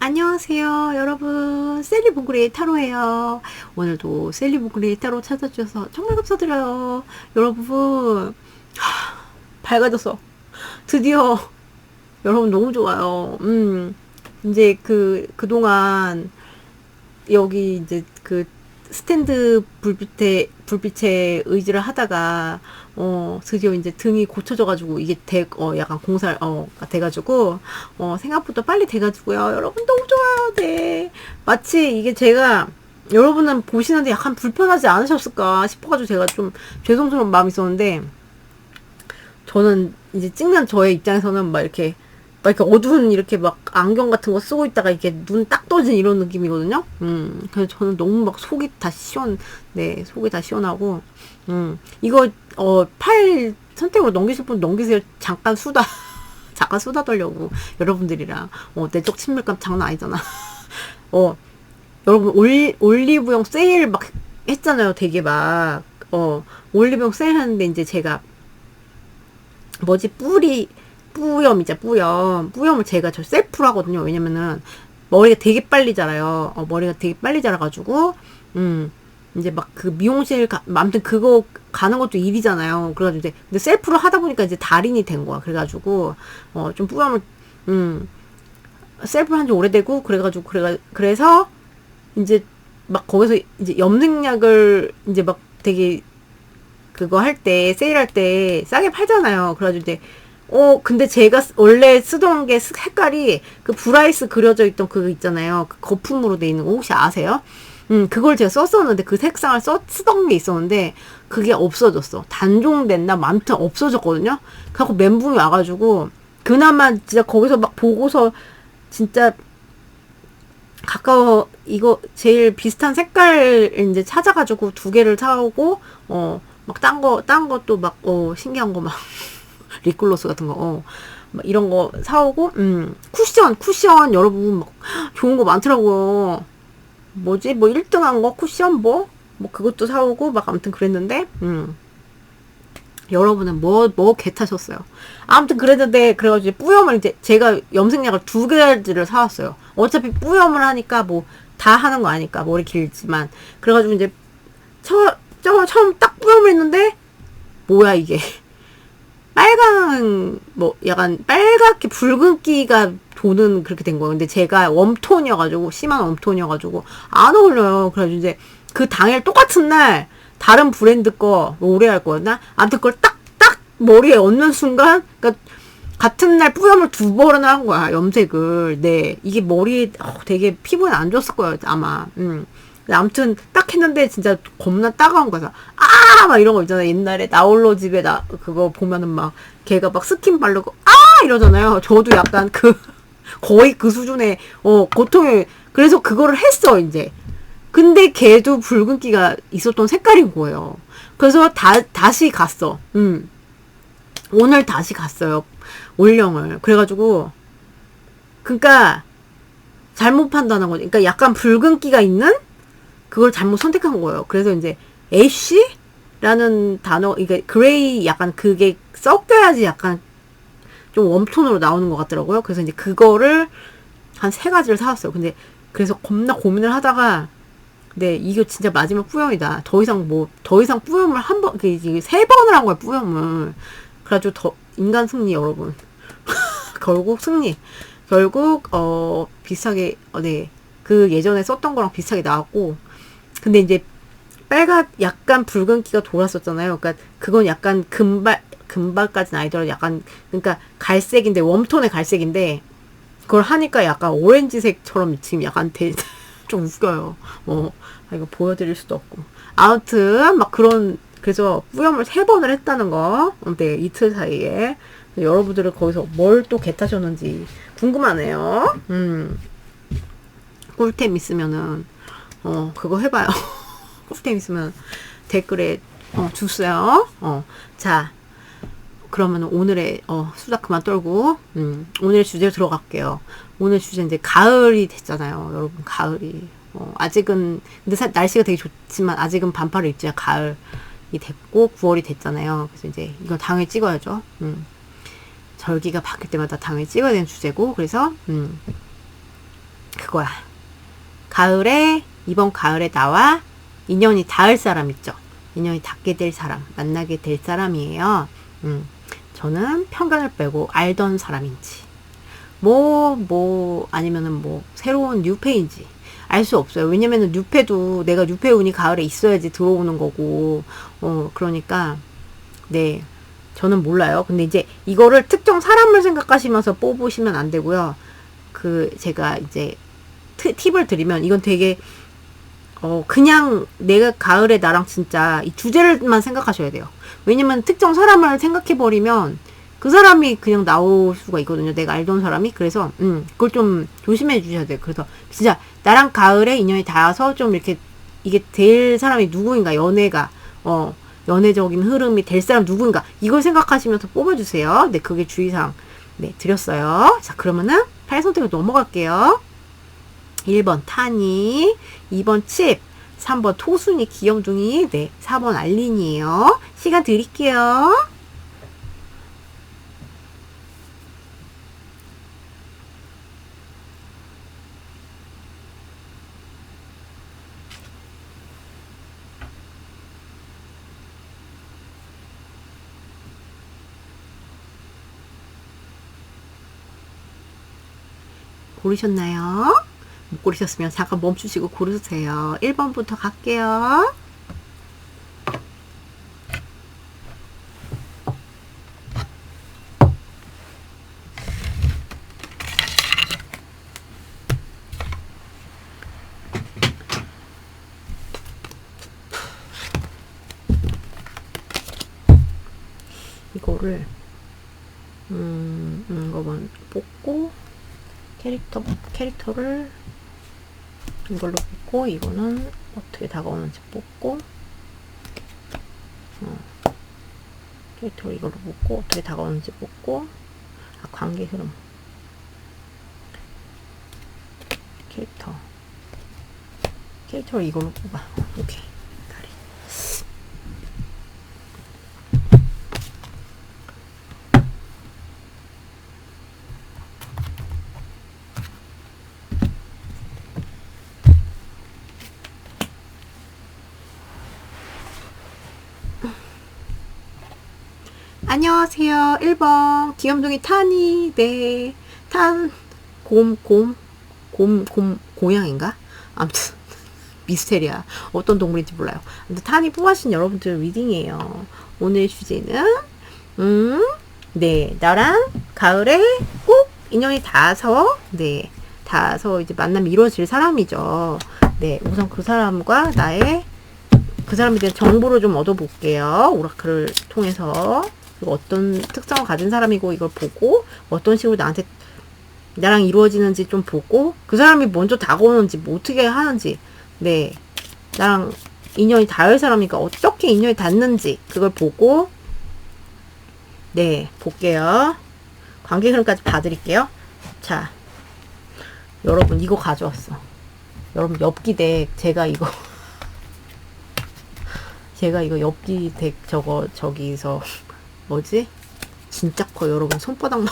안녕하세요, 여러분. 셀리보그레이 타로예요. 오늘도 셀리보그레이 타로 찾아주셔서 정말 감사드려요. 여러분, 밝아졌어. 드디어 여러분 너무 좋아요. 이제 그동안 여기 이제 그 스탠드 불빛에 의지를 하다가, 드디어 이제 등이 고쳐져가지고, 이게 약간 돼가지고, 생각보다 빨리 돼가지고요. 여러분 너무 좋아요. 네. 마치 이게 제가, 여러분은 보시는데 약간 불편하지 않으셨을까 싶어가지고 제가 좀 죄송스러운 마음이 있었는데, 저는 이제 찍는 저의 입장에서는 막 이렇게 어두운 이렇게 막 안경 같은 거 쓰고 있다가 이게 눈 딱 떠진 이런 느낌이거든요. 그래서 저는 너무 막 네, 속이 다 시원하고, 이거, 파일 선택으로 넘기실 분 넘기세요. 잠깐 수다 떨려고. 여러분들이랑, 내적 친밀감 장난 아니잖아. 어, 여러분, 올리브영 세일 막 했잖아요. 되게 막, 올리브영 세일 하는데 이제 제가, 뭐지, 뿌염이죠, 뿌염. 뿌염을 제가 저 셀프로 하거든요. 왜냐면은, 머리가 되게 빨리 자라요. 머리가 되게 빨리 자라가지고, 이제 막 그 아무튼 그거 가는 것도 일이잖아요. 그래가지고 이제, 근데 셀프로 하다 보니까 이제 달인이 된 거야. 그래가지고, 좀 뿌염을, 셀프로 한 지 오래되고, 그래서, 이제 막 거기서 이제 염색약을 이제 막 되게 그거 할 때, 세일할 때 싸게 팔잖아요. 그래가지고 이제, 근데 제가 원래 쓰던 게 색깔이 그 브라이스 그려져 있던 그거 있잖아요. 그 거품으로 돼 있는 거 혹시 아세요? 그걸 제가 썼었는데 그 색상을 쓰던 게 있었는데 그게 없어졌어. 단종됐나? 뭐 아무튼 없어졌거든요. 그래갖고 멘붕이 와가지고 그나마 진짜 거기서 막 보고서 진짜 이거 제일 비슷한 색깔 이제 찾아가지고 두 개를 사오고, 막 딴 것도 막, 신기한 거 막, 립글로스 같은 거, 막 이런 거 사오고, 쿠션 여러분 막 좋은 거 많더라고요. 뭐지? 뭐 1등한 거 쿠션 뭐 그것도 사오고 막 아무튼 그랬는데, 여러분은 뭐 개 타셨어요. 아무튼 그랬는데, 그래가지고 뿌염을 이제 제가 염색약을 두 개를 사왔어요. 어차피 뿌염을 하니까 뭐 다 하는 거 아니까 머리 길지만. 그래가지고 이제 처음 딱 뿌염을 했는데, 뭐야 이게. 약간 빨갛게 붉은기가 도는 그렇게 된 거예요. 근데 제가 웜톤이어가지고, 심한 웜톤이어가지고, 안 어울려요. 그래가지고 이제 그 당일 똑같은 날, 다른 브랜드 거, 뭐 오래 할 거였나? 아무튼 그걸 딱 머리에 얹는 순간, 그니까, 같은 날 뿌염을 두 번을 한 거야, 염색을. 네. 이게 머리에, 되게 피부에 안 좋았을 거예요, 아마. 아무튼 딱 했는데 진짜 겁나 따가운 거야. 막 이런 거 있잖아요. 옛날에 나홀로 집에 그거 보면은 막 걔가 막 스킨 바르고 이러잖아요. 저도 약간 거의 그 수준의 고통이. 그래서 그거를 했어 이제. 근데 걔도 붉은기가 있었던 색깔인 거예요. 그래서 다시 갔어. 오늘 다시 갔어요. 올영을. 그래가지고 그러니까 잘못 판단한 거지. 그러니까 약간 붉은기가 있는 그걸 잘못 선택한 거예요. 그래서 이제 애쉬라는 단어, 이게 그레이 약간 그게 섞여야지 약간 좀 웜톤으로 나오는 것 같더라고요. 그래서 이제 그거를 한 3가지를 사왔어요. 근데 그래서 겁나 고민을 하다가 네, 이거 진짜 마지막 뿌염이다. 더 이상 뿌염을 이게 3번을 한 거야, 뿌염을. 그래가지고 인간 승리, 여러분. 결국 승리. 결국, 비슷하게, 네. 그 예전에 썼던 거랑 비슷하게 나왔고, 근데 이제 약간 붉은기가 돌았었잖아요. 그러니까 그건 약간 금발까지는 아니더라도 약간, 그러니까 갈색인데, 웜톤의 갈색인데, 그걸 하니까 약간 오렌지색처럼 지금 약간 좀 웃겨요. 이거 보여드릴 수도 없고. 아무튼, 그래서 뿌염을 3번을 했다는 거. 네, 이틀 사이에. 여러분들은 거기서 뭘 또 개타셨는지 궁금하네요. 꿀템 있으면은, 그거 해봐요. 꿀템 있으면 댓글에, 주세요. 자, 그러면 오늘의, 수다 그만 떨고, 오늘의 주제로 들어갈게요. 오늘 주제 이제 가을이 됐잖아요. 여러분, 가을이. 아직은, 근데 날씨가 되게 좋지만, 아직은 반팔을 입지야 가을이 됐고, 9월이 됐잖아요. 그래서 이제, 이거 당연히 찍어야죠. 절기가 바뀔 때마다 당연히 찍어야 되는 주제고, 그래서, 그거야. 이번 가을에 나와 인연이 닿을 사람 있죠. 인연이 닿게 될 사람, 만나게 될 사람이에요. 저는 편견을 빼고 알던 사람인지, 아니면은 새로운 뉴페인지 알 수 없어요. 왜냐면은 뉴페도 내가 뉴페 운이 가을에 있어야지 들어오는 거고, 그러니까, 네. 저는 몰라요. 근데 이제 이거를 특정 사람을 생각하시면서 뽑으시면 안 되고요. 제가 이제 팁을 드리면 이건 되게 그냥 내가 가을에 나랑 진짜 이 주제를만 생각하셔야 돼요. 왜냐면 특정 사람을 생각해버리면 그 사람이 그냥 나올 수가 있거든요. 내가 알던 사람이. 그래서, 그걸 좀 조심해 주셔야 돼요. 그래서 진짜 나랑 가을에 인연이 닿아서 좀 이렇게 이게 될 사람이 누구인가, 연애적인 흐름이 될 사람 누구인가, 이걸 생각하시면서 뽑아주세요. 네, 그게 주의사항. 네, 드렸어요. 자, 그러면은 8선택으로 넘어갈게요. 1번 타니, 2번 칩, 3번 토순이 귀염둥이, 네, 4번 알린이에요. 시간 드릴게요. 고르셨나요? 못 고르셨으면 잠깐 멈추시고 고르세요. 1번부터 갈게요. 이거를 이거만 뽑고 캐릭터를 이걸로 뽑고, 이거는 어떻게 다가오는지 뽑고, 캐릭터를 이걸로 뽑고, 어떻게 다가오는지 뽑고, 관계 흐름. 캐릭터를 이걸로 뽑아. 오케이. 다리. 안녕하세요. 1번 귀염둥이 타니. 네. 고양인가? 아무튼 미스테리야. 어떤 동물인지 몰라요. 아무튼 타니 뽑아신 여러분들 리딩이에요. 오늘 주제는 네, 나랑 가을에 꼭 인연이 닿아서, 네, 닿아서 이제 만남이 이루어질 사람이죠. 네, 우선 그 사람과 그 사람에 대한 정보를 좀 얻어볼게요. 오라클을 통해서. 어떤 특성을 가진 사람이고, 이걸 보고 어떤 식으로 나랑 이루어지는지 좀 보고, 그 사람이 먼저 다가오는지 어떻게 하는지, 네, 나랑 인연이 닿을 사람이니까 어떻게 인연이 닿는지 그걸 보고, 네, 볼게요. 관계 흐름까지 봐드릴게요. 자, 여러분 이거 가져왔어. 여러분 엽기 덱 제가 이거 엽기 덱 저기서 뭐지? 진짜 커. 여러분 손바닥만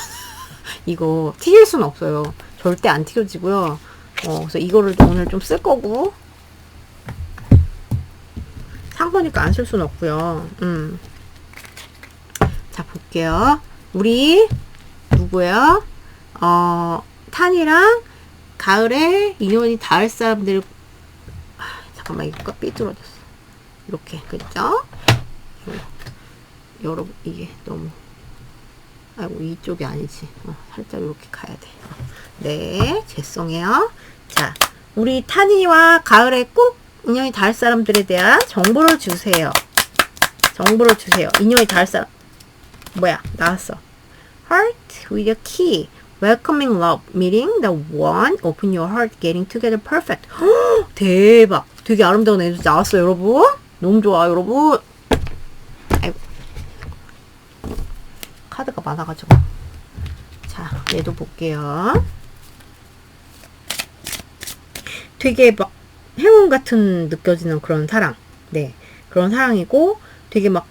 이거 튀길 수는 없어요. 절대 안 튀겨지고요. 그래서 이거를 오늘 좀 쓸 거고, 산 거니까 안 쓸 수는 없고요. 자, 볼게요. 우리 누구야? 탄이랑 가을에 인연이 닿을 사람들. 잠깐만, 이거 삐뚤어졌어. 이렇게, 그죠? 여러분, 이게 너무, 아이고, 이쪽이 아니지. 살짝 이렇게 가야 돼. 네, 죄송해요. 자, 우리 타니와 가을에 꼭 인연이 닿을 사람들에 대한 정보를 주세요. 인연이 닿을 사람. 뭐야, 나왔어. Heart with a key. Welcoming love. Meeting the one. Open your heart. Getting together perfect. 대박. 되게 아름다운 애들 나왔어요, 여러분. 너무 좋아, 여러분. 아이고. 카드가 많아가지고. 자, 얘도 볼게요. 되게 막 행운 같은 느껴지는 그런 사랑. 네. 그런 사랑이고, 되게 막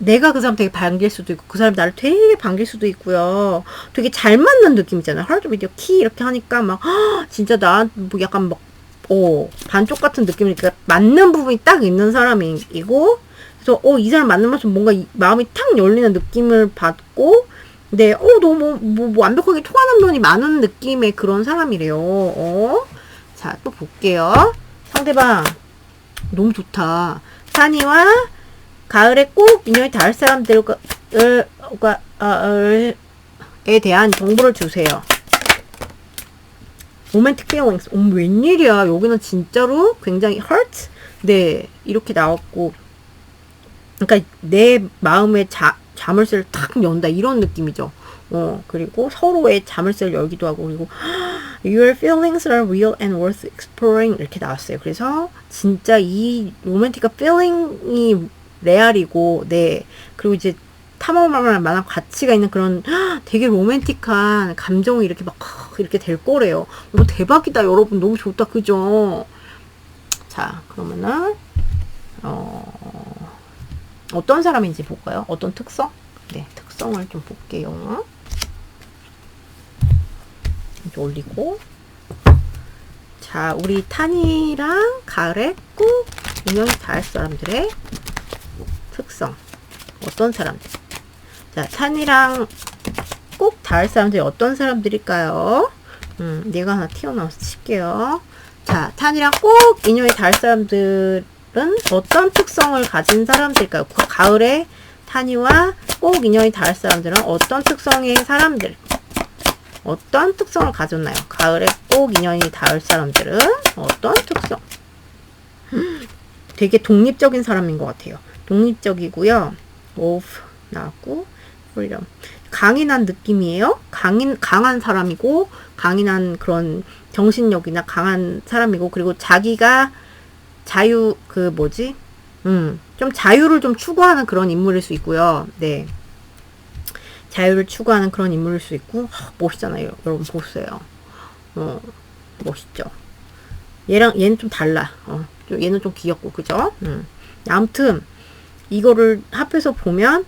내가 그 사람 되게 반길 수도 있고 그 사람 나를 되게 반길 수도 있고요. 되게 잘 맞는 느낌이잖아요. 하루도 비디오 키 이렇게 하니까 막 진짜 나 뭐 약간 막 반쪽 같은 느낌이니까 맞는 부분이 딱 있는 사람이고 그래서 이 사람 만나면서 뭔가 마음이 탁 열리는 느낌을 받고 네, 너무 뭐 완벽하게 통하는 면이 많은 느낌의 그런 사람이래요. 자, 또 볼게요. 상대방 너무 좋다. 산이와 가을에 꼭 인연이 닿을 사람들에 대한 정보를 주세요. 로맨틱 feelings. 웬일이야. 여기는 진짜로 굉장히 hurt? 네, 이렇게 나왔고. 그러니까 내 마음의 자물쇠를 탁 연다. 이런 느낌이죠. 그리고 서로의 자물쇠를 열기도 하고, 그리고 Your feelings are real and worth exploring. 이렇게 나왔어요. 그래서 진짜 이 로맨틱한 feeling이 레알이고, 네. 그리고 이제 탐험할 만한 가치가 있는 그런 되게 로맨틱한 감정이 이렇게 막 이렇게 될 거래요. 대박이다, 여러분. 너무 좋다, 그죠? 자, 그러면은 어떤 사람인지 볼까요? 어떤 특성? 네, 특성을 좀 볼게요. 이렇게 올리고. 자, 우리 탄이랑 가을에 꼭 인연이 닿을 사람들의 특성. 어떤 사람들? 자, 탄이랑 꼭 닿을 사람들이 어떤 사람들일까요? 내가 하나 튀어나와서 칠게요. 자, 탄이랑 꼭 인연이 닿을 사람들은 어떤 특성을 가진 사람들일까요? 가을에 탄이와 꼭 인연이 닿을 사람들은 어떤 특성의 사람들? 어떤 특성을 가졌나요? 가을에 꼭 인연이 닿을 사람들은 어떤 특성? 되게 독립적인 사람인 것 같아요. 독립적이고요. of 나왔고 freedom. 강인한 느낌이에요. 강한 사람이고 강인한 그런 정신력이나 강한 사람이고 그리고 자기가 좀 자유를 좀 추구하는 그런 인물일 수 있고요. 네. 자유를 추구하는 그런 인물일 수 있고 멋있잖아요. 여러분 보세요. 멋있죠. 얘는 좀 달라. 얘는 좀 귀엽고 그죠? 아무튼 이거를 합해서 보면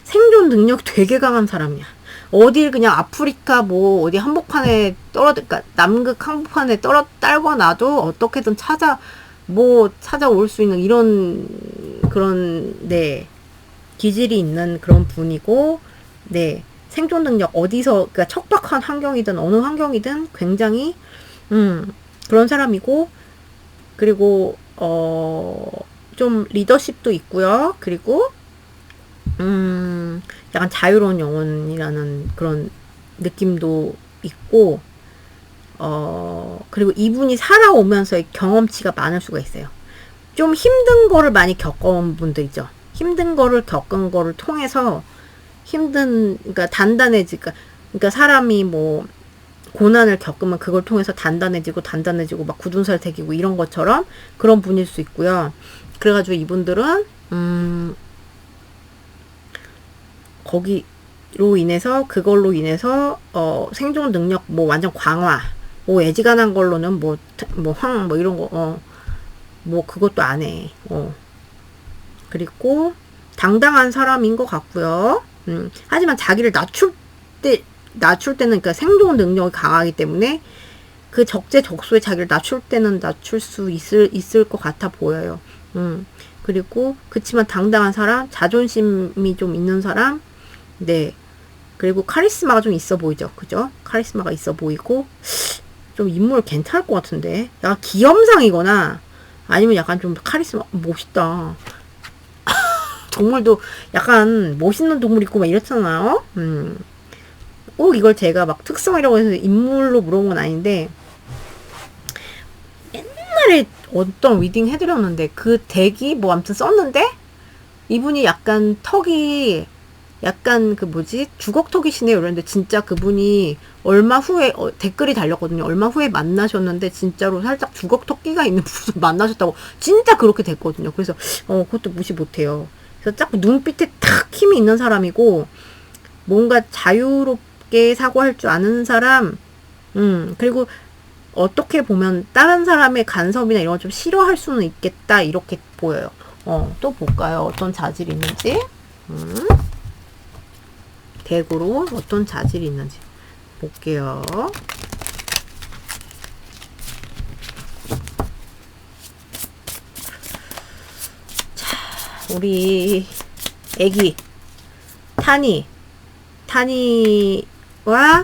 생존 능력이 되게 강한 사람이야. 어딜 그냥 아프리카 어디 한복판에 그러니까 남극 한복판에 딸고 놔도 어떻게든 찾아올 수 있는 이런 그런 네 기질이 있는 그런 분이고 네 생존 능력 그러니까 척박한 환경이든 어느 환경이든 굉장히 그런 사람이고 그리고 좀 리더십도 있고요. 그리고 약간 자유로운 영혼이라는 그런 느낌도 있고 그리고 이분이 살아오면서 경험치가 많을 수가 있어요. 좀 힘든 거를 많이 겪어온 분들이죠. 힘든 거를 겪은 거를 통해서 그러니까 단단해지니까 그러니까 사람이 고난을 겪으면 그걸 통해서 단단해지고 막 굳은 살 새기고 이런 것처럼 그런 분일 수 있고요. 그래가지고 이분들은 그걸로 인해서 생존 능력 완전 강화 애지간한 걸로는 이런 거 그것도 안 해. 그리고 당당한 사람인 것 같고요. 하지만 자기를 낮출 때는 그러니까 생존 능력이 강하기 때문에 그 적재적소에 자기를 낮출 때는 낮출 수 있을 것 같아 보여요. 그리고 그치만 당당한 사람, 자존심이 좀 있는 사람, 네. 그리고 카리스마가 좀 있어 보이죠, 그죠? 카리스마가 있어 보이고 좀 인물 괜찮을 것 같은데, 약간 기염상이거나 아니면 약간 좀 카리스마 멋있다. 동물도 약간 멋있는 동물 있고 막 이렇잖아요. 꼭 이걸 제가 막 특성이라고 해서 인물로 물어본 건 아닌데 옛날에 어떤 리딩 해드렸는데 그 덱이 아무튼 썼는데 이분이 약간 턱이 약간 주걱턱이시네요. 그런데 진짜 그분이 얼마 후에 댓글이 달렸거든요. 얼마 후에 만나셨는데 진짜로 살짝 주걱턱기가 있는 분을 만나셨다고 진짜 그렇게 됐거든요. 그래서 그것도 무시 못해요. 그래서 딱 눈빛에 탁 힘이 있는 사람이고 뭔가 자유롭게 사고할 줄 아는 사람, 그리고 어떻게 보면 다른 사람의 간섭이나 이런 걸 좀 싫어할 수는 있겠다 이렇게 보여요. 또 볼까요? 어떤 자질이 있는지. 덱으로 어떤 자질이 있는지 볼게요. 자, 우리 애기 타니와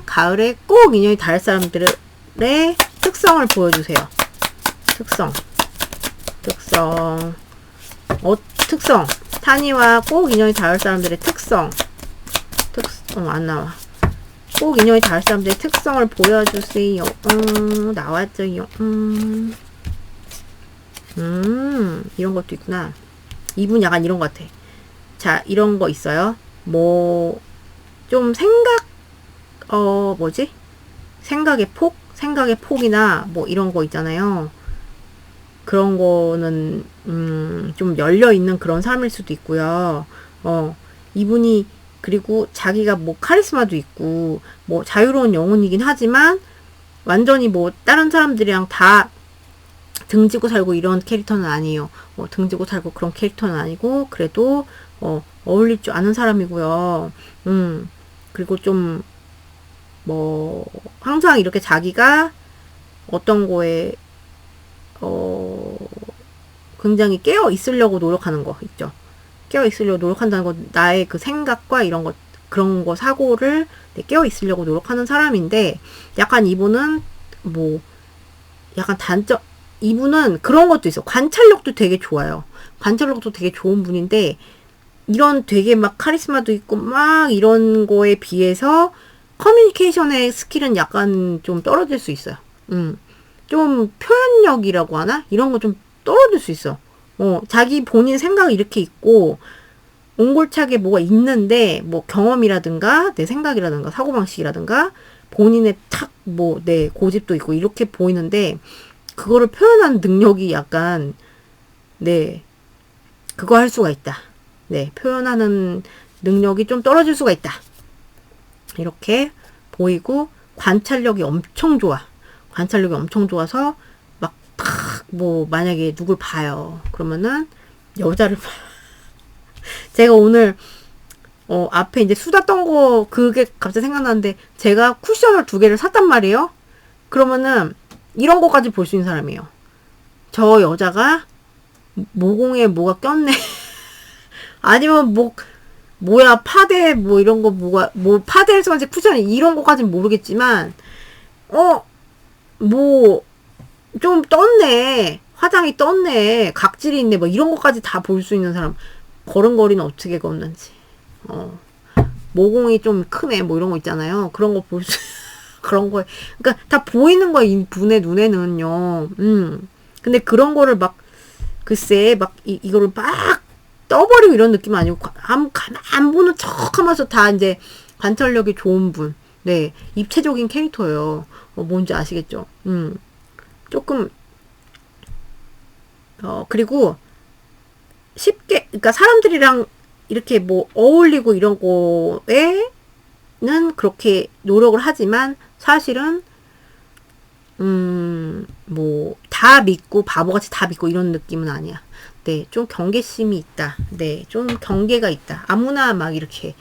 가을에 꼭 인연이 닿을 사람들의 특성을 보여주세요. 특성. 특성. 타니와 꼭 인연이 닿을 사람들의 특성. 안 나와. 꼭 인연이 닿을 사람들의 특성을 보여주세요. 나왔죠. 이런 것도 있구나. 이분 약간 이런 것 같아. 자, 이런 거 있어요. 뭐, 좀 생각의 폭이나 뭐 이런 거 있잖아요. 그런 거는, 좀 열려있는 그런 사람일 수도 있고요. 이분이, 그리고 자기가 뭐 카리스마도 있고, 뭐 자유로운 영혼이긴 하지만, 완전히 뭐 다른 사람들이랑 다 등지고 살고 이런 캐릭터는 아니에요. 등지고 살고 그런 캐릭터는 아니고, 그래도, 어울릴 줄 아는 사람이고요. 그리고 좀, 뭐, 항상 이렇게 자기가 어떤 거에, 굉장히 깨어 있으려고 노력하는 거 있죠. 깨어 있으려고 노력한다는 건 나의 그 생각과 이런 것, 그런 거 사고를 깨어 있으려고 노력하는 사람인데, 약간 이분은 뭐, 약간 이분은 그런 것도 있어. 관찰력도 되게 좋아요. 관찰력도 되게 좋은 분인데, 이런 되게 막 카리스마도 있고 막 이런 거에 비해서 커뮤니케이션의 스킬은 약간 좀 떨어질 수 있어요. 좀 표현력이라고 하나? 이런 거 좀 떨어질 수 있어. 자기 본인 생각이 이렇게 있고, 옹골차게 뭐가 있는데, 뭐 경험이라든가, 내 생각이라든가, 사고방식이라든가, 본인의 고집도 있고, 이렇게 보이는데, 그거를 표현하는 능력이 약간, 그거 할 수가 있다. 표현하는 능력이 좀 떨어질 수가 있다. 이렇게 보이고, 관찰력이 엄청 좋아. 관찰력이 엄청 좋아서, 만약에 누굴 봐요. 그러면은, 여자를 봐요. 제가 오늘, 앞에 이제 수다 떤 거, 그게 갑자기 생각나는데, 제가 쿠션을 2개를 샀단 말이에요. 그러면은, 이런 거까지 볼 수 있는 사람이에요. 저 여자가, 모공에 뭐가 꼈네. 아니면 파데, 이런 거, 파데를 써가지고 쿠션이 이런 거까지는 모르겠지만, 좀 떴네. 화장이 떴네. 각질이 있네. 이런 것까지 다 볼 수 있는 사람. 걸음걸이는 어떻게 걷는지. 모공이 좀 크네. 이런 거 있잖아요. 그런 거 그런 거에. 그러니까 다 보이는 거야. 이 분의 눈에는요. 근데 그런 거를 글쎄, 이거를 막 떠버리고 이런 느낌은 아니고, 가만 보는 척 하면서 다 이제 관찰력이 좋은 분. 입체적인 캐릭터예요. 뭔지 아시겠죠? 조금, 그리고 쉽게, 그러니까 사람들이랑 이렇게 어울리고 이런 거에는 그렇게 노력을 하지만 사실은, 다 믿고, 바보같이 다 믿고 이런 느낌은 아니야. 좀 경계심이 있다. 좀 경계가 있다. 아무나 막 이렇게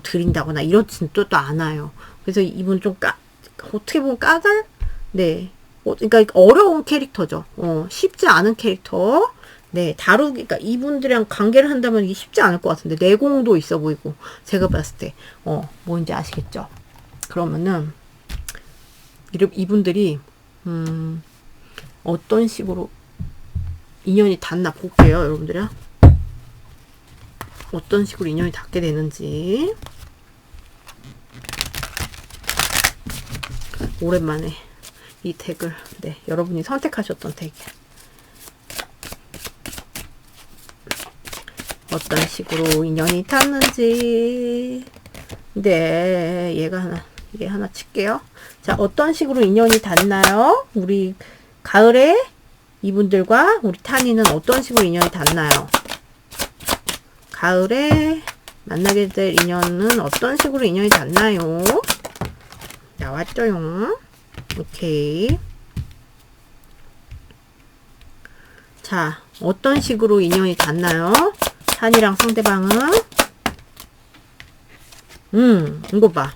드린다거나 이러진 또 않아요. 그래서 이분 좀 어떻게 보면 그러니까 어려운 캐릭터죠. 쉽지 않은 캐릭터. 그러니까 이분들이랑 관계를 한다면 이게 쉽지 않을 것 같은데, 내공도 있어 보이고, 제가 봤을 때, 뭔지 아시겠죠? 그러면은, 이분들이, 어떤 식으로 인연이 닿나 볼게요, 여러분들이요. 어떤 식으로 인연이 닿게 되는지. 오랜만에 이 덱을, 여러분이 선택하셨던 덱이야. 어떤 식으로 인연이 닿는지. 얘 하나 칠게요. 자, 어떤 식으로 인연이 닿나요? 우리 가을에 이분들과 우리 타니는 어떤 식으로 인연이 닿나요? 가을에 만나게 될 인연은 어떤 식으로 인연이 닿나요? 나왔죠요. 오케이. 자, 어떤 식으로 인연이 닿나요? 타니랑 상대방은 이거 봐.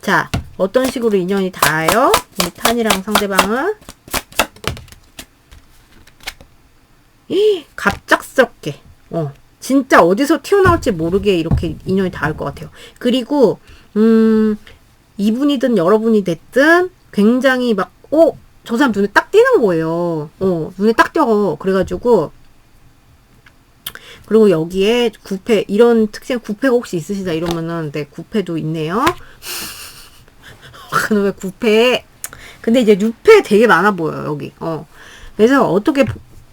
자, 어떤 식으로 인연이 닿아요? 우리 탄이랑 상대방은 갑작스럽게 진짜 어디서 튀어나올지 모르게 이렇게 인연이 닿을 것 같아요. 그리고 이분이든 여러분이 됐든 굉장히 막 저 사람 눈에 딱 띄는 거예요. 눈에 딱 띄어. 그래가지고 그리고 여기에 구패 이런 특징 구패가 혹시 있으시다 이러면은 네 구패도 있네요. 그놈의 구패. 근데 이제 6패 되게 많아 보여요 여기. 그래서 어떻게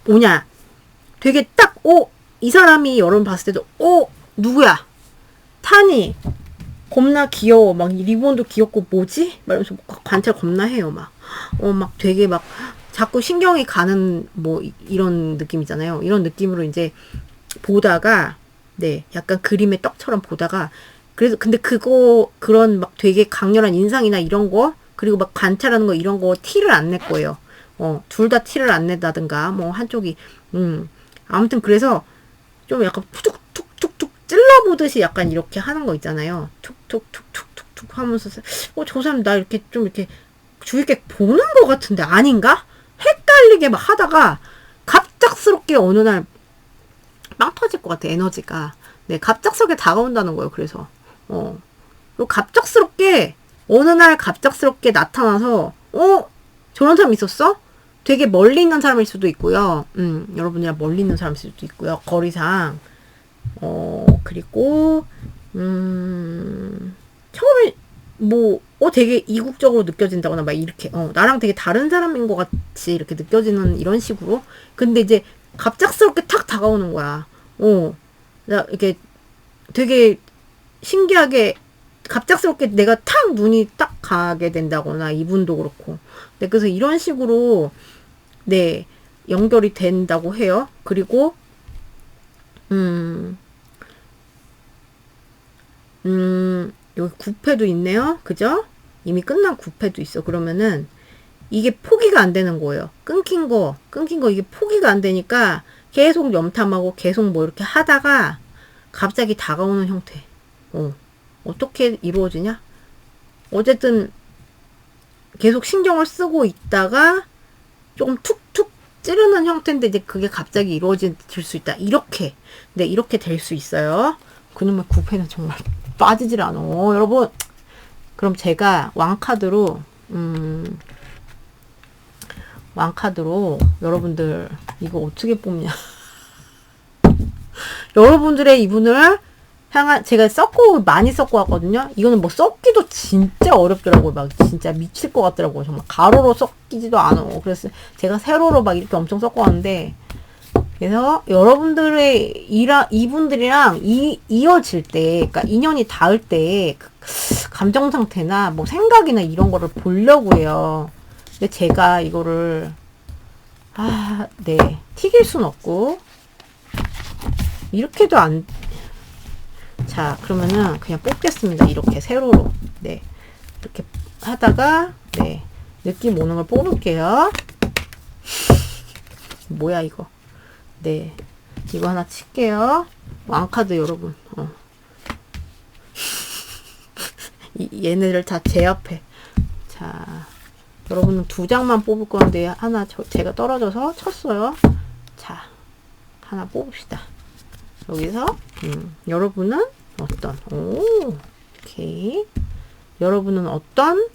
보냐. 되게 딱 이 사람이 여러분 봤을 때도 누구야? 탄이 겁나 귀여워. 막 리본도 귀엽고 뭐지? 막 이러면서 관찰 겁나 해요. 막 되게 막 자꾸 신경이 가는 뭐 이런 느낌이잖아요. 이런 느낌으로 이제 보다가 네 약간 그림의 떡처럼 보다가 그래서 근데 그런 막 되게 강렬한 인상이나 이런 거 그리고 막 관찰하는 거 이런 거 티를 안 낼 거예요. 둘 다 티를 안 낸다든가 뭐 한쪽이 아무튼 그래서 좀 약간 툭툭툭툭 찔러보듯이 약간 이렇게 하는 거 있잖아요. 툭툭툭툭툭툭 하면서 저 사람 나 이렇게 좀 이렇게 주의 깊게 보는 것 같은데 아닌가? 헷갈리게 막 하다가 갑작스럽게 어느 날 빵 터질 것 같아 에너지가. 네, 갑작스럽게 다가온다는 거예요. 그래서 그리고 갑작스럽게 어느 날 갑작스럽게 나타나서 저런 사람 있었어? 되게 멀리 있는 사람일 수도 있고요. 여러분이랑 멀리 있는 사람일 수도 있고요. 거리상. 그리고 처음에 뭐 되게 이국적으로 느껴진다거나 막 이렇게 나랑 되게 다른 사람인 것 같이 이렇게 느껴지는 이런 식으로. 근데 이제 갑작스럽게 탁 다가오는 거야. 나 이렇게 되게 신기하게 갑작스럽게 내가 탁 눈이 딱 가게 된다거나 이분도 그렇고. 네, 그래서 이런 식으로 네 연결이 된다고 해요. 그리고 여기 구패도 있네요. 그죠? 이미 끝난 구패도 있어. 그러면은 이게 포기가 안 되는 거예요. 끊긴 거 이게 포기가 안 되니까 계속 염탐하고 계속 뭐 이렇게 하다가 갑자기 다가오는 형태. 어떻게 이루어지냐? 어쨌든 계속 신경을 쓰고 있다가 조금 툭툭 찌르는 형태인데 이제 그게 갑자기 이루어질 수 있다. 이렇게. 네, 이렇게 될 수 있어요. 그놈의 구패는 정말 빠지질 않아. 여러분. 그럼 제가 왕카드로 여러분들 이거 어떻게 뽑냐. 여러분들의 이분을 향한 제가 많이 섞어 왔거든요. 이거는 뭐 섞기도 진짜 어렵더라고요. 막 진짜 미칠 것 같더라고요. 정말 가로로 섞이지도 않아. 그래서 제가 세로로 막 이렇게 엄청 섞어 왔는데 그래서 여러분들의 이분들이랑 이어질 때, 그러니까 인연이 닿을 때 감정 상태나 뭐 생각이나 이런 거를 보려고 해요. 근데 제가 이거를 네 튀길 순 없고 이렇게도 안. 자, 그러면은 그냥 뽑겠습니다. 이렇게 세로로. 네. 이렇게 하다가 네. 느낌 오는 걸 뽑을게요. 뭐야 이거. 네. 이거 하나 칠게요. 왕카드 여러분. 얘네를 다 제압해. 자. 여러분은 2장만 뽑을 건데 하나 제가 떨어져서 쳤어요. 자. 하나 뽑읍시다. 여기서 여러분은 어떤 오케이. 여러분은 어떤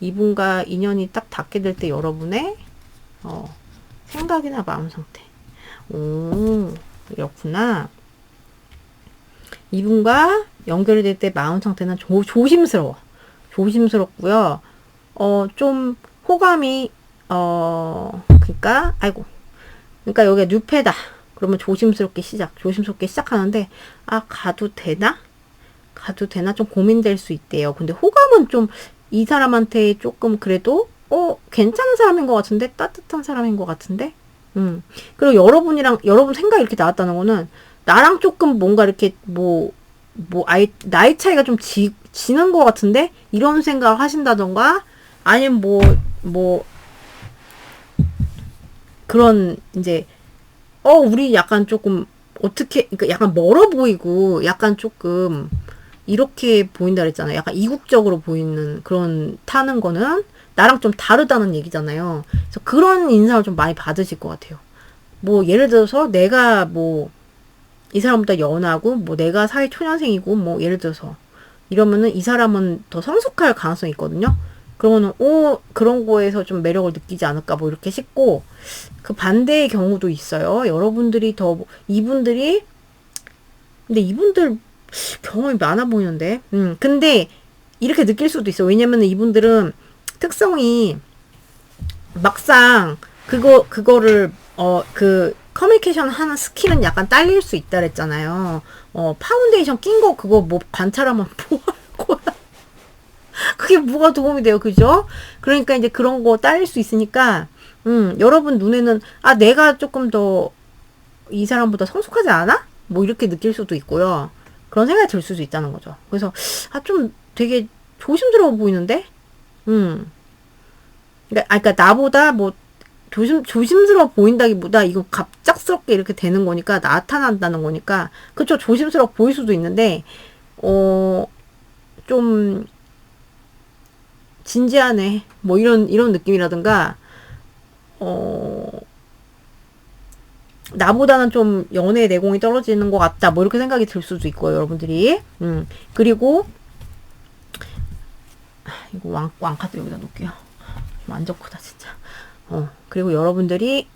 이분과 인연이 딱 닿게 될 때 여러분의 생각이나 마음 상태. 그렇구나. 이분과 연결이 될 때 마음 상태는 조심스러워. 조심스럽고요. 좀 호감이 그러니까 여기가 뉴페다. 그러면 조심스럽게 시작하는데 가도 되나 좀 고민될 수 있대요. 근데 호감은 좀 이 사람한테 조금 그래도 괜찮은 사람인 것 같은데 따뜻한 사람인 것 같은데 그리고 여러분 생각이 이렇게 나왔다는 거는 나랑 조금 뭔가 이렇게 나이 차이가 좀 지는 것 같은데 이런 생각을 하신다던가 아니면 그런 이제 우리 약간 조금 어떻게, 그러니까 약간 멀어 보이고, 약간 조금, 이렇게 보인다 그랬잖아요. 약간 이국적으로 보이는 그런 타는 거는 나랑 좀 다르다는 얘기잖아요. 그래서 그런 인상을 좀 많이 받으실 것 같아요. 뭐, 예를 들어서 내가 뭐, 이 사람보다 연하고, 뭐, 내가 사회 초년생이고, 뭐, 예를 들어서, 이러면은 이 사람은 더 성숙할 가능성이 있거든요. 그러면은, 그런 거에서 좀 매력을 느끼지 않을까, 뭐, 이렇게 싶고, 그 반대의 경우도 있어요. 여러분들이 더, 이분들이, 근데 이분들 경험이 많아 보이는데, 근데, 이렇게 느낄 수도 있어. 왜냐면은 이분들은 특성이 막상 그거를 커뮤니케이션 하는 스킬은 약간 딸릴 수 있다 그랬잖아요. 파운데이션 낀 거 그거 뭐 관찰하면 뭐 할 거야. 그게 뭐가 도움이 돼요. 그죠? 그러니까 이제 그런 거 딸릴 수 있으니까, 여러분 눈에는, 내가 조금 더 이 사람보다 성숙하지 않아? 뭐 이렇게 느낄 수도 있고요. 그런 생각이 들 수도 있다는 거죠. 그래서, 좀 되게 조심스러워 보이는데? 그러니까 나보다 뭐 조심스러워 보인다기보다 이거 갑작스럽게 이렇게 되는 거니까 나타난다는 거니까 그쵸 조심스러워 보일 수도 있는데 좀 진지하네 뭐 이런 느낌이라든가 나보다는 좀 연애 내공이 떨어지는 것 같다 뭐 이렇게 생각이 들 수도 있고요 여러분들이 그리고 이거 왕카드 여기다 놓을게요 완전 크다 진짜 그리고 여러분들이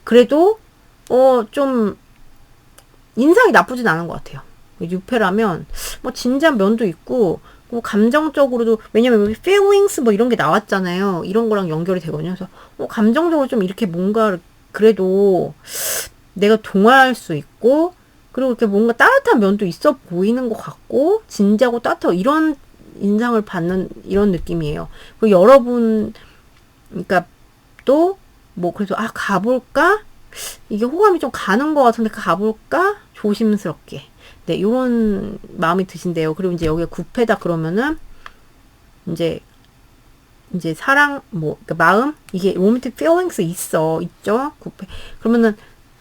그래도 좀 인상이 나쁘진 않은 것 같아요. 유패라면 뭐 진지한 면도 있고 뭐 감정적으로도 왜냐면 여기 feelings 뭐 이런 게 나왔잖아요. 이런 거랑 연결이 되거든요. 그래서 감정적으로 좀 이렇게 뭔가 그래도 내가 동화할 수 있고 그리고 이렇게 뭔가 따뜻한 면도 있어 보이는 것 같고 진지하고 따뜻하고 이런 인상을 받는 이런 느낌이에요. 그리고 여러분 그러니까 또 뭐 그래서 가볼까? 이게 호감이 좀 가는 것 같은데 가볼까? 조심스럽게. 네, 요런 마음이 드신대요. 그리고 이제 여기에 구패다 그러면은 이제 사랑 뭐 그러니까 마음 이게 romantic feelings 있죠 구패. 그러면은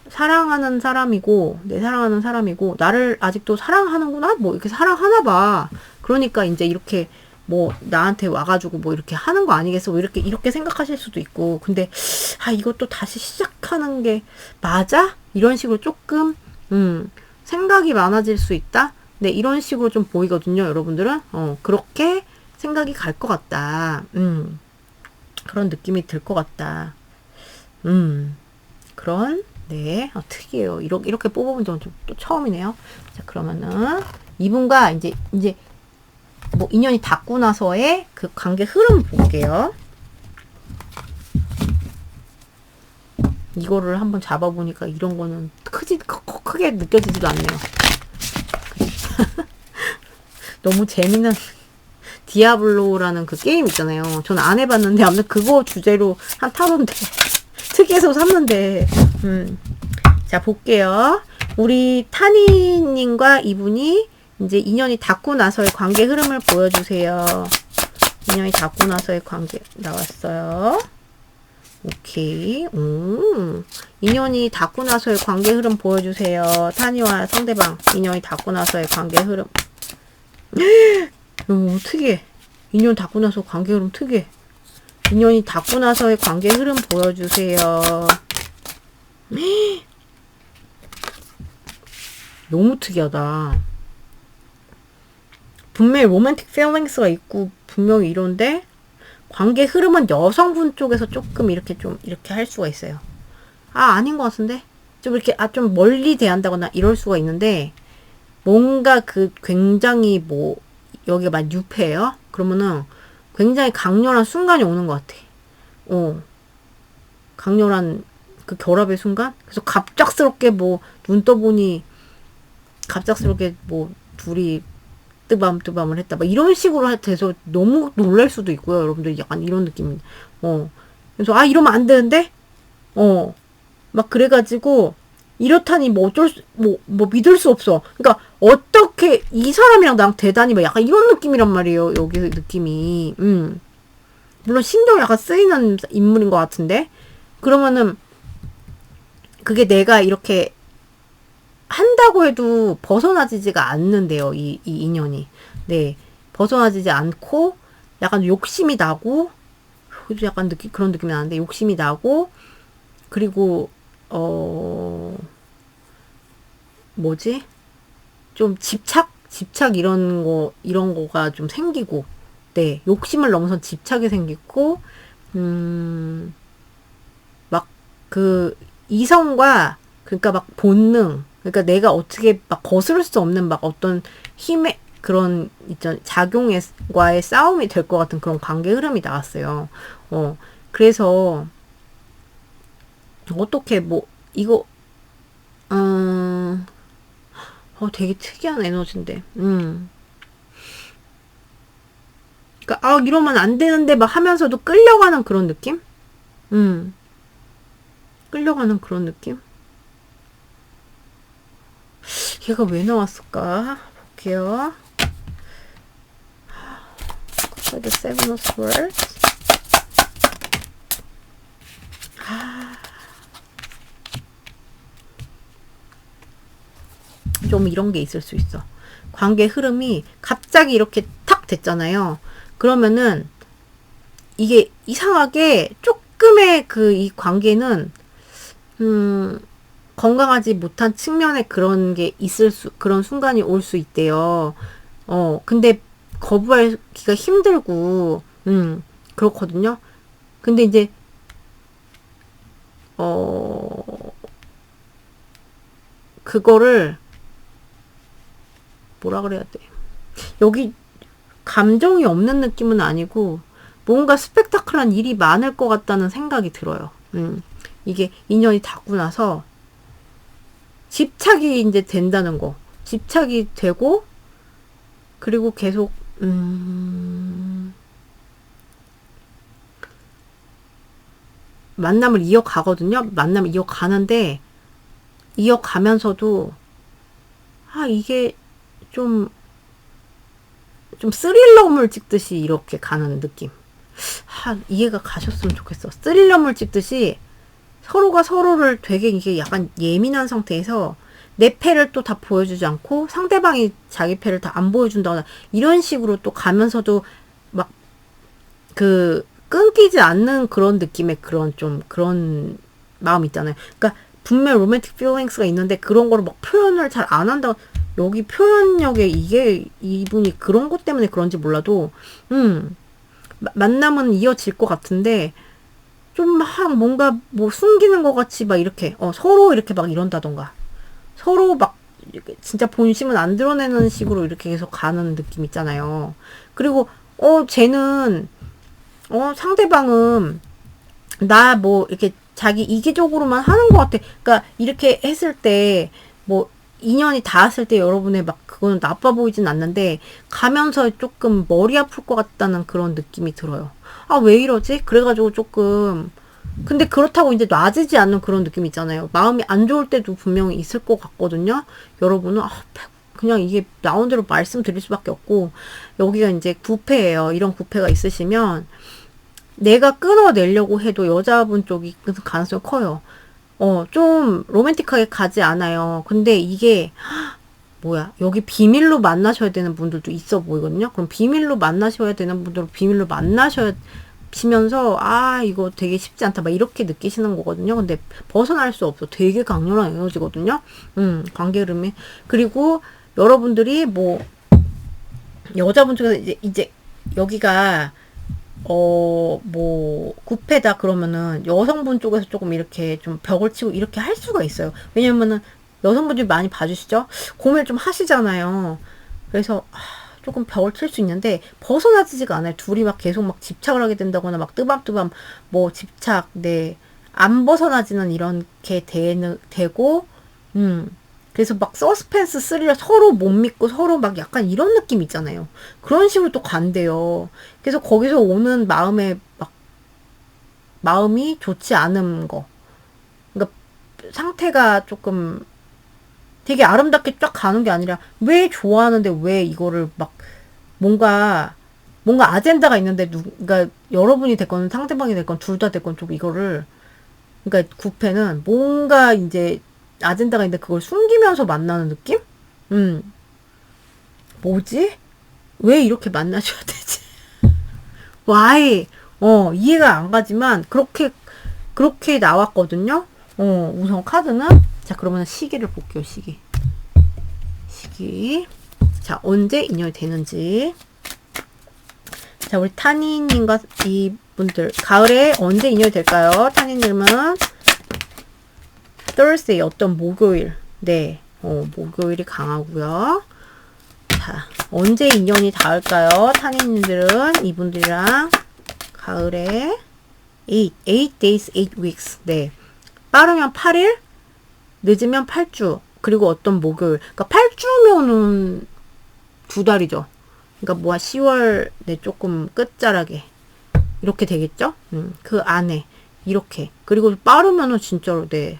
사랑하는 사람이고 내 사랑하는 사람이고 나를 아직도 사랑하는구나 뭐 이렇게 사랑하나 봐. 그러니까 이제 이렇게 뭐 나한테 와가지고 뭐 이렇게 하는 거 아니겠어? 뭐 이렇게 생각하실 수도 있고 근데 이것도 다시 시작하는 게 맞아? 이런 식으로 조금 생각이 많아질 수 있다. 네 이런 식으로 좀 보이거든요, 여러분들은. 그렇게 생각이 갈 것 같다. 그런 느낌이 들 것 같다. 그런 네 특이해요. 이렇게 뽑아본 적은 좀 또 처음이네요. 자 그러면은 이분과 이제 뭐 인연이 닿고 나서의 그 관계 흐름 볼게요. 이거를 한번 잡아보니까 이런 거는 크게 느껴지지도 않네요. 너무 재미난 디아블로라는 그 게임 있잖아요. 저는 안 해봤는데 아무튼 그거 주제로 한 타로인데 특이해서 샀는데 자 볼게요. 우리 타니님과 이분이 이제 인연이 닿고 나서의 관계 흐름을 보여주세요. 인연이 닿고 나서의 관계 나왔어요. 오케이. 인연이 닿고 나서의 관계 흐름 보여주세요. 타니와 상대방 인연이 닿고 나서의 관계 흐름. 특이해. 인연 닿고 나서 관계 흐름 특이해. 인연이 닿고 나서의 관계 흐름 보여주세요. 너무 특이하다. 분명히 로맨틱 필링스가 있고 분명히 이런데 관계 흐름은 여성분 쪽에서 조금 이렇게 할 수가 있어요. 아닌 것 같은데 좀 이렇게 좀 멀리 대한다거나 이럴 수가 있는데 뭔가 굉장히 뭐 여기가 막 뉴페예요. 그러면은 굉장히 강렬한 순간이 오는 것 같아. 강렬한 그 결합의 순간. 그래서 갑작스럽게 뭐 눈 떠보니 갑작스럽게 뭐 둘이 뜨밤뜨밤을 했다. 막 이런 식으로 돼서 너무 놀랄 수도 있고요. 여러분들 약간 이런 느낌. 그래서 이러면 안 되는데? 막 그래가지고 이렇다니 뭐 뭐 믿을 수 없어. 그러니까 어떻게 이 사람이랑 나랑 대단히 막 약간 이런 느낌이란 말이에요. 여기 느낌이. 물론 신경 약간 쓰이는 인물인 것 같은데 그러면은 그게 내가 이렇게 한다고 해도 벗어나지지가 않는데요. 이 인연이. 네. 벗어나지지 않고 약간 욕심이 나고 약간 그런 느낌이 나는데 욕심이 나고 그리고 뭐지? 좀 집착 이런 거가 좀 생기고 네. 욕심을 넘어선 집착이 생기고 막 그 이성과 그러니까 막 본능 그러니까 내가 어떻게 막 거스를 수 없는 막 어떤 힘의 그런 있잖아 작용과의 싸움이 될 것 같은 그런 관계 흐름이 나왔어요. 그래서 어떻게 뭐 이거 되게 특이한 에너지인데. 그러니까 이러면 안 되는데 막 하면서도 끌려가는 그런 느낌? 끌려가는 그런 느낌? 얘가 왜 나왔을까? 볼게요. The Seven of Swords. 좀 이런 게 있을 수 있어. 관계 흐름이 갑자기 이렇게 탁 됐잖아요. 그러면은 이게 이상하게 조금의 그 이 관계는 건강하지 못한 측면에 그런 게 그런 순간이 올 수 있대요. 근데 거부하기가 힘들고, 그렇거든요. 근데 이제, 그거를, 뭐라 그래야 돼. 여기, 감정이 없는 느낌은 아니고, 뭔가 스펙타클한 일이 많을 것 같다는 생각이 들어요. 이게 인연이 닿고 나서, 집착이 이제 된다는 거. 집착이 되고, 그리고 계속, 만남을 이어가거든요. 만남을 이어가는데, 이어가면서도, 이게 좀, 좀 스릴러물 찍듯이 이렇게 가는 느낌. 이해가 가셨으면 좋겠어. 스릴러물 찍듯이 서로가 서로를 되게 이게 약간 예민한 상태에서 내 패를 또 다 보여주지 않고 상대방이 자기 패를 다 안 보여준다거나 이런 식으로 또 가면서도 막 그 끊기지 않는 그런 느낌의 그런 마음 있잖아요. 그러니까 분명 로맨틱 필링스가 있는데 그런 거를 막 표현을 잘 안 한다. 여기 표현력에 이게 이분이 그런 것 때문에 그런지 몰라도 만남은 이어질 것 같은데 좀 막 뭔가 뭐 숨기는 것 같이 막 이렇게 서로 이렇게 막 이런다던가 서로 막 진짜 본심은 안 드러내는 식으로 이렇게 계속 가는 느낌 있잖아요. 그리고 쟤는 상대방은 나 뭐 이렇게 자기 이기적으로만 하는 것 같아. 그러니까 이렇게 했을 때 뭐 인연이 닿았을 때 여러분의 막 그거는 나빠 보이진 않는데 가면서 조금 머리 아플 것 같다는 그런 느낌이 들어요. 왜 이러지? 그래가지고 조금 근데 그렇다고 이제 놔지지 않는 그런 느낌 있잖아요. 마음이 안 좋을 때도 분명히 있을 것 같거든요. 여러분은 그냥 이게 나온 대로 말씀드릴 수밖에 없고 여기가 이제 구패예요. 이런 구패가 있으시면 내가 끊어내려고 해도 여자분 쪽이 가능성이 커요. 좀 로맨틱하게 가지 않아요. 근데 이게 뭐야 여기 비밀로 만나셔야 되는 분들도 있어 보이거든요. 그럼 비밀로 만나셔야 되는 분들은 비밀로 만나시면서 이거 되게 쉽지 않다 막 이렇게 느끼시는 거거든요. 근데 벗어날 수 없어. 되게 강렬한 에너지거든요. 관계 흐름이. 그리고 여러분들이 뭐 여자분 중에서 이제 여기가 뭐 구패다 그러면은 여성분 쪽에서 조금 이렇게 좀 벽을 치고 이렇게 할 수가 있어요. 왜냐면은 여성분들이 많이 봐주시죠? 고민을 좀 하시잖아요. 그래서 조금 벽을 칠 수 있는데 벗어나지가 않아요. 둘이 막 계속 막 집착을 하게 된다거나 막 뜨밤뜨밤 뭐 집착 안 벗어나지는 이렇게 되고 그래서 막 서스펜스 스릴러 서로 못 믿고 서로 막 약간 이런 느낌 있잖아요. 그런 식으로 또 간대요. 그래서 거기서 오는 마음이 좋지 않은 거. 그러니까 상태가 조금 되게 아름답게 쫙 가는 게 아니라 왜 좋아하는데 왜 이거를 막 뭔가 아젠다가 있는데 그러니까 여러분이 됐건 상대방이 됐건 둘 다 됐건 좀 이거를 그러니까 구패는 뭔가 이제 아젠다가 있는데 그걸 숨기면서 만나는 느낌? 뭐지? 왜 이렇게 만나줘야 되지? Why? 이해가 안 가지만, 그렇게 나왔거든요? 우선 카드는. 자, 그러면 시기를 볼게요, 시기. 자, 언제 인연이 되는지. 자, 우리 타니님과 이분들. 가을에 언제 인연이 될까요? 타니님은 Thursday, 어떤 목요일. 네. 목요일이 강하고요. 자, 언제 인연이 닿을까요? 타니님들은 이분들이랑 가을에 8 days, 8 weeks. 네. 빠르면 8일, 늦으면 8주. 그리고 어떤 목요일. 그러니까 8주면은 2달이죠. 그러니까 뭐야 10월 네 조금 끝자락에 이렇게 되겠죠? 그 안에 이렇게. 그리고 빠르면은 진짜로 네.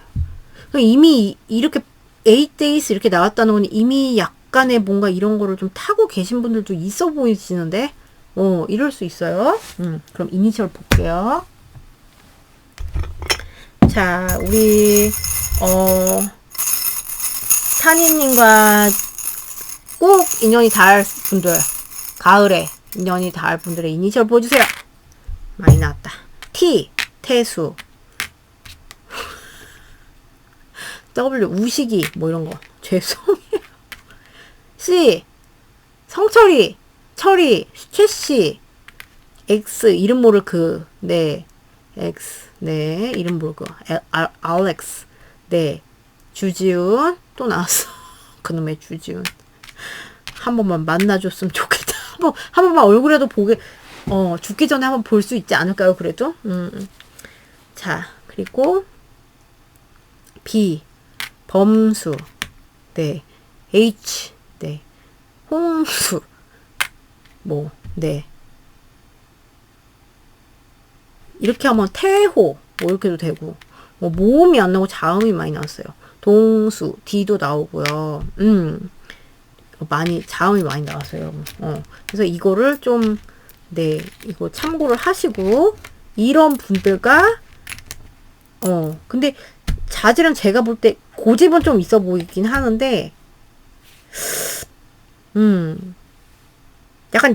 이미 이렇게 8 days 이렇게 나왔다는 건 이미 약간의 뭔가 이런 거를 좀 타고 계신 분들도 있어 보이시는데 이럴 수 있어요. 그럼 이니셜 볼게요. 자, 우리 타니님과 꼭 인연이 닿을 분들, 가을에 인연이 닿을 분들의 이니셜 보여주세요. 많이 나왔다. T, 태수. W, 우식이, 뭐 이런 거. 죄송해요. C, 성철이, 철이, 최씨. X, 이름 모를 그, 네. X, 네. 이름 모를 그. 알렉스, 네. 주지훈, 또 나왔어. 그놈의 주지훈. 한 번만 만나줬으면 좋겠다. 한 번만 얼굴에도 보게, 죽기 전에 한번 볼 수 있지 않을까요, 그래도? 자, 그리고, B, 범수, 네. H, 네. 홍수, 뭐, 네. 이렇게 하면 태호, 뭐 이렇게도 되고, 모음이 안 나오고 자음이 많이 나왔어요. 동수, D도 나오고요. 자음이 많이 나왔어요, 여러분. 그래서 이거를 좀, 네, 이거 참고를 하시고, 이런 분들과, 근데 자질은 제가 볼 때 고집은 좀 있어 보이긴 하는데, 약간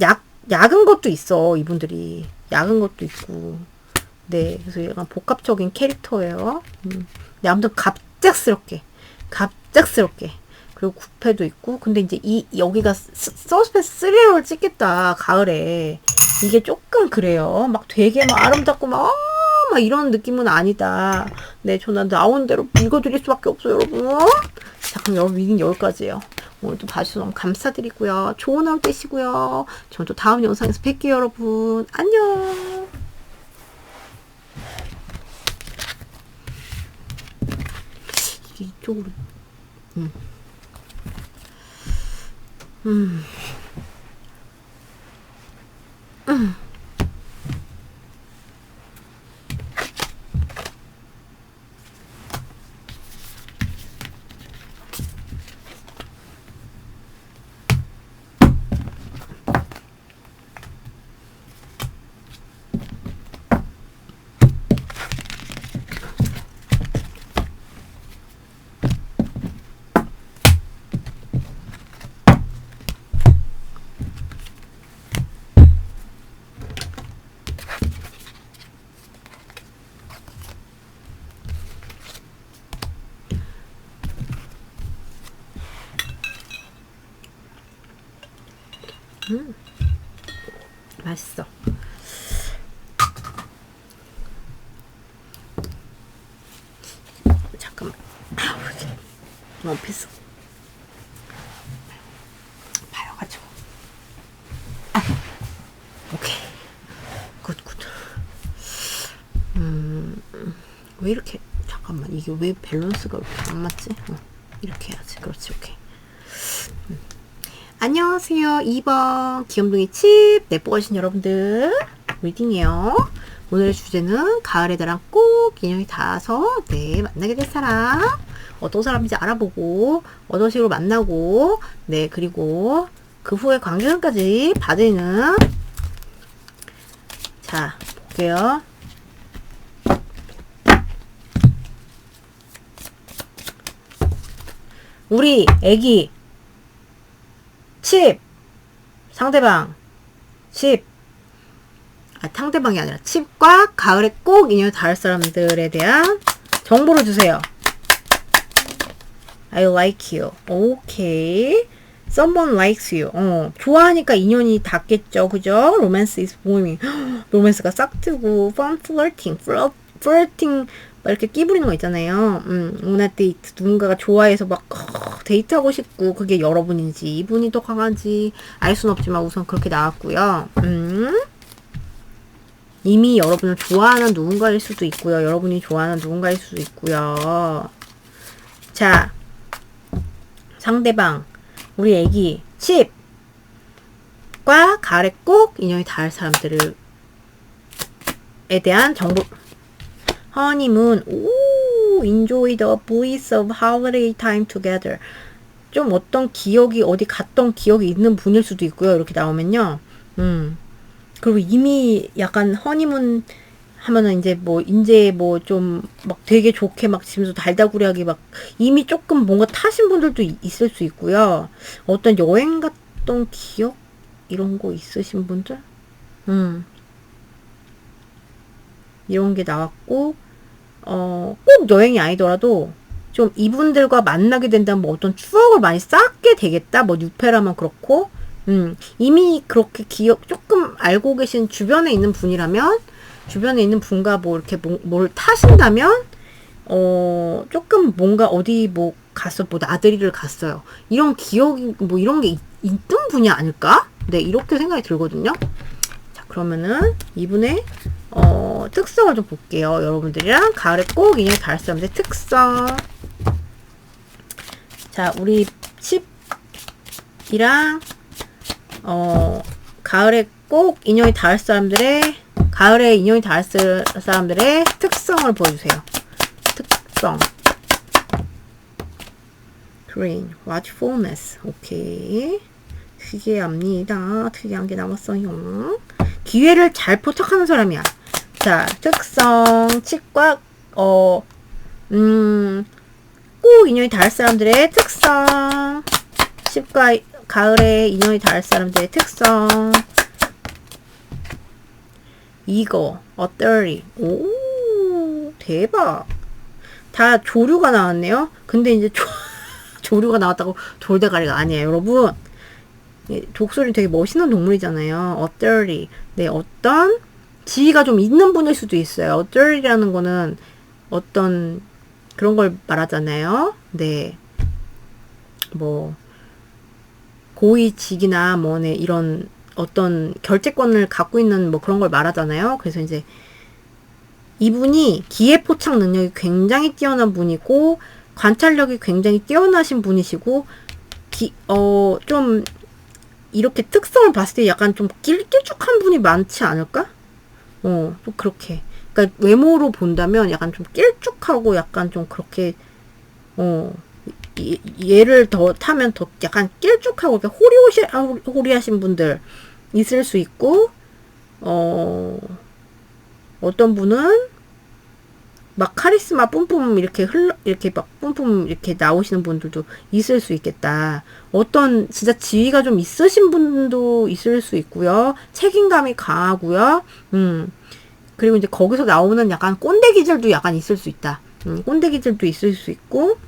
약은 것도 있어, 이분들이. 약은 것도 있고. 네, 그래서 약간 복합적인 캐릭터예요. 네, 아무튼 갑작스럽게. 그리고 구패도 있고. 근데 이제 여기가 서스펜스 스릴러를 찍겠다, 가을에. 이게 조금 그래요. 막 되게 막 아름답고 막 이런 느낌은 아니다. 네, 저는 나온 대로 읽어드릴 수밖에 없어요, 여러분. 자, 그럼 여러분 리딩 여기까지예요. 오늘도 봐주셔서 너무 감사드리고요. 좋은 하루 되시고요. 저는 또 다음 영상에서 뵐게요, 여러분. 안녕. 이쪽으로. 맛있어. 잠깐만. 너무 비싸. 봐요가지고. 오케이. 굿. 왜 이렇게, 잠깐만. 이게 왜 밸런스가 이렇게 안 맞지? 이렇게 해야지. 그렇지, 오케이. 안녕하세요. 2번 귀염둥이 칩 내뽀가신 여러분들 리딩이에요. 오늘의 주제는 가을에 나랑 꼭 인연이 닿아서 네 만나게 될 사람, 어떤 사람인지 알아보고 어떤 식으로 만나고 네 그리고 그 후에 관계선까지 받는. 자 볼게요. 우리 애기 칩 상대방 칩 상대방이 아니라 칩과 가을에 꼭 인연이 닿을 사람들에 대한 정보를 주세요. I like you. Okay. Someone likes you. 좋아하니까 인연이 닿겠죠. 그죠? Romance is booming. 로맨스가 싹트고 fun flirting. flirting 막 이렇게 끼부리는 거 있잖아요. 오늘 데이트 누군가가 좋아해서 막 데이트하고 싶고 그게 여러분인지 이분이 더 강한지 알 순 없지만 우선 그렇게 나왔고요. 이미 여러분을 좋아하는 누군가일 수도 있고요. 여러분이 좋아하는 누군가일 수도 있고요. 자, 상대방 우리 애기 칩과 가을에 꼭 인연이 닿을 사람들에 대한 정보. honeymoon. 오, enjoy the bliss of holiday time together. 좀 어떤 기억이 어디 갔던 기억이 있는 분일 수도 있고요. 이렇게 나오면요. 그리고 이미 약간 허니문 하면은 이제 뭐 좀 막 되게 좋게 막 집에서 달다구리하게 막 이미 조금 뭔가 타신 분들도 있을 수 있고요. 어떤 여행 갔던 기억 이런 거 있으신 분들, 이런 게 나왔고, 꼭 여행이 아니더라도 좀 이분들과 만나게 된다면 뭐 어떤 추억을 많이 쌓게 되겠다. 뭐 뉴페라면 그렇고, 이미 그렇게 기억 조금 알고 계신 주변에 있는 분이라면, 주변에 있는 분과 뭐 이렇게 뭘 타신다면, 조금 뭔가 어디 뭐 갔어, 뭐 나들이를 갔어요. 이런 기억이 뭐 이런 게 있던 분이 아닐까? 네, 이렇게 생각이 들거든요. 자, 그러면은 이분의 특성을 좀 볼게요. 여러분들이랑 가을에 꼭 인연이 닿을 사람들의 특성. 자, 우리 칩이랑 가을에 꼭 인연이 닿을 사람들의 가을에 인연이 닿을 사람들의 특성을 보여주세요. 특성. green, watchfulness. 오케이. 특이합니다. 특이한 게 남았어요. 기회를 잘 포착하는 사람이야. 자, 특성, 칩과, 꼭 인연이 닿을 사람들의 특성. 칩과 가을에 인연이 닿을 사람들의 특성. 이거, authority. 오, 대박. 다 조류가 나왔네요. 근데 이제 조류가 나왔다고 돌대가리가 아니에요, 여러분. 독수리 되게 멋있는 동물이잖아요. authority. 네, 어떤 지위가 좀 있는 분일 수도 있어요. authority라는 거는 어떤 그런 걸 말하잖아요. 네. 뭐 고위직이나 뭐네 이런 어떤 결재권을 갖고 있는 뭐 그런 걸 말하잖아요. 그래서 이제 이분이 기회 포착 능력이 굉장히 뛰어난 분이고 관찰력이 굉장히 뛰어나신 분이시고 좀 이렇게 특성을 봤을 때 약간 좀 길쭉한 분이 많지 않을까? 좀 그렇게. 그러니까 외모로 본다면 약간 좀 길쭉하고 약간 좀 그렇게 얘를 더 타면 더 약간 길쭉하고 이렇게 호리호리하신 분들 있을 수 있고 어떤 분은 막 카리스마 뿜뿜 이렇게 이렇게 막 뿜뿜 이렇게 나오시는 분들도 있을 수 있겠다. 어떤 진짜 지위가 좀 있으신 분도 있을 수 있고요. 책임감이 강하고요. 그리고 이제 거기서 나오는 약간 꼰대 기질도 약간 있을 수 있다. 꼰대 기질도 있을 수 있고,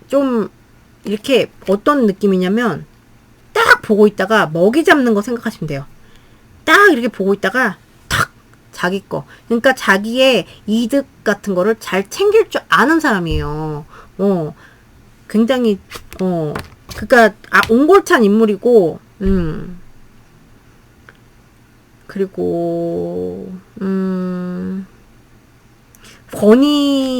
좀 이렇게 어떤 느낌이냐면 딱 보고 있다가 먹이 잡는 거 생각하시면 돼요. 딱 이렇게 보고 있다가 탁 자기 거. 그러니까 자기의 이득 같은 거를 잘 챙길 줄 아는 사람이에요. 굉장히 그러니까 옹골찬 인물이고 그리고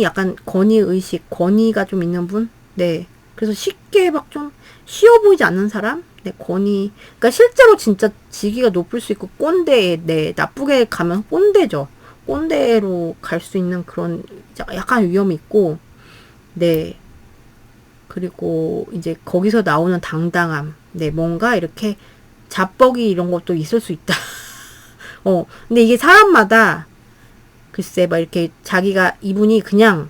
약간 권위 의식, 권위가 좀 있는 분? 네. 그래서 쉽게 막 좀 쉬워 보이지 않는 사람? 네, 그러니까 실제로 진짜 직위가 높을 수 있고, 네, 나쁘게 가면 꼰대죠. 꼰대로 갈 수 있는 그런 약간 위험이 있고, 네. 그리고 이제 거기서 나오는 당당함, 네, 뭔가 이렇게 자뻑이 이런 것도 있을 수 있다. 근데 이게 사람마다 글쎄, 막 이렇게 자기가, 이분이 그냥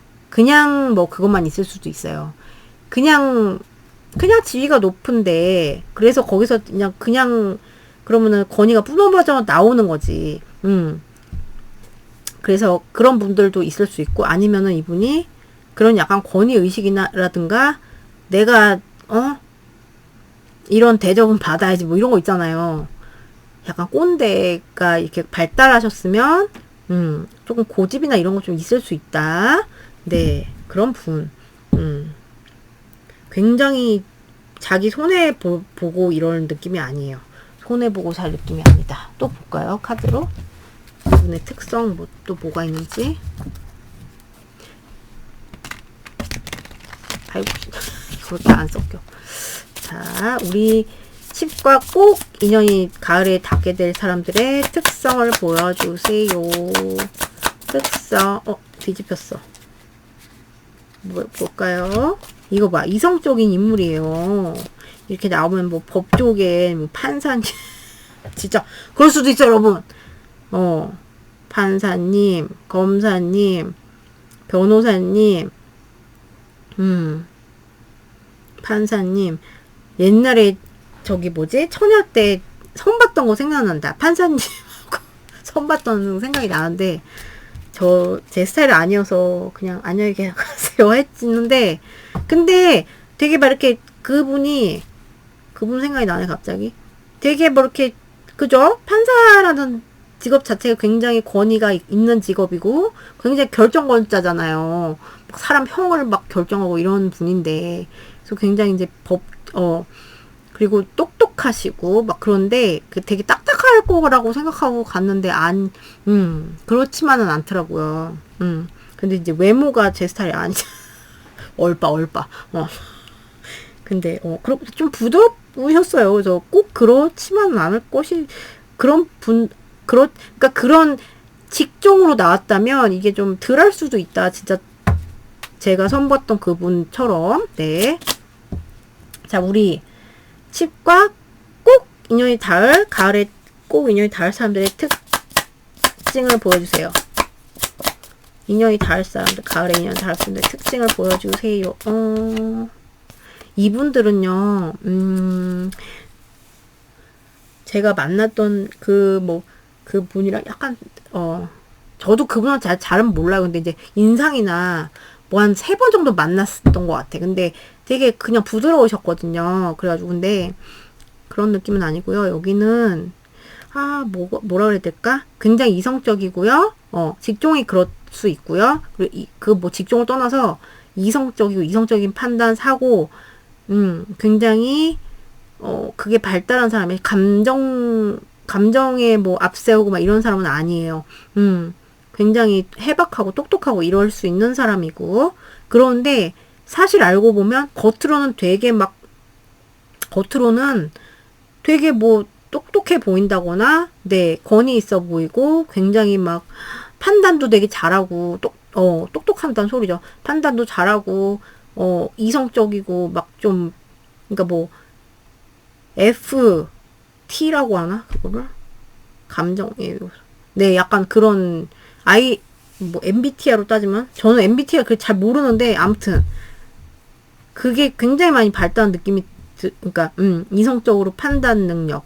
뭐 그것만 있을 수도 있어요. 그냥 지위가 높은데, 그래서 거기서 그냥, 그러면은 권위가 뿌너져 나오는 거지. 그래서 그런 분들도 있을 수 있고, 아니면은 이분이 그런 약간 권위의식이라든가, 내가, 이런 대접은 받아야지, 뭐 이런 거 있잖아요. 약간 꼰대가 이렇게 발달하셨으면, 조금 고집이나 이런 거 좀 있을 수 있다. 네, 그런 분. 굉장히 자기 보고 이런 느낌이 아니에요. 손해보고 살 느낌이 아니다. 또 볼까요? 카드로. 이분의 특성, 또 뭐가 있는지. 아이고, 그렇게 안 섞여. 자, 우리 칩과 꼭 인연이 가을에 닿게 될 사람들의 특성을 보여주세요. 특성, 뒤집혔어. 뭘까요? 이거 봐. 이성적인 인물이에요. 이렇게 나오면 뭐 법조계, 뭐 판사님, 진짜, 그럴 수도 있어요, 여러분. 판사님, 검사님, 변호사님, 판사님, 옛날에 저기 뭐지? 처녀 때 선 봤던 거 생각난다. 판사님하고 선 봤던 생각이 나는데, 제 스타일 아니어서 그냥 안녕히 계세요 했는데, 근데 되게 막 이렇게 그분 생각이 나네, 갑자기. 되게 뭐 이렇게, 그죠? 판사라는 직업 자체가 굉장히 권위가 있는 직업이고, 굉장히 결정권자잖아요. 막 사람 형을 막 결정하고 이런 분인데, 그래서 굉장히 이제 그리고 똑똑하시고, 막 그런데, 되게 딱딱할 거라고 생각하고 갔는데, 그렇지만은 않더라고요. 근데 이제 외모가 제 스타일이 아니죠. 얼빠. 근데, 그렇게 좀 부드러우셨어요. 그래서 꼭 그렇지만은 않을 것이, 그러니까 그런 직종으로 나왔다면 이게 좀 덜 할 수도 있다. 진짜 제가 선봤던 그분처럼. 네. 자, 우리 칩과 꼭 인연이 닿을, 가을에 꼭 인연이 닿을 사람들의 특징을 보여주세요. 인연이 닿을 사람들, 가을에 인연이 닿을 사람들의 특징을 보여주세요. 이분들은요, 제가 만났던 그분이랑 약간, 저도 그분은 잘은 몰라요. 근데 이제 인상이나 뭐 한 3번 정도 만났던 것 같아. 근데 되게 그냥 부드러우셨거든요. 그래가지고, 근데 그런 느낌은 아니고요. 여기는, 뭐라 그래야 될까? 굉장히 이성적이고요. 직종이 그럴 수 있고요. 그리고 뭐 직종을 떠나서 이성적인 판단, 사고, 굉장히, 그게 발달한 사람이 감정에 뭐 앞세우고 막 이런 사람은 아니에요. 굉장히 해박하고 똑똑하고 이럴 수 있는 사람이고, 그런데 사실 알고 보면 겉으로는 되게 뭐 똑똑해 보인다거나, 네, 권위 있어 보이고, 굉장히 막 판단도 되게 잘하고, 똑똑한다는 소리죠. 판단도 잘하고, 이성적이고, 막 좀, 그러니까 뭐, FT라고 하나? 그거를? 네, 약간 그런, 뭐, MBTI로 따지면? 저는 MBTI 그걸 잘 모르는데, 아무튼, 그게 굉장히 많이 발달한 느낌이, 그러니까, 이성적으로 판단 능력,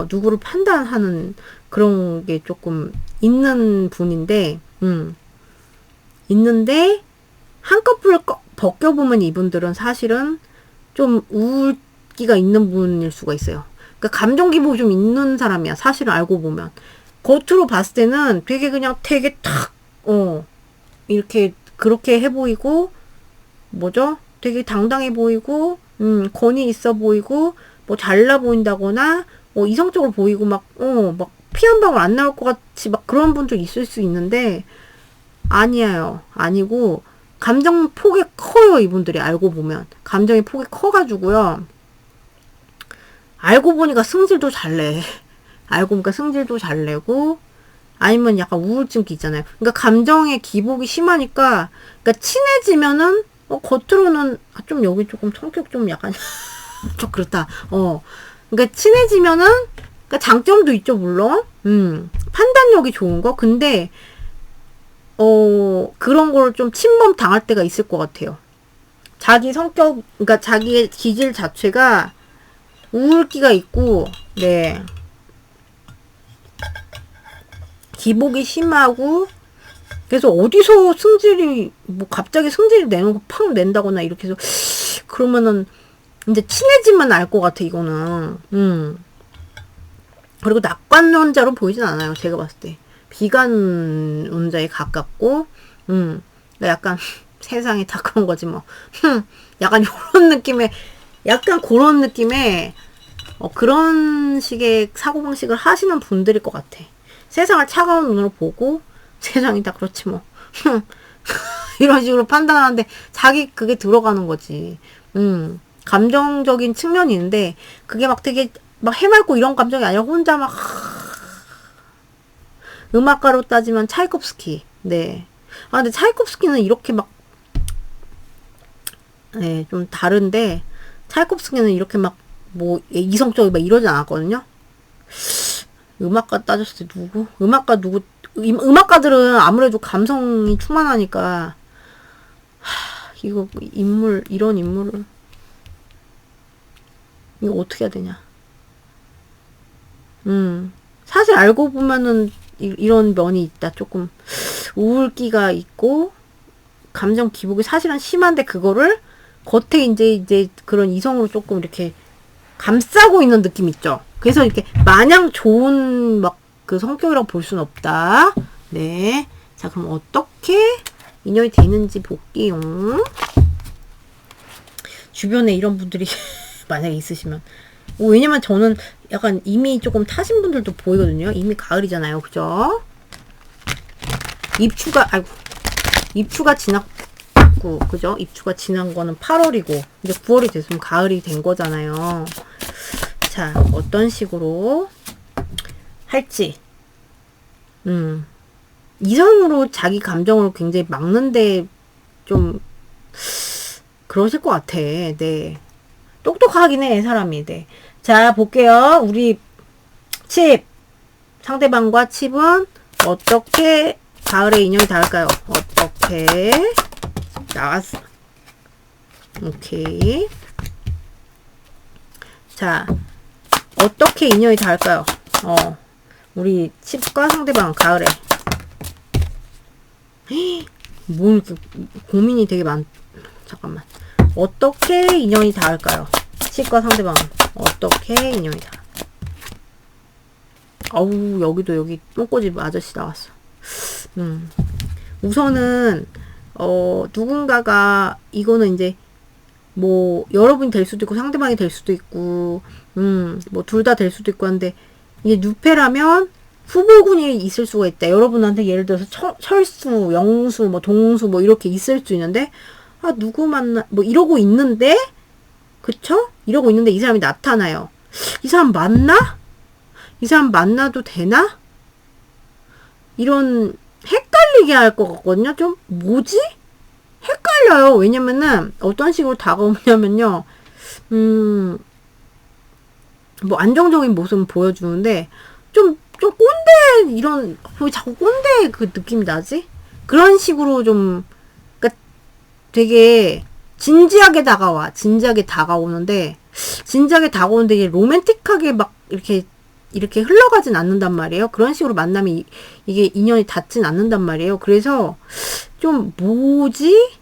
누구를 판단하는 그런 게 조금 있는 분인데, 있는데, 한꺼풀 벗겨보면 이분들은 사실은 좀 우울기가 있는 분일 수가 있어요. 그러니까 감정 기복이 좀 있는 사람이야. 사실은 알고 보면. 겉으로 봤을 때는 되게 탁, 이렇게, 그렇게 해 보이고, 뭐죠? 되게 당당해 보이고, 권위 있어 보이고, 뭐 잘나 보인다거나, 이성적으로 보이고, 막 피 한 방울 안 나올 것 같이 막 그런 분도 있을 수 있는데, 아니에요. 아니고, 감정 폭이 커요, 이분들이 알고 보면. 감정의 폭이 커가지고요. 알고 보니까 승질도 잘 내. 알고 보니까 승질도 잘 내고, 아니면 약간 우울증기 있잖아요. 그러니까 감정의 기복이 심하니까, 그러니까 친해지면은, 겉으로는, 좀 여기 조금 성격 좀 약간, 좀 그렇다. 그러니까 친해지면은, 그러니까 장점도 있죠, 물론. 판단력이 좋은 거. 근데, 그런 걸 좀 침범 당할 때가 있을 것 같아요. 자기 성격, 그러니까 자기의 기질 자체가 우울기가 있고, 네. 기복이 심하고, 그래서 어디서 승질이, 뭐 갑자기 승질을 내놓고 팍 낸다거나 이렇게 해서, 그러면은, 이제 친해지면 알 것 같아, 이거는. 그리고 낙관론자로 보이진 않아요, 제가 봤을 때. 비관론자에 가깝고, 그러니까 약간 세상에 다가온 거지, 뭐. 약간 요런 느낌의, 약간 그런 느낌의, 그런 식의 사고방식을 하시는 분들일 것 같아. 세상을 차가운 눈으로 보고, 세상이 다 그렇지, 뭐. 이런 식으로 판단하는데, 자기 그게 들어가는 거지. 감정적인 측면이 있는데, 그게 막 되게, 막 해맑고 이런 감정이 아니라 혼자 막, 음악가로 따지면 차이콥스키. 네. 아, 근데 차이콥스키는 이렇게 막, 네, 좀 다른데, 차이콥스키는 이렇게 막, 뭐, 이성적이고 막 이러지 않았거든요? 음악가 따졌을 때 누구? 음악가들은 아무래도 감성이 충만하니까, 이거, 이런 인물을, 이거 어떻게 해야 되냐. 사실 알고 보면은, 이런 면이 있다. 조금, 우울기가 있고, 감정 기복이 사실은 심한데, 그거를, 겉에 이제 그런 이성으로 조금 이렇게, 감싸고 있는 느낌 있죠? 그래서 이렇게, 마냥 좋은, 막, 그 성격이라고 볼 수는 없다. 네. 자, 그럼 어떻게 인연이 되는지 볼게요. 주변에 이런 분들이 만약에 있으시면. 왜냐면 저는 약간 이미 조금 타신 분들도 보이거든요. 이미 가을이잖아요. 그죠? 입추가 지났고, 그죠? 입추가 지난 거는 8월이고, 이제 9월이 됐으면 가을이 된 거잖아요. 자, 어떤 식으로 할지. 이성으로 자기 감정을 굉장히 막는데 좀 그러실 것 같아. 네. 똑똑하긴 해, 사람이. 네. 자, 볼게요. 우리 칩. 상대방과 칩은 어떻게 가을의 인연이 닿을까요? 어떻게 나왔어. 오케이. 자, 어떻게 인연이 닿을까요? 우리 칩과 상대방 가을에. 뭐 이렇게 고민이 되게 잠깐만. 어떻게 인연이 닿을까요? 칩과 상대방 어떻게 인연이 닿아? 어우, 여기 똥꼬집 아저씨 나왔어. 우선은 누군가가 이거는 이제 뭐 여러분이 될 수도 있고 상대방이 될 수도 있고 뭐 둘 다 될 수도 있고 한데 이게 뉴페라면 후보군이 있을 수가 있다. 여러분한테 예를 들어서 철수, 영수, 뭐 동수 뭐 이렇게 있을 수 있는데 누구 만나 뭐 이러고 있는데 그쵸? 이러고 있는데 이 사람이 나타나요. 이 사람 맞나? 이 사람 만나도 되나? 이런 헷갈리게 할 것 같거든요. 좀 뭐지? 헷갈려요. 왜냐면은 어떤 식으로 다가오냐면요. 뭐 안정적인 모습은 보여주는데 좀 꼰대 이런 왜 자꾸 꼰대 그 느낌이 나지? 그런 식으로 좀 그러니까 되게 진지하게 다가오는데 이게 로맨틱하게 막 이렇게 흘러가진 않는단 말이에요. 그런 식으로 만남이 이게 인연이 닿진 않는단 말이에요. 그래서 좀 뭐지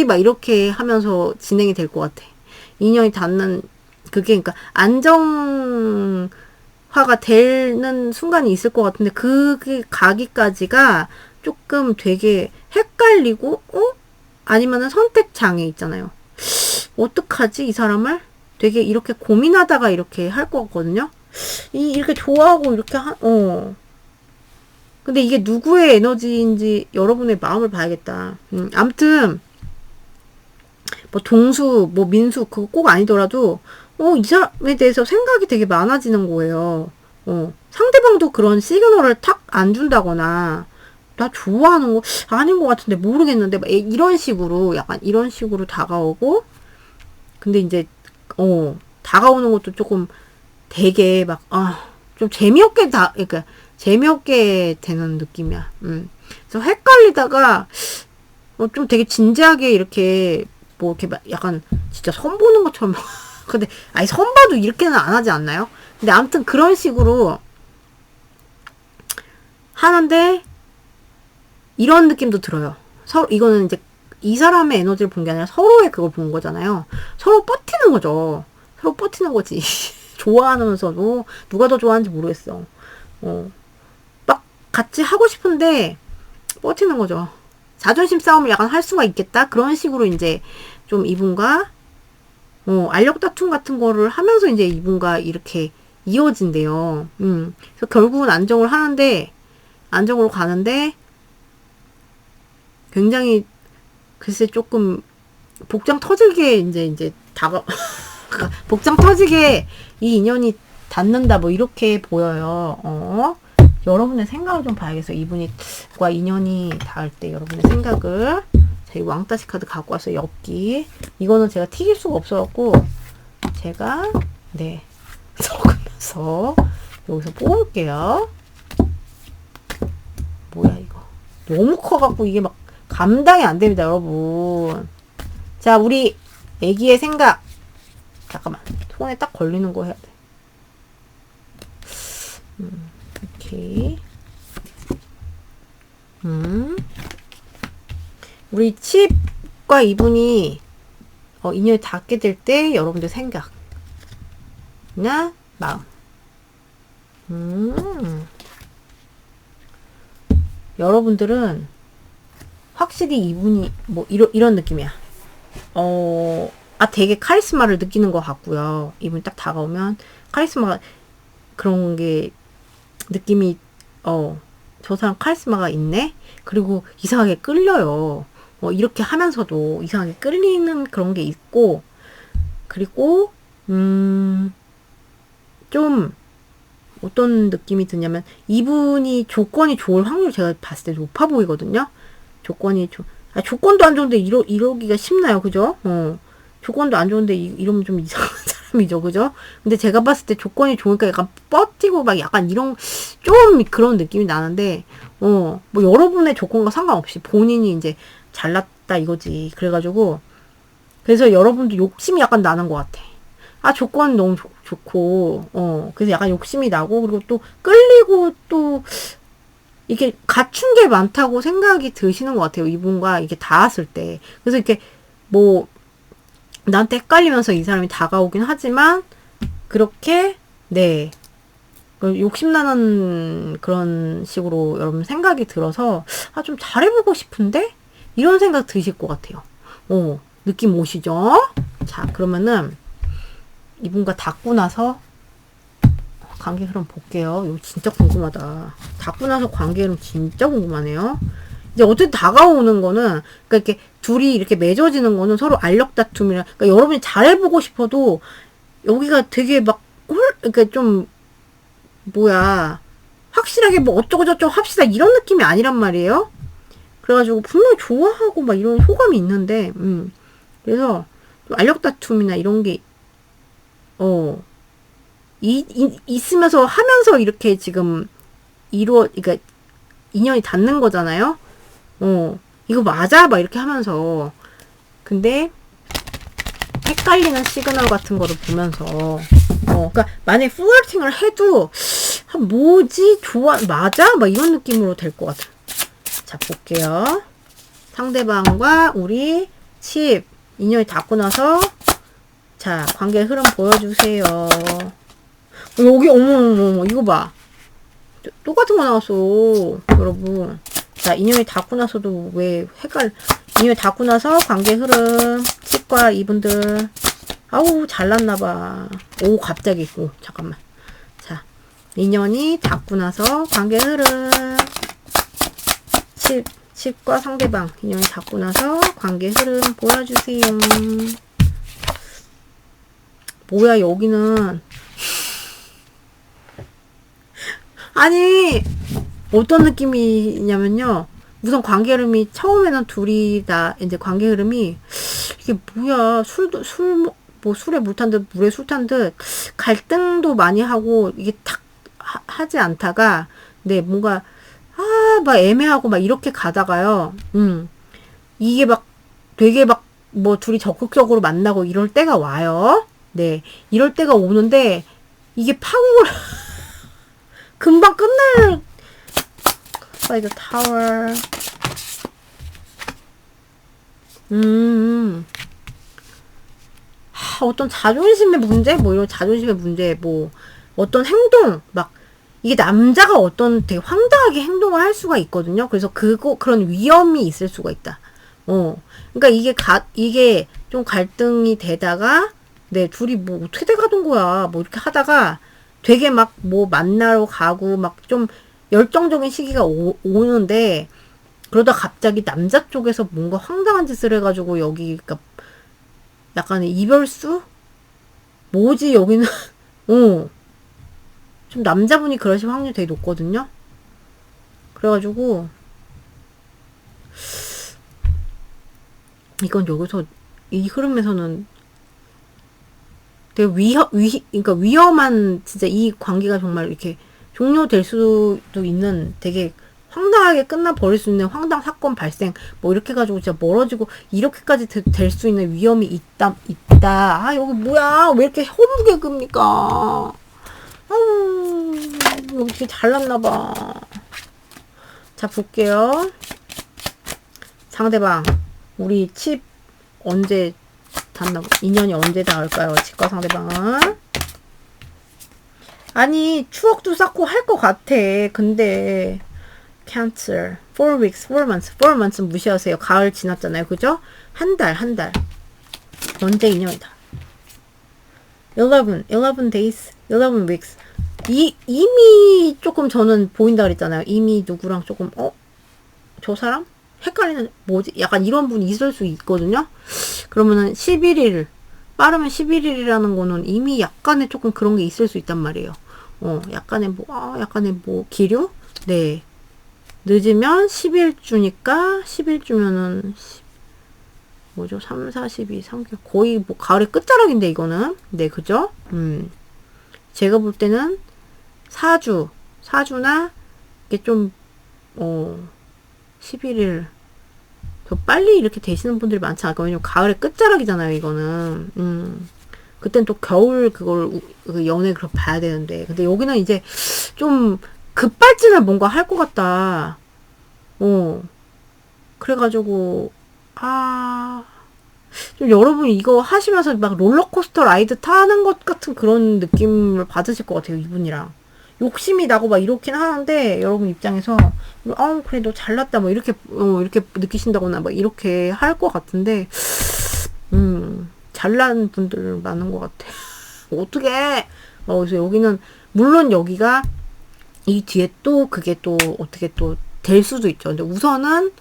막 이렇게 하면서 진행이 될 것 같아. 인연이 닿는 그게 그러니까 안정화가 되는 순간이 있을 것 같은데 그게 가기까지가 조금 되게 헷갈리고 아니면은 선택 장애 있잖아요. 어떡하지 이 사람을? 되게 이렇게 고민하다가 이렇게 할 것 같거든요. 이렇게 좋아하고 이렇게 근데 이게 누구의 에너지인지 여러분의 마음을 봐야겠다. 아무튼 뭐 동수, 뭐 민수 그거 꼭 아니더라도 이 사람에 대해서 생각이 되게 많아지는 거예요. 상대방도 그런 시그널을 탁 안 준다거나 나 좋아하는 거 아닌 것 같은데 모르겠는데 막 이런 식으로 약간 이런 식으로 다가오고 근데 이제 다가오는 것도 조금 되게 막 좀 재미없게 그러니까 재미없게 되는 느낌이야. 그래서 헷갈리다가 좀 되게 진지하게 이렇게 뭐 이렇게 약간 진짜 선 보는 것처럼 근데 아니 선 봐도 이렇게는 안 하지 않나요? 근데 아무튼 그런 식으로 하는데 이런 느낌도 들어요. 서로 이거는 이제 이 사람의 에너지를 본 게 아니라 서로의 그걸 본 거잖아요. 서로 버티는 거죠. 서로 버티는 거지. 좋아하면서도 누가 더 좋아하는지 모르겠어. 막 같이 하고 싶은데 버티는 거죠. 자존심 싸움을 약간 할 수가 있겠다. 그런 식으로 이제 좀 이분과 알력 다툼 같은 거를 하면서 이제 이분과 이렇게 이어진대요. 그래서 결국은 안정을 하는데 안정으로 가는데 굉장히 글쎄 조금 복장 터지게 이제 복장 터지게 이 인연이 닿는다 뭐 이렇게 보여요. 여러분의 생각을 좀 봐야겠어요. 이분과 인연이 닿을 때 여러분의 생각을. 자, 이 왕따시 카드 갖고 와서 엽기. 이거는 제가 튀길 수가 없어갖고 제가 네 적으면서 여기서 뽑을게요. 뭐야 이거 너무 커갖고 이게 막 감당이 안 됩니다, 여러분. 자, 우리 애기의 생각. 잠깐만, 손에 딱 걸리는 거 해야 돼. 오케이. 우리 칩과 이분이 인연이 닿게 될 때 여러분들 생각이나 마음. 여러분들은 확실히 이분이 뭐 이런 느낌이야. 되게 카리스마를 느끼는 것 같고요. 이분이 딱 다가오면 카리스마 그런 게 느낌이 저 사람 카리스마가 있네. 그리고 이상하게 끌려요. 이렇게 하면서도 이상하게 끌리는 그런 게 있고, 그리고 좀 어떤 느낌이 드냐면 이분이 조건이 좋을 확률이 제가 봤을 때 높아 보이거든요. 조건도 안 좋은데 이러기가 쉽나요, 그죠? 조건도 안 좋은데 이러면 좀 이상한 사람이죠, 그죠? 근데 제가 봤을 때 조건이 좋으니까 약간 뻗티고 막 약간 이런 좀 그런 느낌이 나는데, 뭐 여러분의 조건과 상관없이 본인이 이제 잘났다 이거지. 그래서 여러분도 욕심이 약간 나는 것 같아. 조건 너무 좋고, 그래서 약간 욕심이 나고, 그리고 또 끌리고 또 이게 갖춘 게 많다고 생각이 드시는 것 같아요. 이분과 이게 닿았을 때. 그래서 이렇게 뭐 나한테 헷갈리면서 이 사람이 다가오긴 하지만 그렇게 네 욕심나는 그런 식으로 여러분 생각이 들어서 좀 잘해보고 싶은데 이런 생각 드실 것 같아요. 느낌 오시죠? 자, 그러면은 이분과 닿고 나서 관계 흐름 볼게요. 이거 진짜 궁금하다. 닿고 나서 관계 흐름 진짜 궁금하네요. 이제 어쨌든 다가오는 거는, 그러니까 이렇게 둘이 이렇게 맺어지는 거는 서로 알력 다툼이라, 그러니까 여러분이 잘해보고 싶어도 여기가 되게 막 그러니까 좀 확실하게 뭐 어쩌고저쩌고 합시다 이런 느낌이 아니란 말이에요. 그래가지고 분명히 좋아하고 막 이런 호감이 있는데, 그래서 알력 다툼이나 이런 게 있으면서 하면서 이렇게 지금 그러니까 인연이 닿는 거잖아요. 이거 맞아? 막 이렇게 하면서. 근데 헷갈리는 시그널 같은 거를 보면서 그러니까 만약에 플러팅을 해도 뭐지? 맞아? 막 이런 느낌으로 될 것 같아. 자, 볼게요. 상대방과 우리 칩 인연이 닿고 나서 자, 관계 흐름 보여주세요. 여기 어머 이거 봐. 똑같은 거 나왔어, 여러분. 자, 인연이 닿고 나서도 왜 인연이 닿고 나서 관계 흐름 칩과 이분들 잘났나봐. 갑자기 잠깐만. 자, 인연이 닿고 나서 관계 흐름 칩과 상대방 인연이 닿고 나서 관계 흐름 보여주세요. 뭐야, 여기는 아니 어떤 느낌이냐면요, 우선 관계 흐름이 처음에는 둘이 다 이제 관계 흐름이 이게 뭐야, 술에 물 탄 듯 물에 술 탄 듯 갈등도 많이 하고 이게 탁 하지 않다가 네, 뭔가, 막 애매하고 막 이렇게 가다가요. 이게 막 되게 막 뭐 둘이 적극적으로 만나고 이럴 때가 와요. 네, 이럴 때가 오는데 이게 파국을 금방 끝날, by the tower. 어떤 자존심의 문제? 뭐 이런 자존심의 문제, 뭐, 어떤 행동, 막, 이게 남자가 어떤 되게 황당하게 행동을 할 수가 있거든요. 그래서 그런 위험이 있을 수가 있다. 그러니까 이게 좀 갈등이 되다가, 네, 둘이 뭐 어떻게 돼가던 거야. 뭐 이렇게 하다가 되게 막 뭐 만나러 가고 막 좀 열정적인 시기가 오는데, 그러다 갑자기 남자 쪽에서 뭔가 황당한 짓을 해가지고 여기, 그러니까 약간의 이별수? 뭐지, 여기는? 좀 남자분이 그러실 확률이 되게 높거든요? 그래가지고, 이건 여기서, 이 흐름에서는 되게 그러니까 위험한, 진짜 이 관계가 정말 이렇게 종료될 수도 있는 되게 황당하게 끝나버릴 수 있는 황당 사건 발생, 뭐 이렇게 해가지고 진짜 멀어지고, 이렇게까지 될 수 있는 위험이 있다. 여기 뭐야? 왜 이렇게 허무개그입니까? 여기 되게 잘났나봐. 자, 볼게요. 상대방, 우리 칩 언제 인연이 언제 닿을까요? 칩과 상대방은. 아니, 추억도 쌓고 할 것 같아. 근데 cancel. 4 weeks, 4 months. 4 months 무시하세요. 가을 지났잖아요. 그죠? 한 달. 언제 인연이다. 11 days, 11 weeks. 이미 조금 저는 보인다 그랬잖아요. 이미 누구랑 조금, 저 사람? 헷갈리는, 뭐지? 약간 이런 분이 있을 수 있거든요? 그러면은 11일, 빠르면 11일이라는 거는 이미 약간의 조금 그런 게 있을 수 있단 말이에요. 약간의 기류? 네. 늦으면 10일주니까, 10일주면은, 뭐죠? 3, 4, 12, 3개월. 거의 뭐 가을의 끝자락인데, 이거는. 네, 그죠? 제가 볼 때는 4주나, 이게 좀, 11일. 더 빨리 이렇게 되시는 분들이 많지 않을까? 왜냐면 가을의 끝자락이잖아요, 이거는. 그땐 또 겨울 그 연애 그걸 봐야 되는데. 근데 여기는 이제 좀 급발진을 뭔가 할 것 같다. 그래가지고, 좀 여러분 이거 하시면서 막 롤러코스터 라이드 타는 것 같은 그런 느낌을 받으실 것 같아요, 이분이랑. 욕심이 나고 막 이렇긴 하는데, 여러분 입장에서, 그래, 너 잘났다, 뭐, 이렇게 느끼신다거나, 막, 이렇게 할 것 같은데, 잘난 분들 많은 것 같아. 어떻게, 그래서 여기는, 물론 여기가, 이 뒤에 또, 그게 또, 어떻게 또, 될 수도 있죠. 근데 우선은,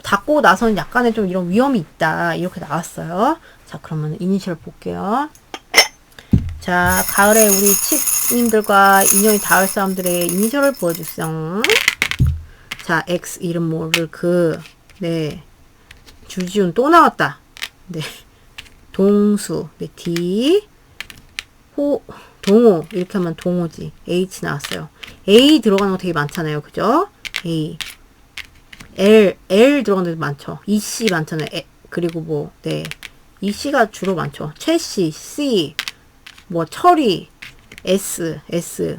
닫고 나서는 약간의 좀 이런 위험이 있다. 이렇게 나왔어요. 자, 그러면 이니셜 볼게요. 자, 가을에 우리 칩님들과 인연이 닿을 사람들의 이니셜을 보여주세요. 자, X 이름 모를 네. 주지훈 또 나왔다. 네. 동수, 네. D, 동호. 이렇게 하면 동호지. H 나왔어요. A 들어가는 거 되게 많잖아요. 그죠? A. L 들어가는 데도 많죠. EC 많잖아요. 그리고 뭐, 네. EC가 주로 많죠. 최씨, C, 뭐 철이, S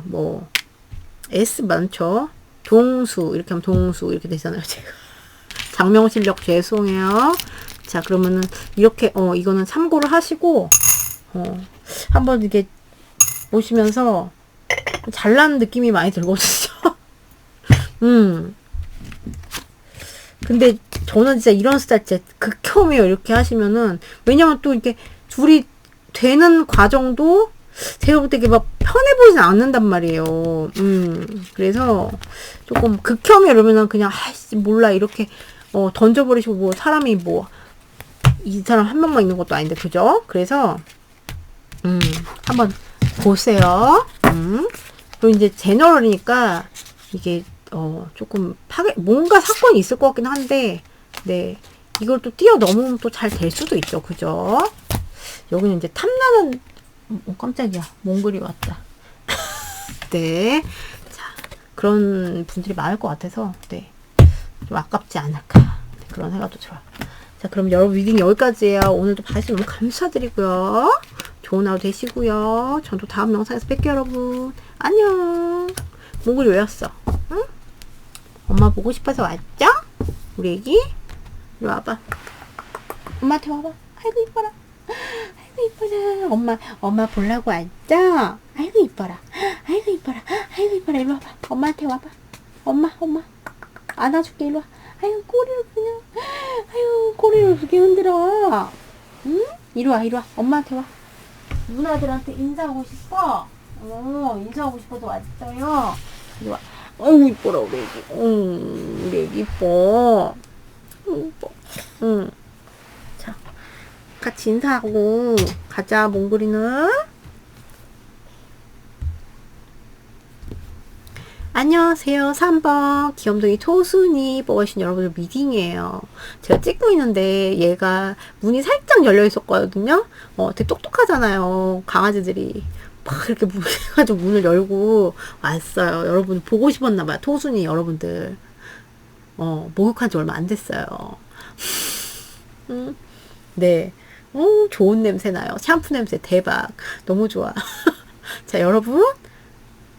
뭐 S 많죠. 동수 이렇게 하면 동수 이렇게 되잖아요. 제가 장명 실력 죄송해요. 자, 그러면은 이렇게 이거는 참고를 하시고 한번 이렇게 보시면서 잘난 느낌이 많이 들거든요. 근데 저는 진짜 이런 스타일 진짜 극혐이에요. 이렇게 하시면은. 왜냐면 또 이렇게 둘이 되는 과정도 제가 볼 때 이게 막 편해 보이진 않는단 말이에요. 그래서 조금 극혐이 이러면은 그냥 몰라 이렇게 던져버리시고 뭐 사람이 뭐 이 사람 한 명만 있는 것도 아닌데 그죠? 그래서 한번 보세요. 그리고 이제 제너럴이니까 이게 조금 뭔가 사건이 있을 것 같긴 한데 네 이걸 또 뛰어넘으면 또 잘 될 수도 있죠. 그죠? 여기는 이제 탐나는 깜짝이야. 몽글이 왔다. 네. 자, 그런 분들이 많을 것 같아서 네, 좀 아깝지 않을까 네, 그런 생각도 들어요. 자, 그럼 여러분 리딩 여기까지예요. 오늘도 봐주셔서 너무 감사드리고요. 좋은 하루 되시고요. 전 또 다음 영상에서 뵐게요, 여러분. 안녕. 몽골이 왜 왔어? 응? 엄마 보고 싶어서 왔죠? 우리 애기? 이리 와봐. 엄마한테 와봐. 아이고 이뻐라. 아이고 이뻐라. 엄마 보려고 왔죠? 아이고 이뻐라. 아이고 이뻐라. 아이고 이뻐라. 이리 와봐. 엄마한테 와봐. 엄마 안아줄게. 이리 와. 아유 꼬리를 그냥. 아유 꼬리를 그렇게 흔들어. 응? 이리 와. 엄마한테 와. 누나들한테 인사하고 싶어? 인사하고 싶어서 왔어요. 이리 와. 아이고 이뻐라 우리 애기. 우리 애기 이뻐. 이뻐. 자, 같이 인사하고 가자 몽골이는. 안녕하세요. 3번 귀염둥이 토순이 뽑으신 여러분들 미팅이에요. 제가 찍고 있는데 얘가 문이 살짝 열려 있었거든요. 되게 똑똑하잖아요. 강아지들이 막 이렇게 해가지고 문을 열고 왔어요. 여러분 보고 싶었나봐요. 토순이 여러분들 목욕한 지 얼마 안 됐어요. 네. 좋은 냄새 나요. 샴푸 냄새 대박. 너무 좋아. 자, 여러분.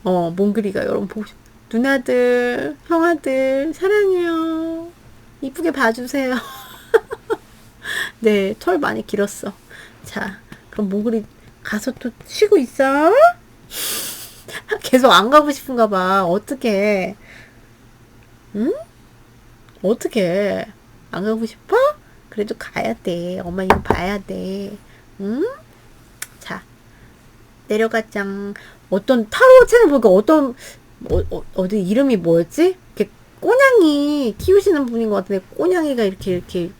몽글이가 여러분 보고 싶 누나들, 형아들, 사랑해요. 이쁘게 봐주세요. 네, 털 많이 길었어. 자, 그럼 몽글이 가서 또 쉬고 있어? 계속 안 가고 싶은가 봐. 어떡해. 응? 어떡해. 안 가고 싶어? 그래도 가야 돼. 엄마 이거 봐야 돼. 응? 자, 내려가짱. 어떤 타로 채널 보니까 어디 이름이 뭐였지? 이렇게 꼬냥이 키우시는 분인 것 같은데 꼬냥이가 이렇게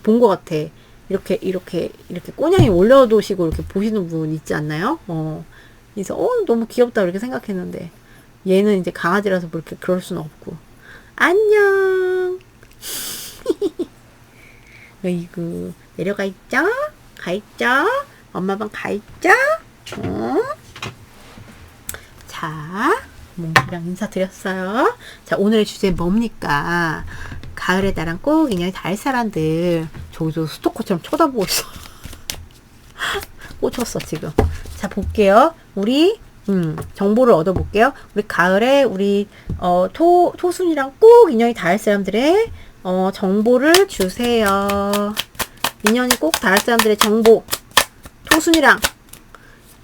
본 것 같아. 이렇게 꼬냥이 올려두시고 이렇게 보시는 분 있지 않나요? 그래서 너무 귀엽다 이렇게 생각했는데 얘는 이제 강아지라서 뭐 이렇게 그럴 수는 없고. 안녕. 이거 내려가 있죠? 가 있죠? 엄마 방 가 있죠? 자, 몽골이랑 인사드렸어요. 자, 오늘의 주제 뭡니까? 가을에 나랑 꼭 인연이 닿을 사람들. 저기서 스토커처럼 쳐다보고 있어. 꽂혔어 지금. 자, 볼게요. 우리 정보를 얻어볼게요. 우리 가을에 우리 토순이랑 꼭 인연이 닿을 사람들의 정보를 주세요. 인연이 꼭 닿을 사람들의 정보. 토순이랑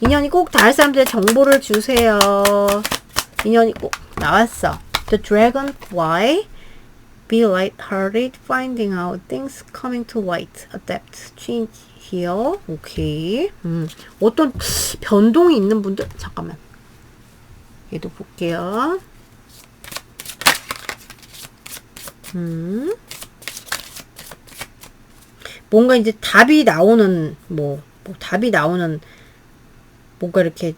인연이 꼭 닿을 사람들의 정보를 주세요. 인연이 꼭 나왔어. The dragonfly, be light-hearted, finding out things coming to light, adapt, change, heal. 오케이. 어떤 변동이 있는 분들 잠깐만. 얘도 볼게요. 뭔가 이제 답이 나오는 답이 나오는 뭔가 이렇게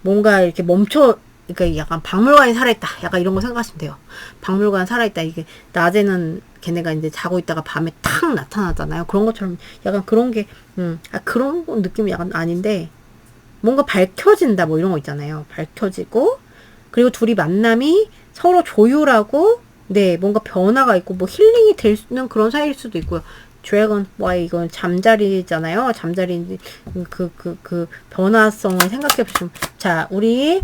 뭔가 이렇게 그러니까 약간 박물관이 살아있다. 약간 이런 거 생각하시면 돼요. 박물관 살아있다. 이게 낮에는 걔네가 이제 자고 있다가 밤에 탁 나타나잖아요. 그런 것처럼 약간 그런 게 그런 느낌이 약간 아닌데 뭔가 밝혀진다 뭐 이런 거 있잖아요. 밝혀지고 그리고 둘이 만남이 서로 조율하고 네 뭔가 변화가 있고 뭐 힐링이 되는 그런 사이일 수도 있고요. 드래곤플라이 이건 잠자리잖아요. 잠자리 그 변화성을 생각해 보시면 자 우리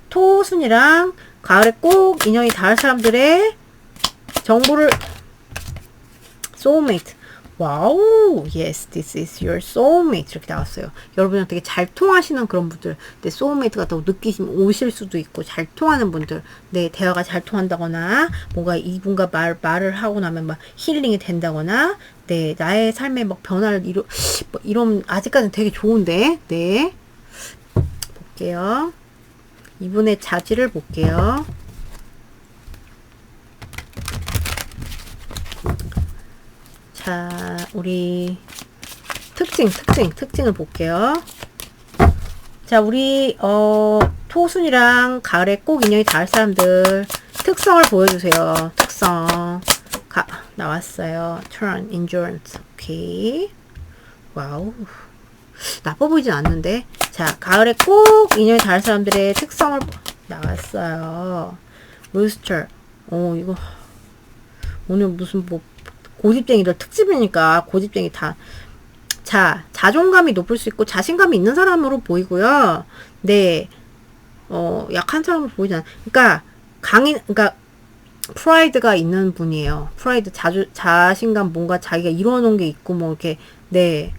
토순이랑 가을에 꼭 인연이 닿을 사람들의 정보를 soulmate 와우 yes this is your soulmate 이렇게 나왔어요. 여러분이랑 되게 잘 통하시는 그런 분들 네 soulmate 같다고 느끼시면 오실 수도 있고 잘 통하는 분들 네 대화가 잘 통한다거나 뭔가 이분과 말을 하고 나면 막 힐링이 된다거나 네 나의 삶에 막 변화를 이런 아직까지는 되게 좋은데 네 볼게요. 이분의 자질을 볼게요. 자, 우리 특징을 볼게요. 자, 우리 토순이랑 가을에 꼭 인연이 닿을 사람들 특성을 보여주세요. 특성 나왔어요. Turn, endurance. 오케이. 와우. 나빠 보이진 않는데 자, 가을에 꼭 인연이 닿을 사람들의 특성을 나왔어요. 루스터. 이거 오늘 무슨 뭐 고집쟁이들 특집이니까 고집쟁이 다. 자, 자존감이 높을 수 있고 자신감이 있는 사람으로 보이고요. 네. 약한 사람으로 보이지 않아. 그러니까 그러니까 프라이드가 있는 분이에요. 프라이드, 자신감, 뭔가 자기가 이뤄놓은 게 있고 뭐 이렇게. 네.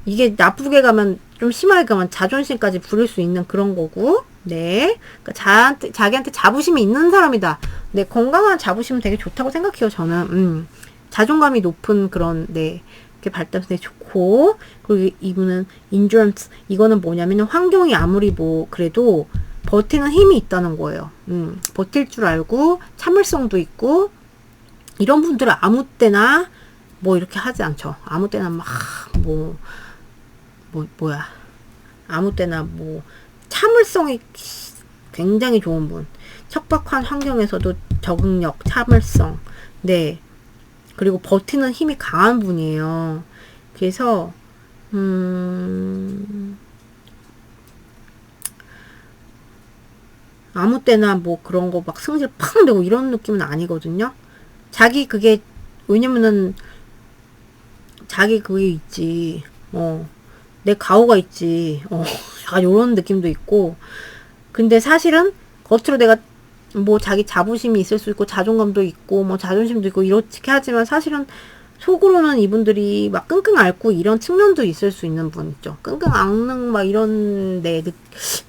이게 나쁘게 가면, 좀 심하게 가면 자존심까지 부릴 수 있는 그런 거고. 네. 그러니까 자기한테 자부심이 있는 사람이다. 네. 건강한 자부심은 되게 좋다고 생각해요, 저는. 자존감이 높은 그런, 네. 이렇게 발달성이 좋고. 그리고 이분은 endurance. 이거는 뭐냐면 환경이 아무리 뭐, 그래도 버티는 힘이 있다는 거예요. 버틸 줄 알고, 참을성도 있고, 이런 분들은 아무 때나, 뭐 이렇게 하지 않죠. 아무 때나 막, 뭐야. 아무 때나 뭐, 참을성이 굉장히 좋은 분. 척박한 환경에서도 적응력, 참을성. 네. 그리고 버티는 힘이 강한 분이에요. 그래서, 아무 때나 뭐 그런 거 막 승질 팍 내고 이런 느낌은 아니거든요. 왜냐면은, 자기 그게 있지. 내 가오가 있지. 약간 요런 느낌도 있고. 근데 사실은 겉으로 내가 뭐 자기 자부심이 있을 수 있고 자존감도 있고 뭐 자존심도 있고 이렇게 하지만 사실은 속으로는 이분들이 막 끙끙 앓고 이런 측면도 있을 수 있는 분 있죠. 끙끙 앓는 막 이런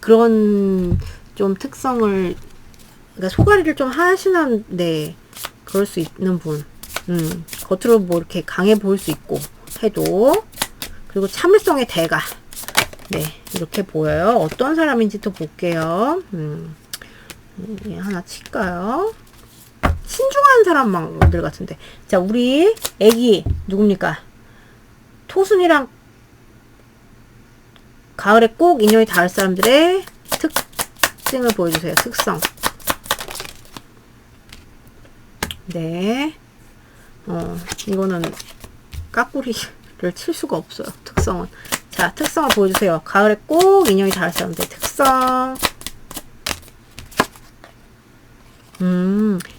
그런 좀 특성을, 그러니까 소가리를 좀 하시는, 네, 그럴 수 있는 분. 겉으로 뭐 이렇게 강해 보일 수 있고 해도. 그리고 참을성의 대가. 네, 이렇게 보여요. 어떤 사람인지 또 볼게요. 하나 칠까요? 신중한 사람들 같은데. 자, 우리 애기 누굽니까? 토순이랑 가을에 꼭 인연이 닿을 사람들의 특징을 보여주세요. 특성. 네. 이거는 까꾸리를 칠 수가 없어요. 특성은. 자, 특성을 보여주세요. 가을에 꼭 인연이 닿을 사람들의 특성.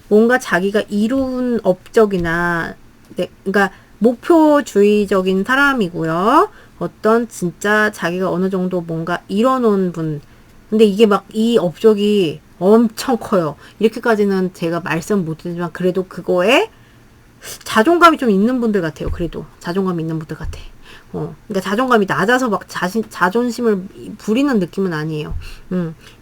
뭔가 자기가 이룬 업적이나, 네, 그러니까 목표주의적인 사람이고요. 어떤 진짜 자기가 어느 정도 뭔가 이뤄놓은 분. 근데 이게 막 이 업적이 엄청 커요. 이렇게까지는 제가 말씀 못드리지만 그래도 그거에 자존감이 좀 있는 분들 같아요. 그래도 자존감이 있는 분들 같아. 그러니까 자존감이 낮아서 막 자존심을 부리는 느낌은 아니에요.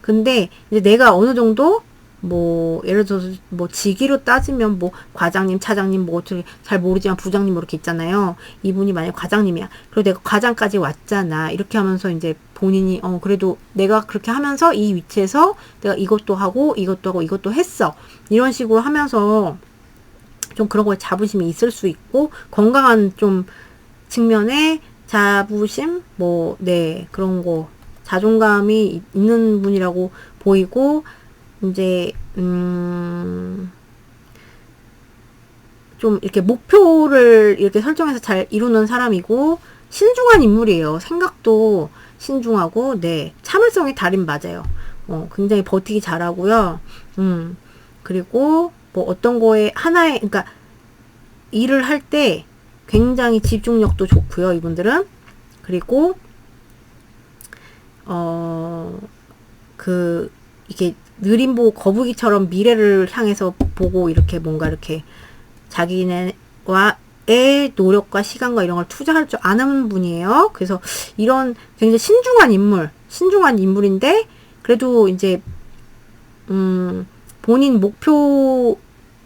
근데 이제 내가 어느 정도 뭐 예를 들어서 뭐 직위로 따지면 뭐 과장님, 차장님 뭐 어떻게 잘 모르지만 부장님 이렇게 있잖아요. 이분이 만약 과장님이야. 그리고 내가 과장까지 왔잖아. 이렇게 하면서 이제 본인이 그래도 내가 그렇게 하면서 이 위치에서 내가 이것도 하고 이것도 했어. 이런 식으로 하면서 좀 그런 거에 자부심이 있을 수 있고 건강한 좀 측면에 자부심 뭐 네 그런 거 자존감이 있는 분이라고 보이고 이제 좀 이렇게 목표를 이렇게 설정해서 잘 이루는 사람이고 신중한 인물이에요. 생각도 신중하고 네 참을성이 달인 맞아요. 굉장히 버티기 잘하고요. 그리고 뭐 어떤 거에 하나에 그러니까 일을 할 때 굉장히 집중력도 좋고요. 이분들은 그리고 이게 느림보 거북이처럼 미래를 향해서 보고 이렇게 뭔가 이렇게 자기네와의 노력과 시간과 이런 걸 투자할 줄 아는 분이에요. 그래서 이런 굉장히 신중한 인물인데 그래도 이제 본인 목표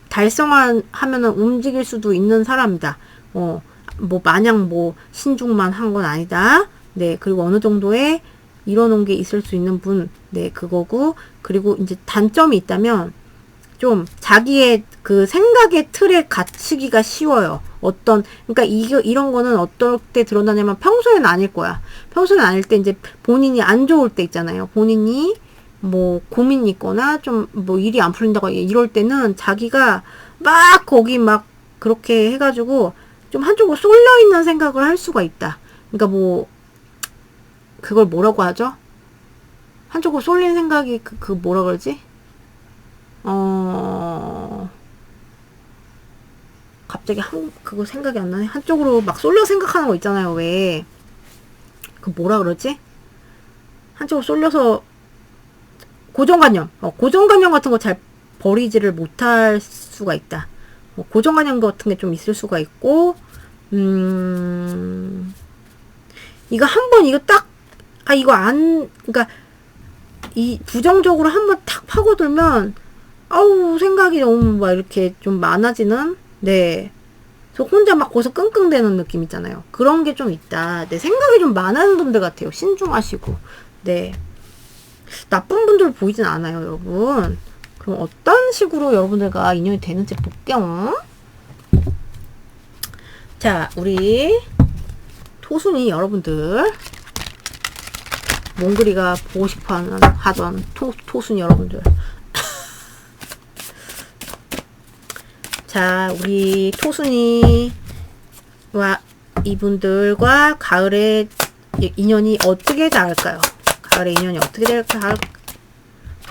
달성하면은 움직일 수도 있는 사람이다. 뭐 마냥 뭐 신중만 한 건 아니다. 네, 그리고 어느 정도의 이뤄놓은 게 있을 수 있는 분, 네, 그거고, 그리고 이제 단점이 있다면, 좀, 자기의 그 생각의 틀에 갇히기가 쉬워요. 그러니까 이런 거는 어떨 때 드러나냐면 평소에는 아닐 거야. 평소에는 아닐 때 이제 본인이 안 좋을 때 있잖아요. 본인이 뭐 고민이 있거나 좀 뭐 일이 안 풀린다고 이럴 때는 자기가 막 거기 막 그렇게 해가지고 좀 한쪽으로 쏠려 있는 생각을 할 수가 있다. 그러니까 뭐, 그걸 뭐라고 하죠? 한쪽으로 쏠린 생각이 그 뭐라 그러지? 갑자기 그거 생각이 안 나네. 한쪽으로 막 쏠려 생각하는 거 있잖아요. 왜? 그 뭐라 그러지? 한쪽으로 쏠려서 고정관념. 고정관념 같은 거 잘 버리지를 못할 수가 있다. 고정관념 같은 게 좀 있을 수가 있고, 이거 한번 이거 딱, 이거 그러니까, 이 부정적으로 한번 탁 파고들면, 아우, 생각이 너무 막 이렇게 좀 많아지는, 네. 저 혼자 막 거기서 끙끙대는 느낌 있잖아요. 그런 게 좀 있다. 네, 생각이 좀 많은 분들 같아요. 신중하시고. 네. 나쁜 분들 보이진 않아요, 여러분. 그럼 어떤 식으로 여러분들과 인연이 되는지 볼게요. 자, 우리 토순이 여러분들, 몽글이가 보고 싶어 하던 토순이 여러분들. 자, 우리 토순이와 이분들과 가을에 인연이 어떻게 닿을까요? 가을에 인연이 어떻게 될까?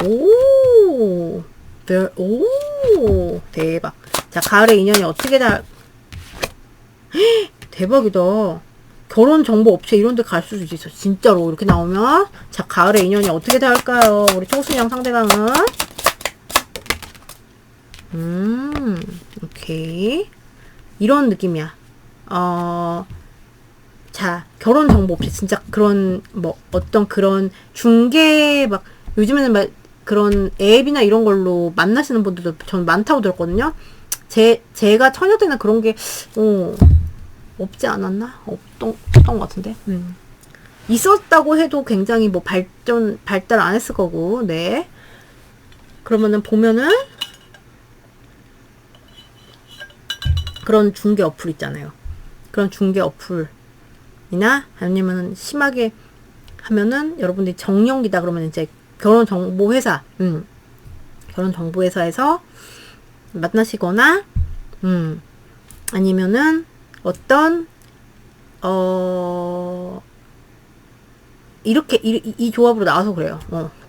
오, 대박. 자, 가을에 인연이 어떻게 대박이다. 결혼 정보 업체 이런 데 갈 수도 있어. 진짜로. 이렇게 나오면. 자, 가을에 인연이 어떻게 닿을까요? 우리 토순이랑 상대방은. 오케이. 이런 느낌이야. 자, 결혼 정보 업체 진짜 그런 뭐 어떤 그런 중개 막 요즘에는 막 그런 앱이나 이런 걸로 만나시는 분들도 전 많다고 들었거든요. 제가 처녀 때는 그런 게 없지 않았나? 없던 것 같은데. 있었다고 해도 굉장히 뭐 발달 안 했을 거고. 네. 그러면은 보면은 그런 중개 어플 있잖아요. 그런 중개 어플이나 아니면은 심하게 하면은 여러분들이 정령기다 그러면 이제 결혼정보회사, 결혼정보회사에서 만나시거나, 아니면은 어떤, 이렇게, 이 조합으로 나와서 그래요.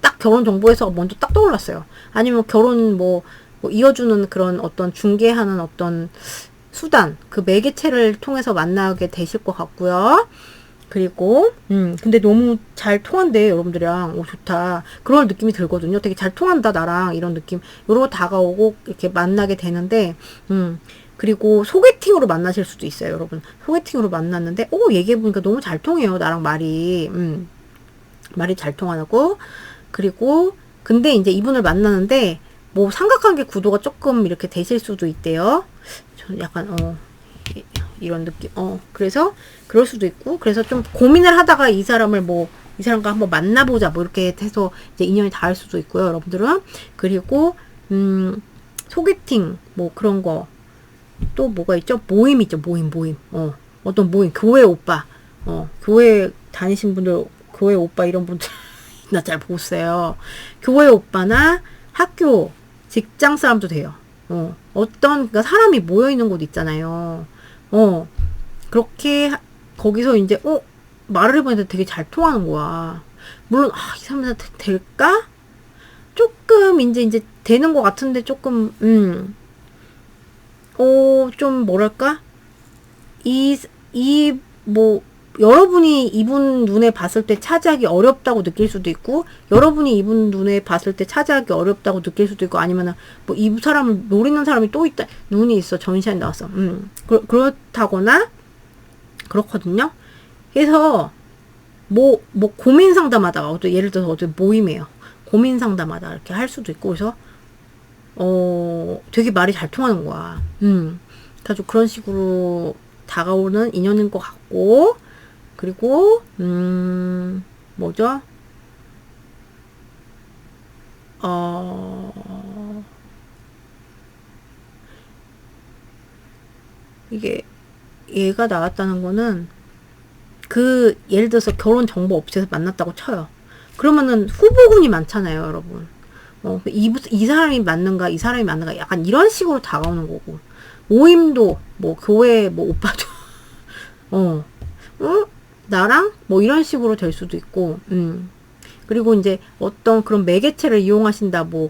딱 결혼정보회사가 먼저 딱 떠올랐어요. 아니면 결혼 뭐 이어주는 그런 어떤 중개하는 어떤 수단, 그 매개체를 통해서 만나게 되실 것 같고요. 그리고 근데 너무 잘 통한대 여러분들이랑. 오, 좋다. 그런 느낌이 들거든요. 되게 잘 통한다 나랑, 이런 느낌. 요러고 다가오고 이렇게 만나게 되는데, 그리고 소개팅으로 만나실 수도 있어요, 여러분. 소개팅으로 만났는데 얘기해보니까 너무 잘 통해요, 나랑 말이. 말이 잘 통하고. 그리고 근데 이제 이분을 만나는데 뭐 삼각관계 구도가 조금 이렇게 되실 수도 있대요. 저 약간 이런 느낌. 그래서 그럴 수도 있고, 그래서 좀 고민을 하다가 이 사람과 한번 만나보자 뭐 이렇게 해서 이제 인연이 닿을 수도 있고요, 여러분들은. 그리고 소개팅 뭐 그런 거 또 뭐가 있죠? 모임 있죠, 모임. 어떤 모임, 교회 오빠, 교회 다니신 분들, 교회 오빠 이런 분들 나 잘 보세요. 교회 오빠나 학교, 직장 사람도 돼요. 그러니까 사람이 모여 있는 곳 있잖아요. 그렇게 거기서 이제 말을 해보니까 되게 잘 통하는 거야. 물론 이 사람한테 될까? 조금 이제 되는 것 같은데 조금 좀 뭐랄까? 뭐 여러분이 이분 눈에 봤을 때 차지하기 어렵다고 느낄 수도 있고, 여러분이 이분 눈에 봤을 때 차지하기 어렵다고 느낄 수도 있고, 아니면은 뭐 이 사람을 노리는 사람이 또 있다, 눈이 있어, 전시안이 나왔어. 그렇다거나 그렇거든요. 그래서 뭐 고민 상담하다가 예를 들어서 어디 모임이에요. 고민 상담하다 이렇게 할 수도 있고, 그래서 되게 말이 잘 통하는 거야. 그래서 그런 식으로 다가오는 인연인 것 같고, 그리고 뭐죠? 이게 얘가 나왔다는 거는 예를 들어서 결혼 정보 업체에서 만났다고 쳐요. 그러면은 후보군이 많잖아요, 여러분. 이 사람이 맞는가, 이 사람이 맞는가, 약간 이런 식으로 다가오는 거고, 모임도 뭐 교회 뭐 오빠도 나랑 뭐 이런 식으로 될 수도 있고, 그리고 이제 어떤 그런 매개체를 이용하신다, 뭐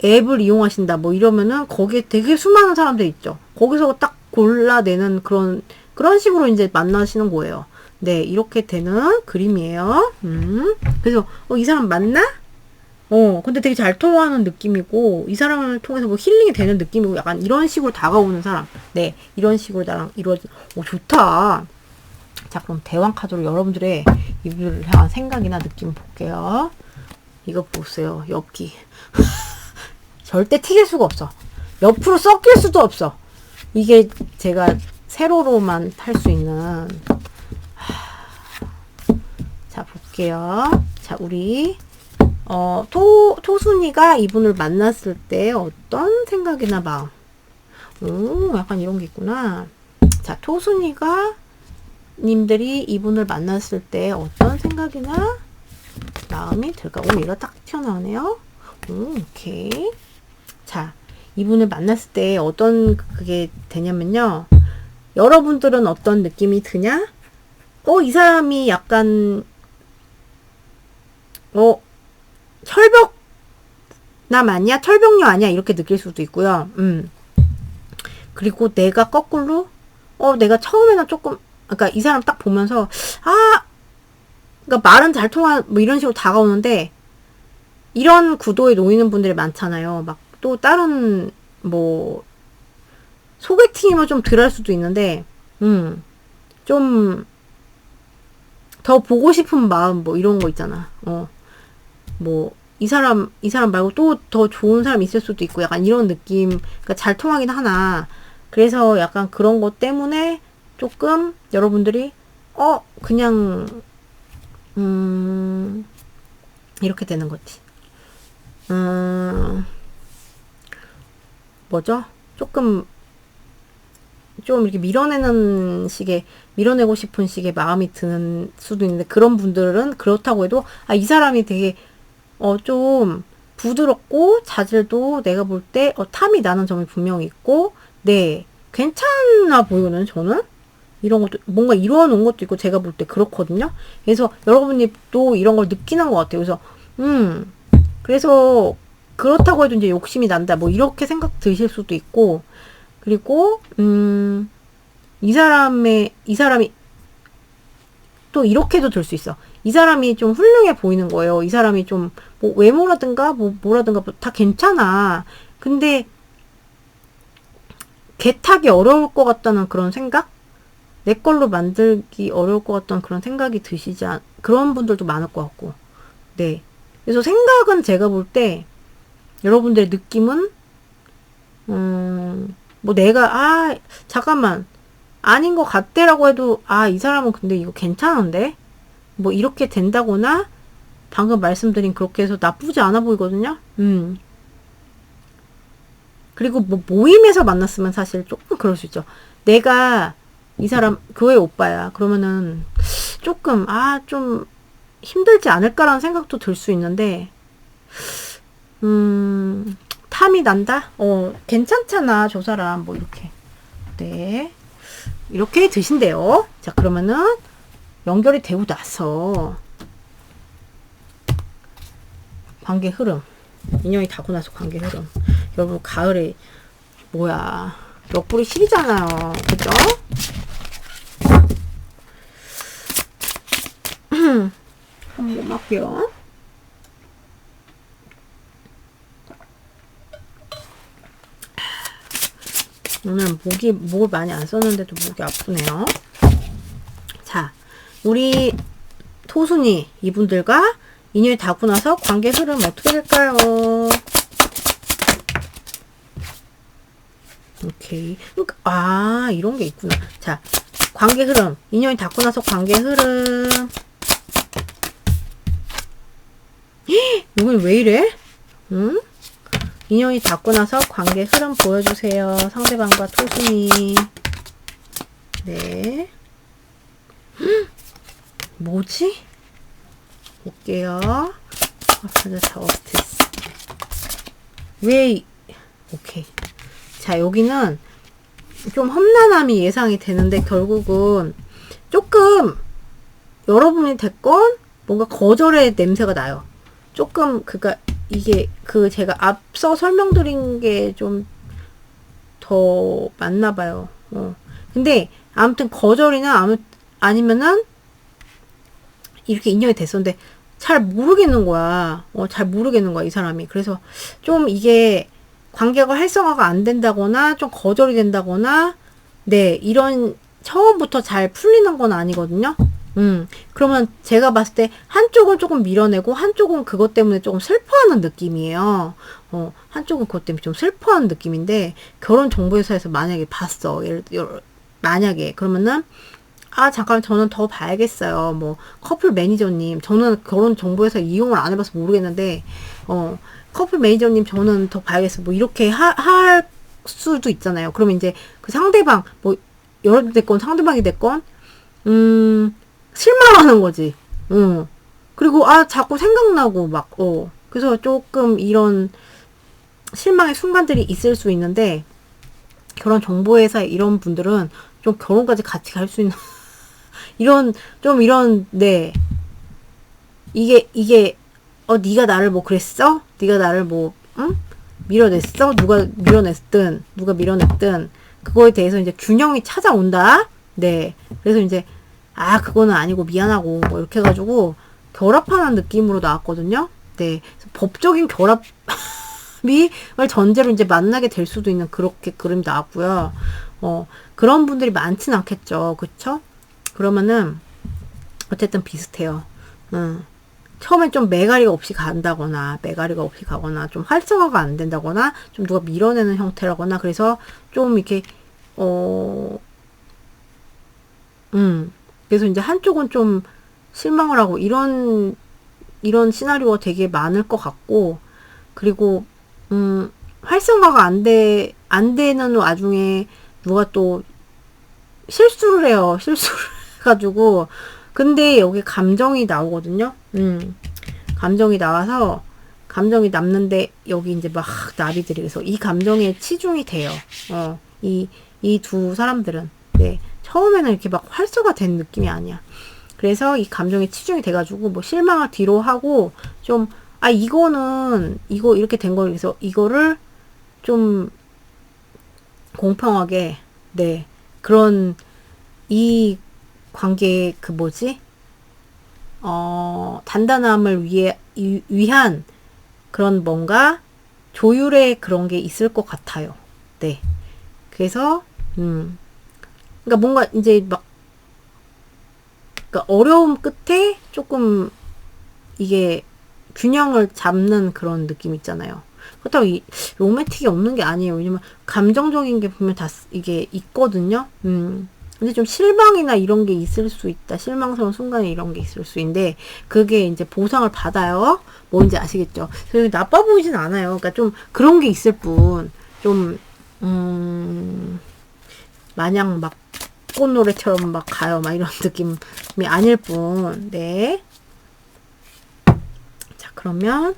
앱을 이용하신다, 뭐 이러면은 거기에 되게 수많은 사람들이 있죠. 거기서 딱 골라내는 그런 식으로 이제 만나시는 거예요. 네, 이렇게 되는 그림이에요. 그래서 이 사람 맞나? 근데 되게 잘 통하는 느낌이고, 이 사람을 통해서 뭐 힐링이 되는 느낌이고, 약간 이런 식으로 다가오는 사람. 네, 이런 식으로 나랑 이루어진, 좋다. 자, 그럼 대왕 카드로 여러분들의 이분을 향한 생각이나 느낌 볼게요. 이거 보세요. 엽기. 절대 튀길 수가 없어. 옆으로 섞일 수도 없어. 이게 제가 세로로만 탈 수 있는. 자, 볼게요. 자, 우리 토순이가 이분을 만났을 때 어떤 생각이나 마음. 약간 이런 게 있구나. 자, 토순이가 님들이 이분을 만났을 때 어떤 생각이나 마음이 들까? 얘가 딱 튀어나오네요. 오케이. 자, 이분을 만났을 때 어떤 그게 되냐면요. 여러분들은 어떤 느낌이 드냐? 이 사람이 약간 철벽남 아니야? 철벽녀 아니야? 이렇게 느낄 수도 있고요. 그리고 내가 거꾸로 내가 처음에는 조금, 그러니까 이 사람 딱 보면서 그러니까 말은 잘 뭐 이런 식으로 다가오는데, 이런 구도에 놓이는 분들이 많잖아요. 막 또 다른 뭐 소개팅이면 좀 덜 할 수도 있는데, 좀 더 보고 싶은 마음, 뭐 이런 거 있잖아. 뭐 이 사람 말고 또 더 좋은 사람 있을 수도 있고, 약간 이런 느낌. 그러니까 잘 통하긴 하나. 그래서 약간 그런 것 때문에 조금 여러분들이 그냥 이렇게 되는 거지. 뭐죠? 좀 이렇게 밀어내고 싶은 식의 마음이 드는 수도 있는데, 그런 분들은 그렇다고 해도, 이 사람이 되게, 좀 부드럽고, 자질도 내가 볼 때, 탐이 나는 점이 분명히 있고, 네, 괜찮아 보이거든요, 저는? 이런 것도, 뭔가 이루어 놓은 것도 있고, 제가 볼 때 그렇거든요? 그래서 여러분이 또 이런 걸 느끼는 것 같아요. 그래서, 그래서, 그렇다고 해도 이제 욕심이 난다, 뭐, 이렇게 생각 드실 수도 있고, 그리고, 이 사람이 또 이렇게도 들 수 있어. 이 사람이 좀 훌륭해 보이는 거예요. 이 사람이 좀, 뭐, 외모라든가, 뭐라든가, 다 괜찮아. 근데, 개타기 어려울 것 같다는 그런 생각? 내 걸로 만들기 어려울 것 같다는 그런 생각이 그런 분들도 많을 것 같고. 네. 그래서 생각은 제가 볼 때, 여러분들의 느낌은, 뭐 내가, 잠깐만, 아닌 것 같대라고 해도, 이 사람은 근데 이거 괜찮은데? 뭐 이렇게 된다거나, 방금 말씀드린 그렇게 해서 나쁘지 않아 보이거든요? 그리고 뭐 모임에서 만났으면 사실 조금 그럴 수 있죠. 내가 이 사람 교회 오빠야. 그러면은 조금, 좀 힘들지 않을까라는 생각도 들 수 있는데, 탐이 난다? 괜찮잖아, 저 사람. 뭐, 이렇게. 네. 이렇게 드신대요. 자, 그러면은, 연결이 되고 나서, 관계 흐름. 인연이 닿고 나서 관계 흐름. 여러분, 가을에, 옆구리 시리잖아요. 그죠? 한번 할게요. 오늘 목을 많이 안 썼는데도 목이 아프네요. 자, 우리 토순이 이분들과 인연이 닿고 나서 관계 흐름 어떻게 될까요? 오케이. 이런 게 있구나. 자, 관계 흐름. 인연이 닿고 나서 관계 흐름. 이건 왜 이래? 인연이 닿고 나서 관계 흐름 보여주세요. 상대방과 토순이. 네. 뭐지? 볼게요. 오케이. 자, 여기는 좀 험난함이 예상이 되는데, 결국은 조금 여러분이 됐건 뭔가 거절의 냄새가 나요. 조금 그니까 이게 제가 앞서 설명드린 게 좀 더 맞나 봐요. 근데 아무튼 거절이나 아니면은 이렇게 인연이 됐었는데 잘 모르겠는 거야. 잘 모르겠는 거야, 이 사람이. 그래서 좀 이게 관계가 활성화가 안 된다거나 좀 거절이 된다거나 네, 이런 처음부터 잘 풀리는 건 아니거든요. 그러면 제가 봤을 때 한쪽은 조금 밀어내고 한쪽은 그것 때문에 조금 슬퍼하는 느낌이에요. 한쪽은 그것 때문에 좀 슬퍼하는 느낌인데 결혼정보회사에서 만약에 봤어. 만약에 그러면은 잠깐 저는 더 봐야겠어요. 뭐 커플 매니저님, 저는 결혼정보회사 이용을 안 해봐서 모르겠는데 커플 매니저님 저는 더 봐야겠어. 뭐 이렇게 할 수도 있잖아요. 그러면 이제 그 상대방 뭐 여러분 됐건 상대방이 됐건 실망하는 거지. 그리고 자꾸 생각나고 막 그래서 조금 이런 실망의 순간들이 있을 수 있는데 결혼 정보회사 이런 분들은 좀 결혼까지 같이 갈 수 있는 이런 네 이게 네가 나를 뭐 그랬어? 네가 나를 뭐 밀어냈어? 누가 밀어냈든 그거에 대해서 이제 균형이 찾아온다. 네. 그래서 이제 그거는 아니고 미안하고 뭐 이렇게 해가지고 결합하는 느낌으로 나왔거든요. 네. 법적인 결합을 전제로 이제 만나게 될 수도 있는 그렇게 그림이 나왔고요. 그런 분들이 많진 않겠죠. 그쵸? 그러면은 어쨌든 비슷해요. 처음엔 좀 매가리가 없이 가거나 좀 활성화가 안 된다거나 좀 누가 밀어내는 형태라거나 그래서 좀 이렇게 그래서 이제 한쪽은 좀 실망을 하고 이런 시나리오가 되게 많을 것 같고 그리고 활성화가 안 되는 와중에 누가 또 실수를 해요. 실수를 해가지고 근데 여기 감정이 나오거든요. 감정이 나와서 감정이 남는데 여기 이제 막 나비들이 그래서 이 감정에 치중이 돼요. 이 두 사람들은 네 처음에는 이렇게 막 활성화된 느낌이 아니야. 그래서 이 감정에 치중이 돼가지고 뭐 실망을 뒤로 하고 좀 이거는 이거 이렇게 된 거 그래서 이거를 좀 공평하게 네 그런 이 관계의 그 뭐지 단단함을 위한 그런 뭔가 조율의 그런 게 있을 것 같아요. 네. 그래서 그러니까 뭔가 이제 막 그러니까 어려움 끝에 조금 이게 균형을 잡는 그런 느낌 있잖아요. 그렇다고 로맨틱이 없는 게 아니에요. 왜냐면 감정적인 게 보면 다 이게 있거든요. 근데 좀 실망이나 이런 게 있을 수 있다. 실망스러운 순간에 이런 게 있을 수 있는데 그게 이제 보상을 받아요. 뭔지 아시겠죠? 그래서 나빠 보이진 않아요. 그러니까 좀 그런 게 있을 뿐. 좀 마냥 막 꽃노래처럼 막 가요. 막 이런 느낌이 아닐 뿐. 네. 자, 그러면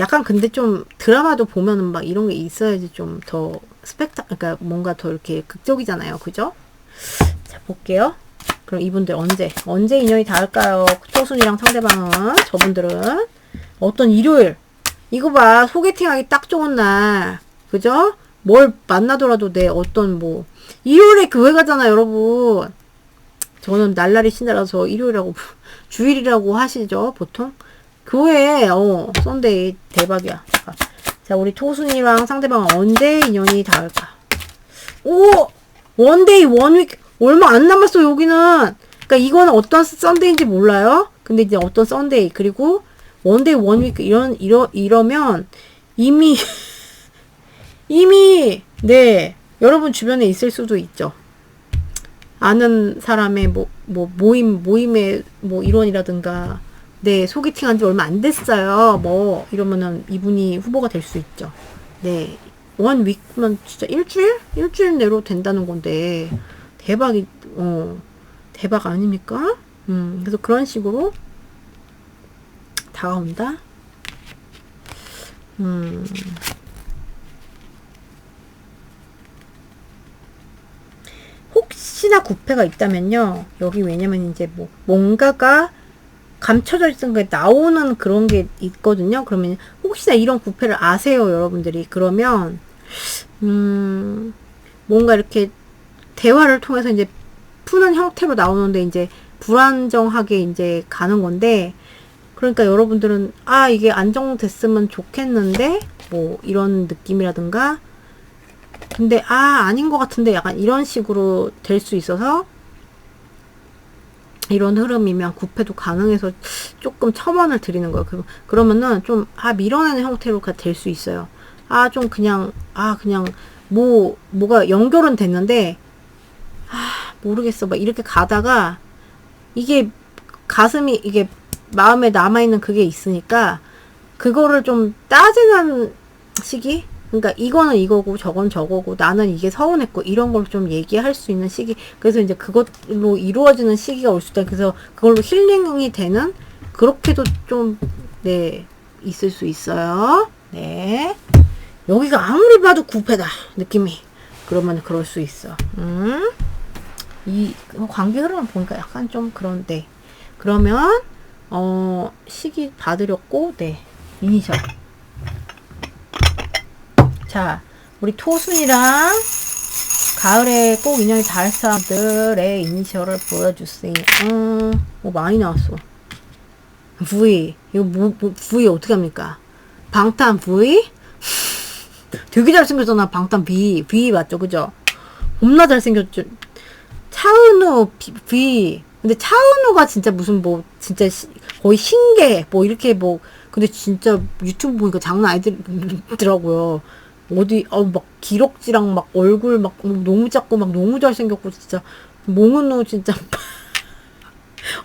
약간 근데 좀 드라마도 보면은 막 이런 게 있어야지 좀 더 그러니까 뭔가 더 이렇게 극적이잖아요. 그죠? 자, 볼게요. 그럼 이분들 언제 인연이 닿을까요? 토순이랑 상대방은, 저분들은 어떤 일요일, 이거 봐, 소개팅하기 딱 좋은 날, 그죠? 뭘 만나더라도 어떤 일요일에 교회 가잖아, 여러분. 저는 날라리 신자라서 일요일이라고, 주일이라고 하시죠, 보통? 교회, 썬데이, 대박이야. 자, 우리 토순이랑 상대방은 언제 인연이 닿을까? 오! 원데이, 원위크, 얼마 안 남았어, 여기는. 그러니까 이거는 어떤 썬데이인지 몰라요? 근데 이제 어떤 썬데이, 그리고 원데이, 원위크, 이러면 이미, 네, 여러분 주변에 있을 수도 있죠. 아는 사람의 모임의 일원이라든가, 네, 소개팅 한 지 얼마 안 됐어요. 이러면은 이분이 후보가 될 수 있죠. 네. 원 윅만 진짜 일주일? 일주일 내로 된다는 건데, 대박 아닙니까? 그래서 그런 식으로 다가온다. 혹시 혹시나 구패가 있다면요. 여기 왜냐면 이제 뭐 뭔가가 감춰져 있는 게 나오는 그런 게 있거든요. 그러면 혹시나 이런 구패를 아세요, 여러분들이. 그러면 뭔가 이렇게 대화를 통해서 이제 푸는 형태로 나오는데 이제 불안정하게 이제 가는 건데, 그러니까 여러분들은 아 이게 안정됐으면 좋겠는데 뭐 이런 느낌이라든가, 근데 아 아닌 것 같은데 약간 이런 식으로 될 수 있어서, 이런 흐름이면 구패도 가능해서 조금 첨언을 드리는 거예요. 그러면은 좀 밀어내는 형태로 될 수 있어요. 좀 그냥 그냥 뭐가 연결은 됐는데 모르겠어 막 이렇게 가다가 이게 가슴이 이게 마음에 남아있는 그게 있으니까 그거를 좀 따지는 시기? 그러니까 이거는 이거고 저건 저거고 나는 이게 서운했고 이런 걸 좀 얘기할 수 있는 시기. 그래서 이제 그것로 이루어지는 시기가 올 수 있다. 그래서 그걸로 힐링이 되는, 그렇게도 좀 네 있을 수 있어요. 네, 여기가 아무리 봐도 구패다 느낌이. 그러면 그럴 수 있어. 이 관계 흐름을 보니까 약간 좀 그런데, 그러면 시기 봐드렸고, 네, 이니셜. 자, 우리 토순이랑 가을에 꼭 인연이 닿을 사람들의 이니셜을 보여주세요. 많이 나왔어. V. 이거 V 어떻게 합니까? 방탄 V? 되게 잘생겼잖아. 방탄 V. V 맞죠? 그죠? 겁나 잘생겼죠? 차은우 V. 근데 차은우가 진짜 무슨 진짜 거의 신계 이렇게 근데 진짜 유튜브 보니까 장난 아니더라고요. 어디 막 기럭지랑 막 얼굴 막 너무 작고 막 너무 잘생겼고, 진짜 몽은우 진짜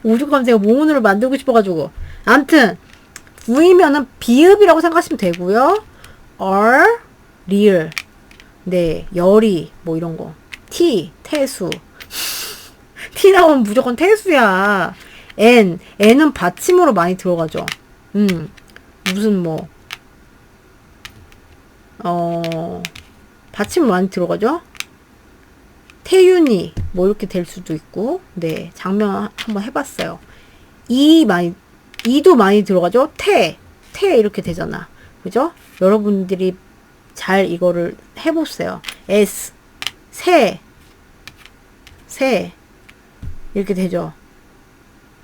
오죽하면 제가 몽은우를 만들고 싶어가지고. 암튼 V면은 비읍이라고 생각하시면 되고요. R 리을, 네, 열이 이런 거. T 태수. T 나오면 무조건 태수야. N은 받침으로 많이 들어가죠. 무슨 받침 많이 들어가죠. 태윤이 이렇게 될 수도 있고, 네, 장면 한번 해봤어요. 이도 많이 들어가죠. 태 이렇게 되잖아. 그죠? 여러분들이 잘 이거를 해보세요. S 새 이렇게 되죠.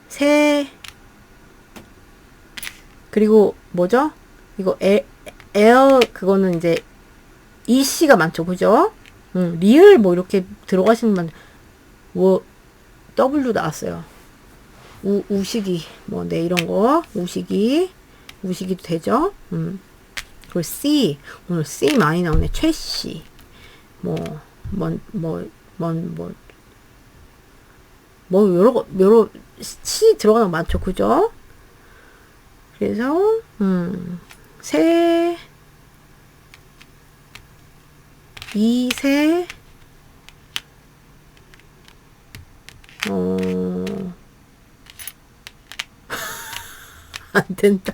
새. 그리고 뭐죠? 이거 L 그거는 이제 EC가 많죠. 그죠? 리을 이렇게 들어가시는 분 W 나왔어요. 우식이 네, 이런 거 우식이도 되죠. 그리고 C, 오늘 C 많이 나오네. 최씨 여러 C 들어가는 거 많죠. 그죠? 그래서 새, 이새, 안 된다.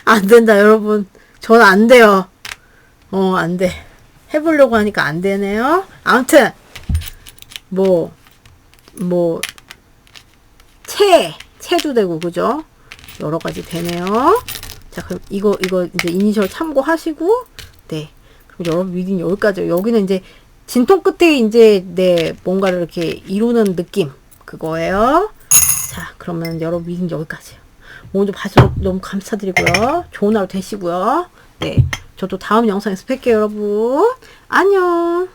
안 된다, 여러분. 전 안 돼요. 안 돼. 해보려고 하니까 안 되네요. 아무튼, 채도 되고, 그죠? 여러 가지 되네요. 자, 그럼 이거 이제 이니셜 참고하시고, 네. 그럼 여러분 리딩 여기까지. 여기는 이제 진통 끝에 이제, 네, 뭔가를 이렇게 이루는 느낌. 그거예요. 자, 그러면 여러분 리딩 여기까지요. 오늘도 봐주셔서 너무 감사드리고요. 좋은 하루 되시고요. 네. 저도 다음 영상에서 뵐게요, 여러분. 안녕.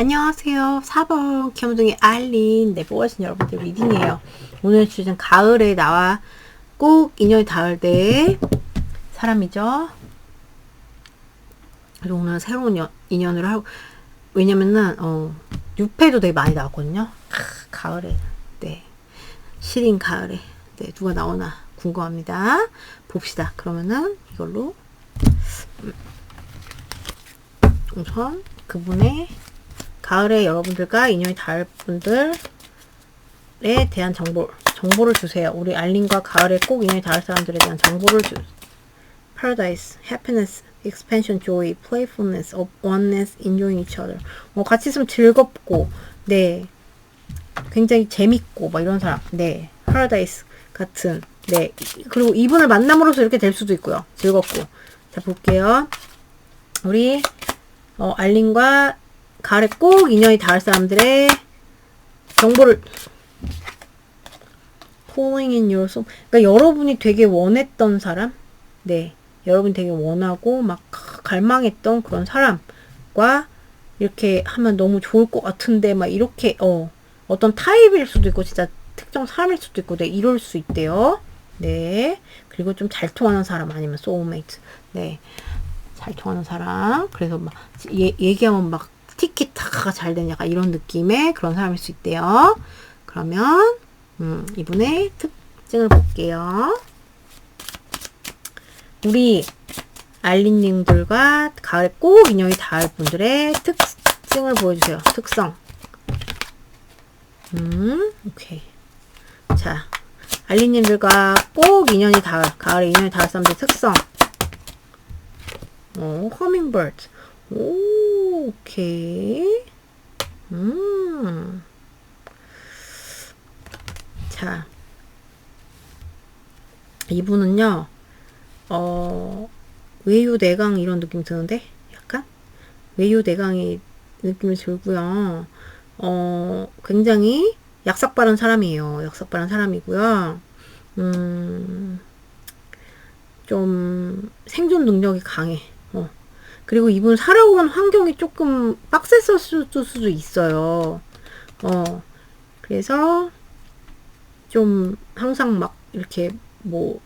안녕하세요. 4번 겸둥이 알린 내보아신 여러분들 리딩이에요. 오늘 주제는 가을에 나와 꼭 인연이 닿을 때의 사람이죠. 그래서 오늘 새로운 인연을 하고, 왜냐면은 6회도 되게 많이 나왔거든요. 가을에, 네, 시린 가을에, 네, 누가 나오나 궁금합니다. 봅시다. 그러면은 이걸로 우선 그분의 가을에 여러분들과 인연이 닿을 분들에 대한 정보를 주세요. 우리 알린과 가을에 꼭 인연이 닿을 사람들에 대한 정보를 Paradise, happiness, expansion, joy, playfulness, oneness, enjoying each other. 같이 있으면 즐겁고, 네, 굉장히 재밌고, 막 이런 사람. 네, Paradise 같은. 네, 그리고 이분을 만남으로써 이렇게 될 수도 있고요. 즐겁고. 자, 볼게요. 우리 알린과 가을에 꼭 인연이 닿을 사람들의 정보를 Falling in your soul. 그러니까 여러분이 되게 원했던 사람, 네, 여러분이 되게 원하고 막 갈망했던 그런 사람과 이렇게 하면 너무 좋을 것 같은데 막 이렇게 어떤 타입일 수도 있고 진짜 특정 사람일 수도 있고 네, 이럴 수 있대요. 네, 그리고 좀 잘 통하는 사람 아니면 soulmate. 네, 잘 통하는 사람. 그래서 막 얘기하면 막 티키타카가 잘 되는 약간 이런 느낌의 그런 사람일 수 있대요. 그러면 이분의 특징을 볼게요. 우리 알린님들과 가을에 꼭 인연이 닿을 분들의 특징을 보여주세요. 특성. 오케이. 자, 알린님들과 꼭 인연이 가을에 인연이 닿을 사람들의 특성. 허밍버드. 오, 오케이. 자, 이분은요, 외유내강 이런 느낌 드는데? 약간? 외유내강의 느낌이 들고요. 굉장히 약삭빠른 사람이에요. 약삭빠른 사람이고요. 좀 생존 능력이 강해. 그리고 이분 살아온 환경이 조금 빡셌을 수도 있어요. 그래서 좀 항상 막 이렇게 뭐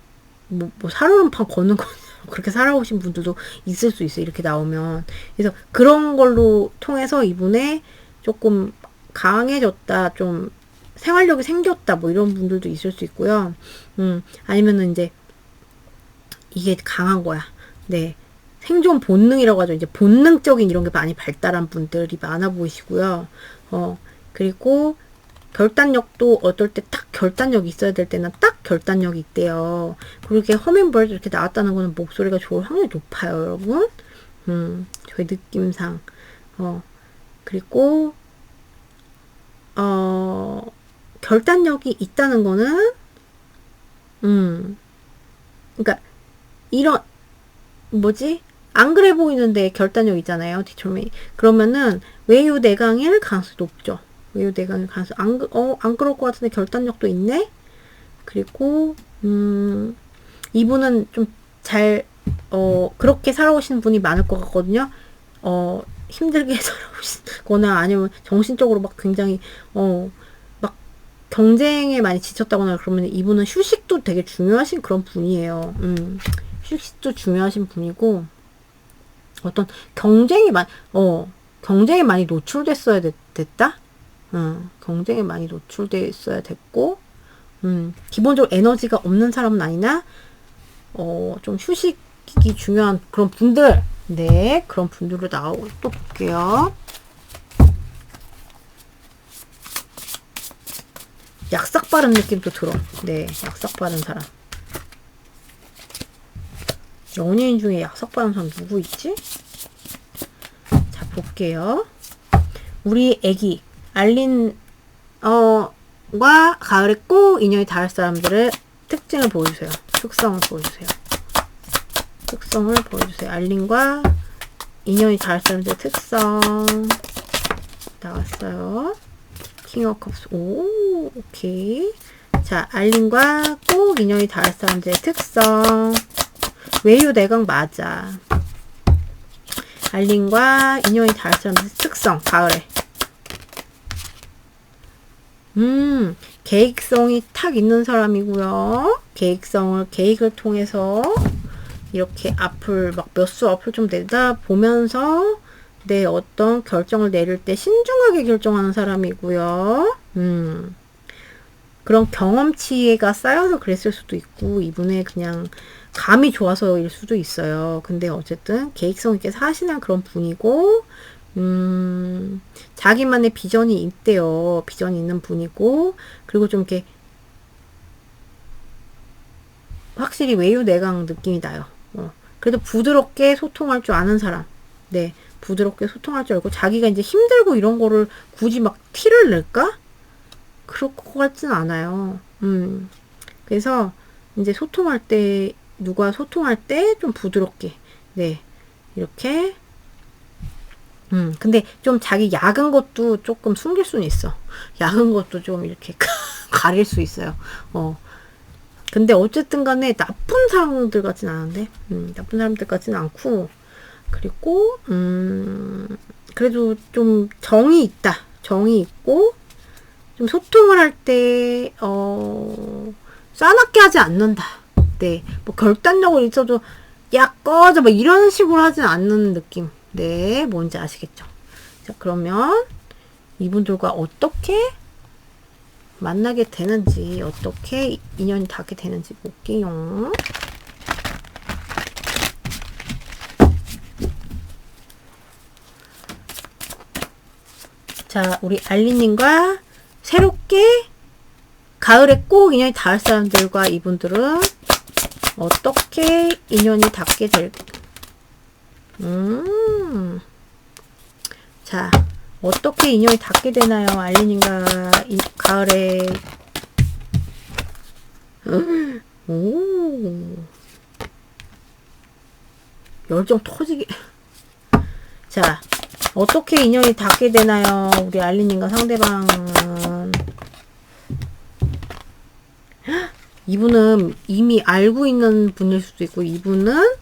살얼음판 걷는 거 그렇게 살아오신 분들도 있을 수 있어요. 이렇게 나오면. 그래서 그런 걸로 통해서 이분의 조금 강해졌다, 좀 생활력이 생겼다, 뭐 이런 분들도 있을 수 있고요. 아니면은 이제 이게 강한 거야. 네. 생존 본능이라고 하죠. 이제 본능적인 이런 게 많이 발달한 분들이 많아 보이시고요. 그리고 결단력도 어떨 때 딱 결단력이 있어야 될 때는 딱 결단력이 있대요. 그리고 이렇게 허밍버드 이렇게 나왔다는 거는 목소리가 좋을 확률이 높아요, 여러분. 저희 느낌상. 그리고 결단력이 있다는 거는 그러니까 이런 뭐지? 안 그래 보이는데 결단력 있잖아요. determine. 그러면은 외유내강일 가능성이 높죠. 외유내강일 가능성 안 그럴 것 같은데 결단력도 있네. 그리고 이분은 좀 잘 그렇게 살아오신 분이 많을 것 같거든요. 힘들게 살아오시거나 아니면 정신적으로 막 굉장히 막 경쟁에 많이 지쳤다거나 그러면 이분은 휴식도 되게 중요하신 그런 분이에요. 휴식도 중요하신 분이고 어떤 경쟁이 많이 노출됐어야 됐다? 경쟁에 많이 노출됐어야 됐고 기본적으로 에너지가 없는 사람은 아니나 좀 휴식이 중요한 그런 분들. 네, 그런 분들로 나오고 또 볼게요. 약삭빠른 느낌도 들어. 네, 약삭빠른 사람. 연예인 중에 약삭빠른 사람 누구 있지? 자, 볼게요. 우리 애기 알린 과 가을에 꼭 인연이 닿을 사람들의 특징을 보여주세요. 특성을 보여주세요. 특성을 보여주세요. 알린과 인연이 닿을 사람들의 특성 나왔어요. 킹 오브 컵스. 오, 오케이. 자, 알린과 꼭 인연이 닿을 사람들의 특성. 외유내강 맞아. 알린과 인연이 닿을 사람들의 특성. 가을에. 계획성이 탁 있는 사람이고요. 계획을 통해서 이렇게 앞을 막 몇 수 앞을 좀 내다 보면서 내 어떤 결정을 내릴 때 신중하게 결정하는 사람이고요. 그런 경험치가 쌓여서 그랬을 수도 있고, 이분의 그냥 감이 좋아서일 수도 있어요. 근데 어쨌든 계획성 있게 사시는 그런 분이고, 자기만의 비전이 있대요. 비전이 있는 분이고, 그리고 좀 이렇게 확실히 외유내강 느낌이 나요. 그래도 부드럽게 소통할 줄 아는 사람. 네, 부드럽게 소통할 줄 알고, 자기가 이제 힘들고 이런 거를 굳이 막 티를 낼까? 그럴 것 같진 않아요. 그래서 이제 누가 소통할 때 좀 부드럽게, 네, 이렇게. 근데 좀 자기 약은 것도 조금 숨길 수는 있어. 약은 것도 좀 이렇게 가릴 수 있어요. 근데 어쨌든 간에 나쁜 사람들 같진 않은데, 나쁜 사람들 같진 않고, 그리고, 그래도 좀 정이 있다. 정이 있고, 좀 소통을 할 때, 싸납게 하지 않는다. 네. 뭐 결단력은 있어도, 야, 꺼져. 뭐 이런 식으로 하진 않는 느낌. 네. 뭔지 아시겠죠? 자, 그러면 이분들과 어떻게 만나게 되는지, 어떻게 인연이 닿게 되는지 볼게요. 자, 우리 알리님과 새롭게 가을에 꼭 인연이 닿을 사람들과 이분들은 어떻게 인연이 닿게 될까? 자, 어떻게 인연이 닿게 되나요? 알리님과 가을에. 오, 열정 터지게. 자, 어떻게 인연이 닿게 되나요? 우리 알리님과 상대방은. 이분은 이미 알고 있는 분일 수도 있고, 이분은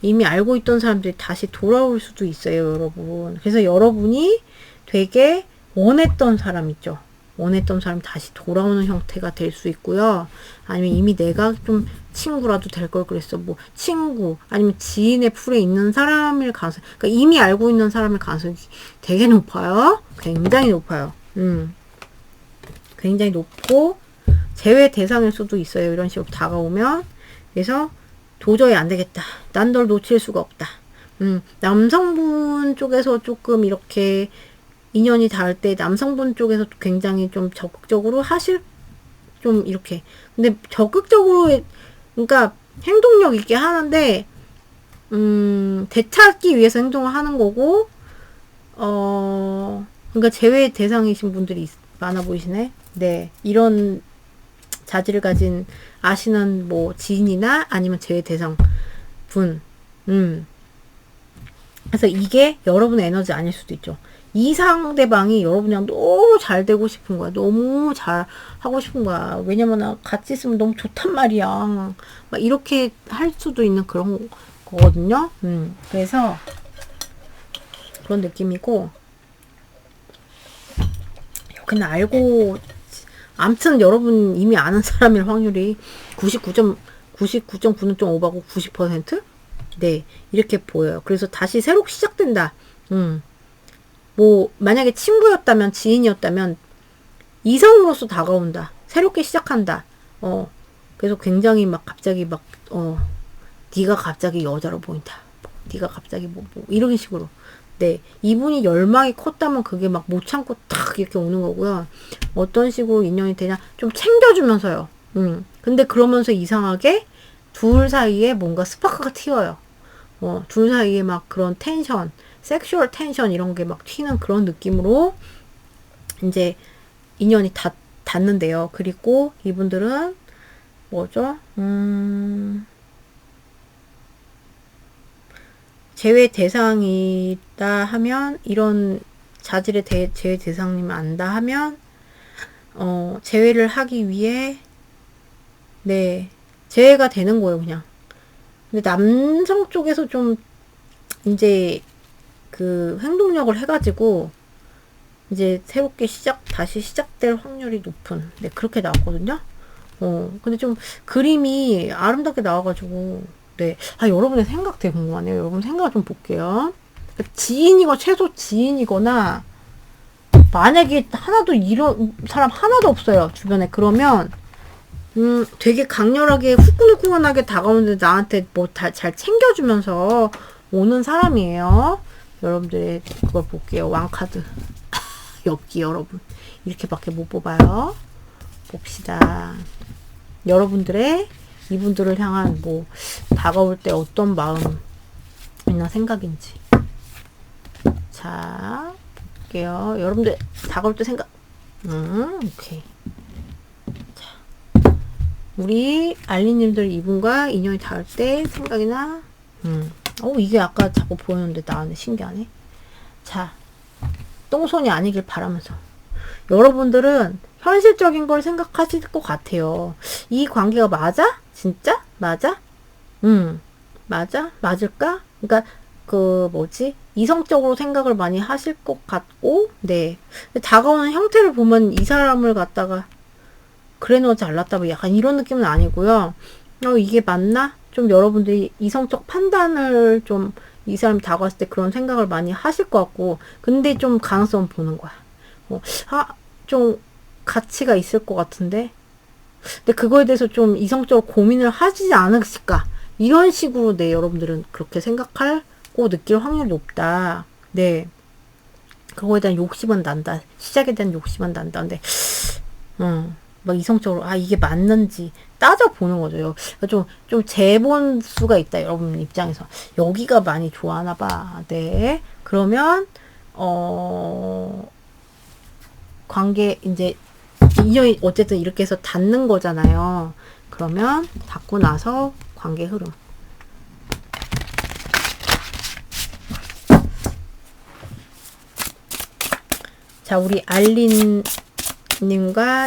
이미 알고 있던 사람들이 다시 돌아올 수도 있어요, 여러분. 그래서 여러분이 되게 원했던 사람 있죠. 원했던 사람이 다시 돌아오는 형태가 될 수 있고요. 아니면 이미 내가 좀 친구라도 될 걸 그랬어. 뭐 친구 아니면 지인의 풀에 있는 사람일 가능성. 그러니까 이미 알고 있는 사람일 가능성이 되게 높아요. 굉장히 높아요. 굉장히 높고 제외 대상일 수도 있어요. 이런 식으로 다가오면. 그래서 도저히 안 되겠다. 난 널 놓칠 수가 없다. 남성분 쪽에서 조금 이렇게 인연이 닿을 때 남성분 쪽에서 굉장히 좀 적극적으로 좀 이렇게. 근데 적극적으로, 그러니까 행동력 있게 하는데, 되찾기 위해서 행동을 하는 거고, 그러니까 제외 대상이신 분들이 많아 보이시네. 네. 이런 자질을 가진 아시는 뭐 지인이나 아니면 제외 대상 분. 그래서 이게 여러분의 에너지 아닐 수도 있죠. 이 상대방이 여러분이랑 너무 잘 되고 싶은 거야. 너무 잘 하고 싶은 거야. 왜냐면 같이 있으면 너무 좋단 말이야. 막 이렇게 할 수도 있는 그런 거거든요. 그래서 그런 느낌이고, 여기는 알고, 암튼 여러분 이미 아는 사람일 확률이 99.9는 좀 오버고 90%? 네, 이렇게 보여요. 그래서 다시 새로 시작된다. 뭐 만약에 친구였다면, 지인이었다면 이성으로서 다가온다. 새롭게 시작한다. 그래서 굉장히 막 갑자기 막 네가 갑자기 여자로 보인다. 네가 갑자기 뭐 이런 식으로. 네, 이분이 열망이 컸다면 그게 막 못 참고 탁 이렇게 오는 거고요. 어떤 식으로 인연이 되냐? 좀 챙겨주면서요. 근데 그러면서 이상하게 둘 사이에 뭔가 스파크가 튀어요. 둘 사이에 막 그런 텐션, 섹슈얼 텐션 이런 게 막 튀는 그런 느낌으로 이제 인연이 닿는데요. 그리고 이분들은 뭐죠? 제외 대상이다 하면, 이런 자질의 제외 대상님을 안다 하면, 제외를 하기 위해, 네, 제외가 되는 거예요, 그냥. 근데 남성 쪽에서 좀, 이제, 그, 행동력을 해가지고, 이제 새롭게 다시 시작될 확률이 높은, 네, 그렇게 나왔거든요. 근데 좀 그림이 아름답게 나와가지고, 네. 아, 여러분의 생각 되게 궁금하네요. 여러분 생각 좀 볼게요. 지인이고, 최소 지인이거나, 만약에 하나도 이런 사람 하나도 없어요. 주변에. 그러면, 되게 강렬하게 후끈후끈하게 다가오는데 나한테 뭐 잘 챙겨주면서 오는 사람이에요. 여러분들의 그걸 볼게요. 왕카드. 엽기 여러분. 이렇게밖에 못 뽑아요. 봅시다. 여러분들의 이분들을 향한 뭐 다가올 때 어떤 마음이나 생각인지. 자, 볼게요. 여러분들 다가올 때 생각. 오케이. 자, 우리 알리님들 이분과 인연이 닿을 때 생각이나. 이게 아까 자꾸 보였는데 나왔네. 신기하네. 자, 똥손이 아니길 바라면서. 여러분들은 현실적인 걸 생각하실 것 같아요. 이 관계가 맞아? 진짜? 맞아? 맞아? 맞을까? 그러니까 이성적으로 생각을 많이 하실 것 같고, 네. 다가오는 형태를 보면 이 사람을 갖다가 그래 너 잘났다 뭐 약간 이런 느낌은 아니고요. 이게 맞나? 좀 여러분들이 이성적 판단을 좀 이 사람이 다가왔을 때 그런 생각을 많이 하실 것 같고, 근데 좀 가능성 보는 거야. 좀 가치가 있을 것 같은데, 근데 그거에 대해서 좀 이성적으로 고민을 하지 않으실까? 이런 식으로, 네, 여러분들은 그렇게 생각하고 느낄 확률이 높다. 네. 그거에 대한 욕심은 난다. 시작에 대한 욕심은 난다. 근데, 막 이성적으로, 이게 맞는지 따져보는 거죠. 좀 재본 수가 있다, 여러분 입장에서. 여기가 많이 좋아하나 봐. 네. 그러면, 관계, 이제, 인연이 어쨌든 이렇게 해서 닿는 거잖아요. 그러면, 닿고 나서 관계 흐름. 자, 우리 알린님과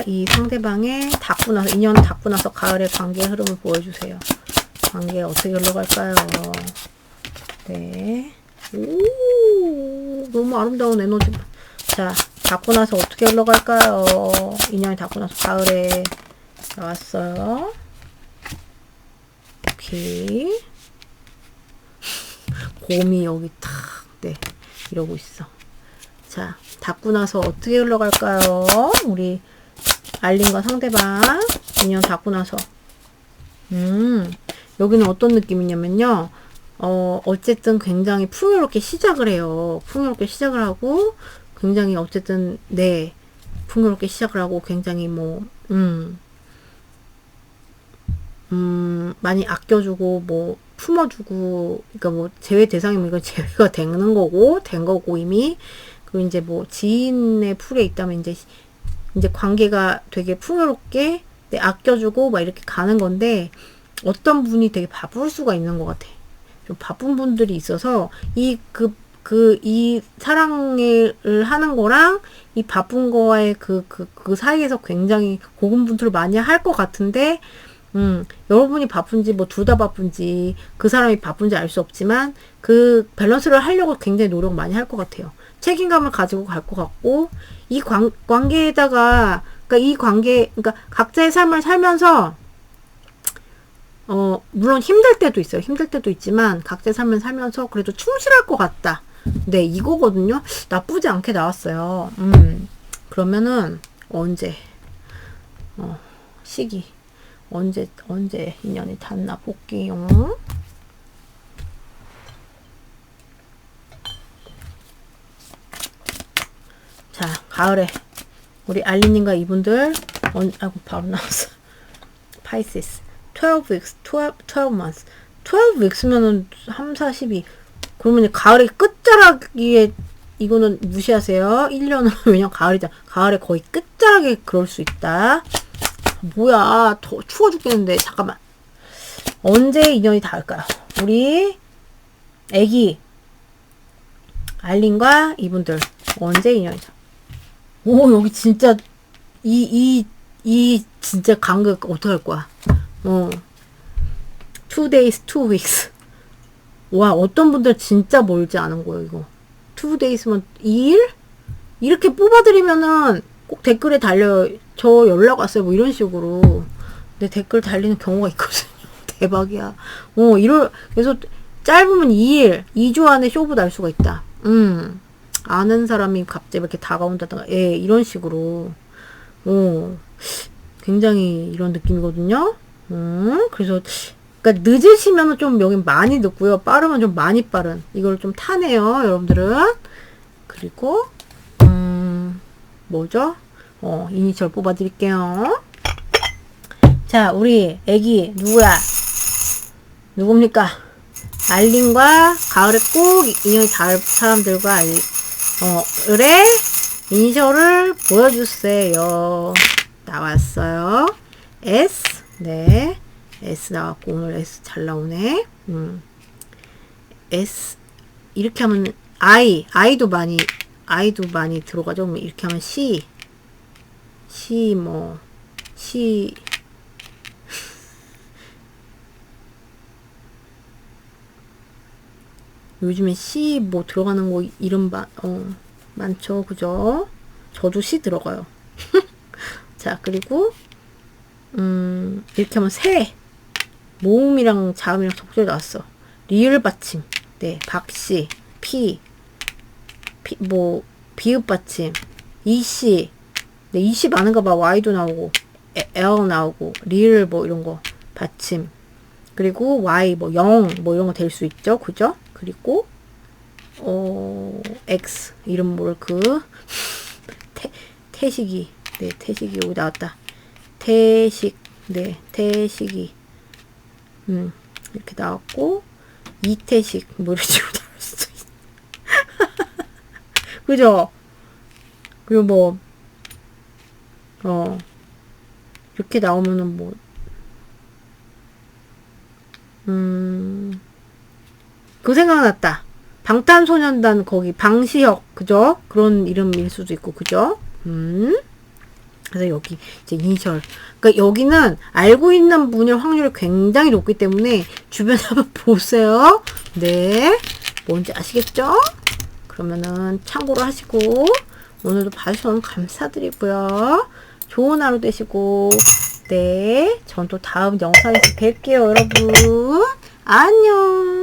이 상대방의 인연 닿고 나서 가을의 관계 흐름을 보여주세요. 관계 어떻게 흘러갈까요? 네. 오, 너무 아름다운 에너지. 자, 닿고 나서 어떻게 흘러갈까요? 인연이 닿고 나서 가을에 나왔어요. 오케이. 곰이 여기 탁, 네, 이러고 있어. 자, 닿고 나서 어떻게 흘러갈까요? 우리 알린과 상대방 인연 닿고 나서. 여기는 어떤 느낌이냐면요. 어쨌든 굉장히 풍요롭게 시작을 해요. 풍요롭게 시작을 하고, 굉장히 어쨌든, 네, 풍요롭게 시작을 하고, 굉장히 많이 아껴주고, 뭐, 품어주고, 그러니까 뭐, 제외 대상이면 이건 제외가 된 거고, 이미. 그리고 이제 뭐, 지인의 풀에 있다면 이제 관계가 되게 풍요롭게, 네, 아껴주고, 막 이렇게 가는 건데, 어떤 분이 되게 바쁠 수가 있는 것 같아. 좀 바쁜 분들이 있어서, 이 사랑을 하는 거랑, 이 바쁜 거와의 그 사이에서 굉장히 고군분투를 많이 할 것 같은데, 여러분이 바쁜지, 뭐, 둘 다 바쁜지, 그 사람이 바쁜지 알 수 없지만, 그 밸런스를 하려고 굉장히 노력 많이 할 것 같아요. 책임감을 가지고 갈 것 같고, 이 관계에다가, 그러니까 각자의 삶을 살면서, 물론 힘들 때도 있어요. 힘들 때도 있지만, 각자의 삶을 살면서 그래도 충실할 것 같다. 네, 이거거든요. 나쁘지 않게 나왔어요. 그러면은, 언제, 시기. 언제 인연이 닿나 볼게요. 자, 가을에 우리 알리님과 이분들 아이고 바로 나왔어. 파이시스 12 weeks, 12 months. 12 weeks면은 3, 4, 12. 그러면 가을의 끝자락에 이거는 무시하세요. 1년은 왜냐면 가을이잖아. 가을에 거의 끝자락에 그럴 수 있다. 뭐야, 더 추워 죽겠는데. 잠깐만. 언제 인연이 닿을까요? 우리 애기 알린과 이분들 언제 인연이 닿을까요? 오, 여기 진짜 이 진짜 간극 어떡할 거야? 2 days, 2 weeks. 와, 어떤 분들 진짜 멀지 않은 거예요, 이거. 2 days면 2일? 이렇게 뽑아드리면은 꼭 댓글에 달려 저 연락 왔어요 뭐 이런 식으로 내 댓글 달리는 경우가 있거든요. 대박이야. 그래서 짧으면 2일 2주 안에 쇼부 날 수가 있다. 아는 사람이 갑자기 이렇게 다가온다든가 이런 식으로 굉장히 이런 느낌이거든요. 그래서 그러니까 늦으시면 좀 여긴 많이 늦고요. 빠르면 좀 많이 빠른. 이걸 좀 타네요, 여러분들은. 그리고 뭐죠? 이니셜 뽑아드릴게요. 자, 우리 애기 누구야? 누굽니까? 알림과 가을에 꼭 인연이 닿을 사람들과 을의 이니셜을 보여주세요. 나왔어요. S. 네. S 나왔고, 오늘 S 잘 나오네. S. 이렇게 하면, I도 많이 들어가죠. 이렇게 하면 C. 요즘에 C 들어가는 거 이름 많죠. 그죠? 저도 C 들어가요. 자, 그리고 이렇게 하면 새. 모음이랑 자음이랑 속절이 나왔어. 리을 받침. 네, 박씨. 비읍 받침. 이씨. 네, 이씨 많은가 봐. Y도 나오고, L 나오고, 리을 이런 거 받침. 그리고 Y, 0, 이런 거 될 수 있죠. 그죠? 그리고, X. 이름 태식이. 네, 태식이 여기 나왔다. 태식. 네, 태식이. 이렇게 나왔고, 이태식. 이런 식으로 나올 수도 있어. 그죠? 그리고 이렇게 나오면은 그거 생각났다. 방탄소년단 거기 방시혁, 그죠? 그런 이름일 수도 있고, 그죠? 그래서 여기 이제 이니셜. 그러니까 여기는 알고 있는 분일 확률이 굉장히 높기 때문에 주변에 한번 보세요. 네. 뭔지 아시겠죠? 그러면은 참고로 하시고, 오늘도 봐주셔서 감사드리고요. 좋은 하루 되시고, 네. 전 또 다음 영상에서 뵐게요, 여러분. 안녕.